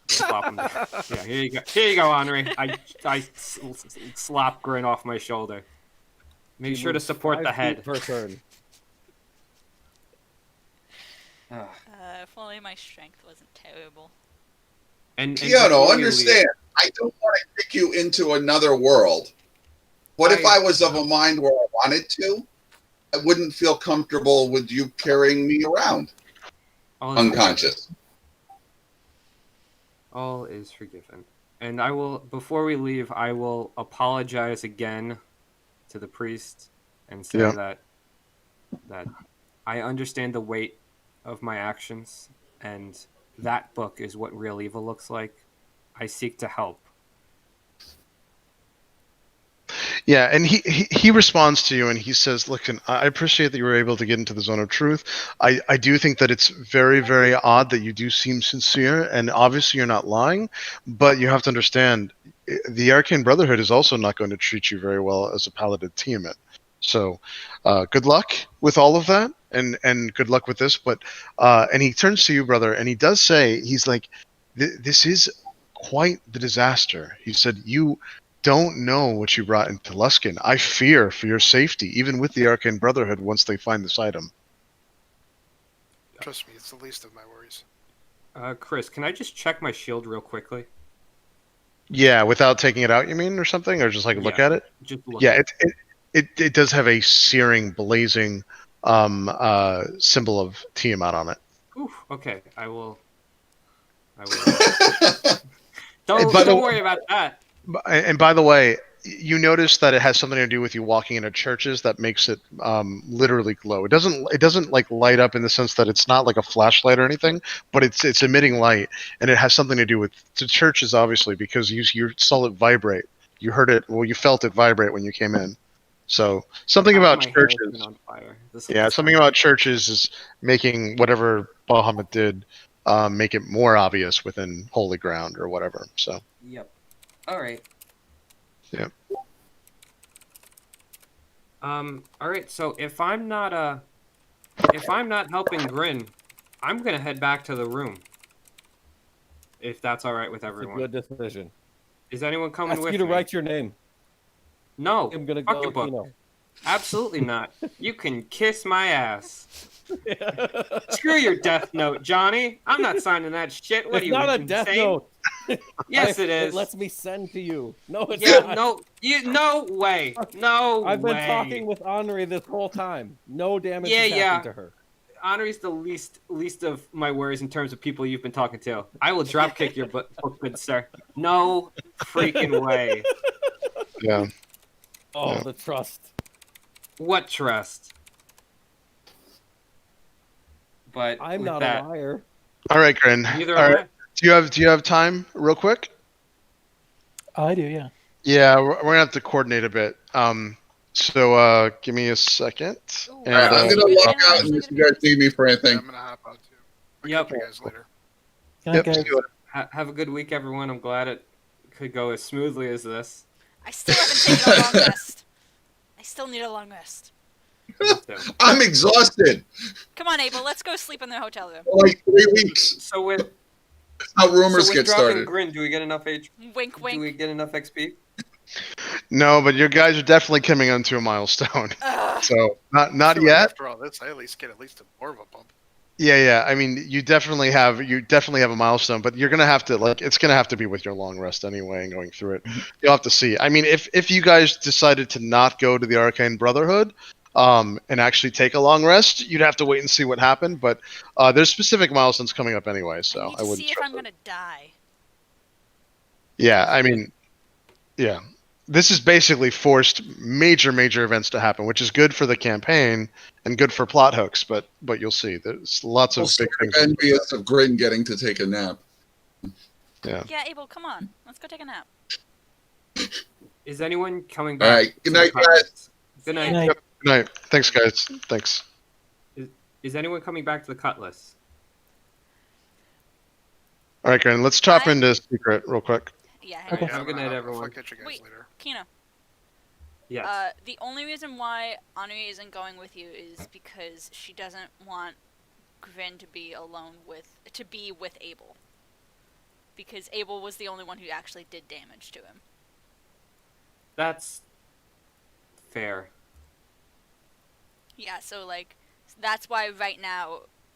[SPEAKER 3] slap him down. Yeah, here you go. Here you go, Henri. I slap Grin off my shoulder. Make
[SPEAKER 5] He
[SPEAKER 3] sure to
[SPEAKER 5] moves
[SPEAKER 3] support
[SPEAKER 5] 5
[SPEAKER 3] the
[SPEAKER 5] feet
[SPEAKER 3] head.
[SPEAKER 5] per turn.
[SPEAKER 8] If only my strength wasn't terrible.
[SPEAKER 3] And
[SPEAKER 6] Keanu,
[SPEAKER 3] before we
[SPEAKER 6] understand, I don't want to kick you into another world. What if I was of a mind where I wanted to? I wouldn't feel comfortable with you carrying me around unconscious.
[SPEAKER 3] All is forgiven. And I will, before we leave, I will apologize again to the priest and say that I understand the weight of my actions, and that book is what real evil looks like. I seek to help.
[SPEAKER 2] Yeah, and he responds to you and he says, "Look, I appreciate that you were able to get into the zone of truth. I do think that it's very, very odd that you do seem sincere, and obviously you're not lying, but you have to understand, the Arcane Brotherhood is also not going to treat you very well as a paladin Tiamat. So, good luck with all of that, and good luck with this. But and he turns to you, brother, and he does say, he's like, This is quite the disaster. He said, "You don't know what you brought into Luskin. I fear for your safety, even with the Arcane Brotherhood once they find this item."
[SPEAKER 4] Trust me, it's the least of my worries.
[SPEAKER 3] Chris, can I just check my shield real quickly?
[SPEAKER 2] Yeah, without taking it out, you mean, or something? Or just like look
[SPEAKER 3] Yeah.
[SPEAKER 2] at it?
[SPEAKER 3] Just look.
[SPEAKER 2] Yeah, it does have a searing, blazing symbol of Tiamat on it.
[SPEAKER 3] Oof, okay, I will.
[SPEAKER 2] By
[SPEAKER 3] Don't
[SPEAKER 2] the-
[SPEAKER 3] worry about that.
[SPEAKER 2] And by the way, you notice that it has something to do with you walking into churches that makes it literally glow. It doesn't like light up in the sense that it's not like a flashlight or anything, but it's emitting light, and it has something to do with the churches, obviously, because you saw it vibrate. You heard it. Well, you felt it vibrate when you came in. So something about
[SPEAKER 3] My hair has
[SPEAKER 2] churches.
[SPEAKER 3] been on fire.
[SPEAKER 2] Yeah, something about churches is making whatever Bahamut did make it more obvious within holy ground or whatever. So.
[SPEAKER 3] Yep. All right.
[SPEAKER 2] Yeah.
[SPEAKER 3] All right. So if I'm not helping Grin, I'm gonna head back to the room. If that's all right with
[SPEAKER 5] It's a
[SPEAKER 3] everyone.
[SPEAKER 5] good decision.
[SPEAKER 3] Is anyone coming
[SPEAKER 5] Ask
[SPEAKER 3] with
[SPEAKER 5] you to
[SPEAKER 3] me?
[SPEAKER 5] write your name.
[SPEAKER 3] No.
[SPEAKER 5] I'm gonna
[SPEAKER 3] Fuck
[SPEAKER 5] go
[SPEAKER 3] your book.
[SPEAKER 5] Kino.
[SPEAKER 3] Absolutely not. You can kiss my ass. Screw your death note, Johnny. I'm not signing that shit. What
[SPEAKER 5] It's
[SPEAKER 3] are you,
[SPEAKER 5] not a
[SPEAKER 3] insane?
[SPEAKER 5] death note.
[SPEAKER 3] Yes, it is.
[SPEAKER 5] It lets me send to you. No, it's
[SPEAKER 3] Yeah,
[SPEAKER 5] not.
[SPEAKER 3] no way. No
[SPEAKER 5] I've been
[SPEAKER 3] way.
[SPEAKER 5] talking with Henri this whole time. No damage has
[SPEAKER 3] Yeah.
[SPEAKER 5] happened to her.
[SPEAKER 3] Henri's the least of my worries in terms of people you've been talking to. I will drop kick your book, good sir. No freaking way.
[SPEAKER 2] Yeah.
[SPEAKER 5] Oh,
[SPEAKER 2] Yeah.
[SPEAKER 5] the trust.
[SPEAKER 3] What trust? But
[SPEAKER 5] I'm
[SPEAKER 3] with
[SPEAKER 5] not
[SPEAKER 3] that,
[SPEAKER 5] a liar.
[SPEAKER 2] All right, Grin.
[SPEAKER 3] neither
[SPEAKER 2] All
[SPEAKER 3] am
[SPEAKER 2] right. Do you have time, real quick?
[SPEAKER 7] I do, yeah.
[SPEAKER 2] Yeah, we're gonna have to coordinate a bit. So give me a second.
[SPEAKER 8] Ooh,
[SPEAKER 2] And,
[SPEAKER 6] All right, I'm
[SPEAKER 8] is
[SPEAKER 6] gonna
[SPEAKER 8] the
[SPEAKER 6] log
[SPEAKER 8] panel
[SPEAKER 6] out
[SPEAKER 8] actually
[SPEAKER 6] unless you
[SPEAKER 8] gonna be
[SPEAKER 6] guys need me for
[SPEAKER 4] Yeah,
[SPEAKER 6] anything.
[SPEAKER 4] I'm gonna hop out too. I'll
[SPEAKER 3] Yep.
[SPEAKER 4] catch you guys later.
[SPEAKER 7] Good night,
[SPEAKER 2] Yep.
[SPEAKER 7] guys.
[SPEAKER 2] See you later.
[SPEAKER 3] have a good week, everyone. I'm glad it could go as smoothly as this.
[SPEAKER 8] I still haven't taken a long rest. I still need a long rest.
[SPEAKER 6] I'm exhausted.
[SPEAKER 8] Come on, Abel, let's go sleep in the hotel room.
[SPEAKER 6] For like 3 weeks.
[SPEAKER 3] So with
[SPEAKER 6] How rumors
[SPEAKER 3] with
[SPEAKER 6] get
[SPEAKER 3] dropping
[SPEAKER 6] started.
[SPEAKER 3] Grin, do we get enough
[SPEAKER 8] Wink,
[SPEAKER 3] Do
[SPEAKER 8] wink.
[SPEAKER 3] we get enough XP?
[SPEAKER 2] No, but your guys are definitely coming onto a milestone.
[SPEAKER 8] Ugh.
[SPEAKER 2] So not
[SPEAKER 4] I feel like
[SPEAKER 2] yet.
[SPEAKER 4] After all this, I at least get more of a bump.
[SPEAKER 2] Yeah. I mean, you definitely have a milestone, but you're gonna have to it's gonna have to be with your long rest anyway and going through it. You'll have to see. I mean, if you guys decided to not go to the Arcane Brotherhood, and actually take a long rest, you'd have to wait and see what happened. But there's specific milestones coming up anyway, so
[SPEAKER 8] I need
[SPEAKER 2] I
[SPEAKER 8] to
[SPEAKER 2] wouldn't
[SPEAKER 8] see if
[SPEAKER 2] stress
[SPEAKER 8] I'm
[SPEAKER 2] it.
[SPEAKER 8] gonna die.
[SPEAKER 2] Yeah, I mean, yeah. This is basically forced major events to happen, which is good for the campaign and good for plot hooks. But you'll see, there's lots of
[SPEAKER 6] Also
[SPEAKER 2] big things.
[SPEAKER 6] envious of Grin getting to take a nap.
[SPEAKER 2] Yeah.
[SPEAKER 8] Yeah, Abel, come on. Let's go take a nap.
[SPEAKER 3] Is anyone coming back?
[SPEAKER 6] All right. Good
[SPEAKER 3] to the
[SPEAKER 6] night,
[SPEAKER 3] cutlass?
[SPEAKER 6] guys.
[SPEAKER 3] Good
[SPEAKER 8] See ya.
[SPEAKER 3] night.
[SPEAKER 7] Good night.
[SPEAKER 2] Good night. Thanks, guys. Thanks.
[SPEAKER 3] Is anyone coming back to the Cutlass?
[SPEAKER 2] All right, Garen, let's chop
[SPEAKER 8] I'm-
[SPEAKER 2] into secret real quick.
[SPEAKER 8] Yeah, hang
[SPEAKER 7] Okay.
[SPEAKER 8] on.
[SPEAKER 3] Have a good night, everyone.
[SPEAKER 4] I'll catch you guys
[SPEAKER 8] Wait.
[SPEAKER 4] later.
[SPEAKER 8] Kino.
[SPEAKER 3] Yes.
[SPEAKER 8] The only reason why Henri isn't going with you is because she doesn't want Grin to be with Abel. Because Abel was the only one who actually did damage to him.
[SPEAKER 3] That's fair.
[SPEAKER 8] Yeah, so like that's why right now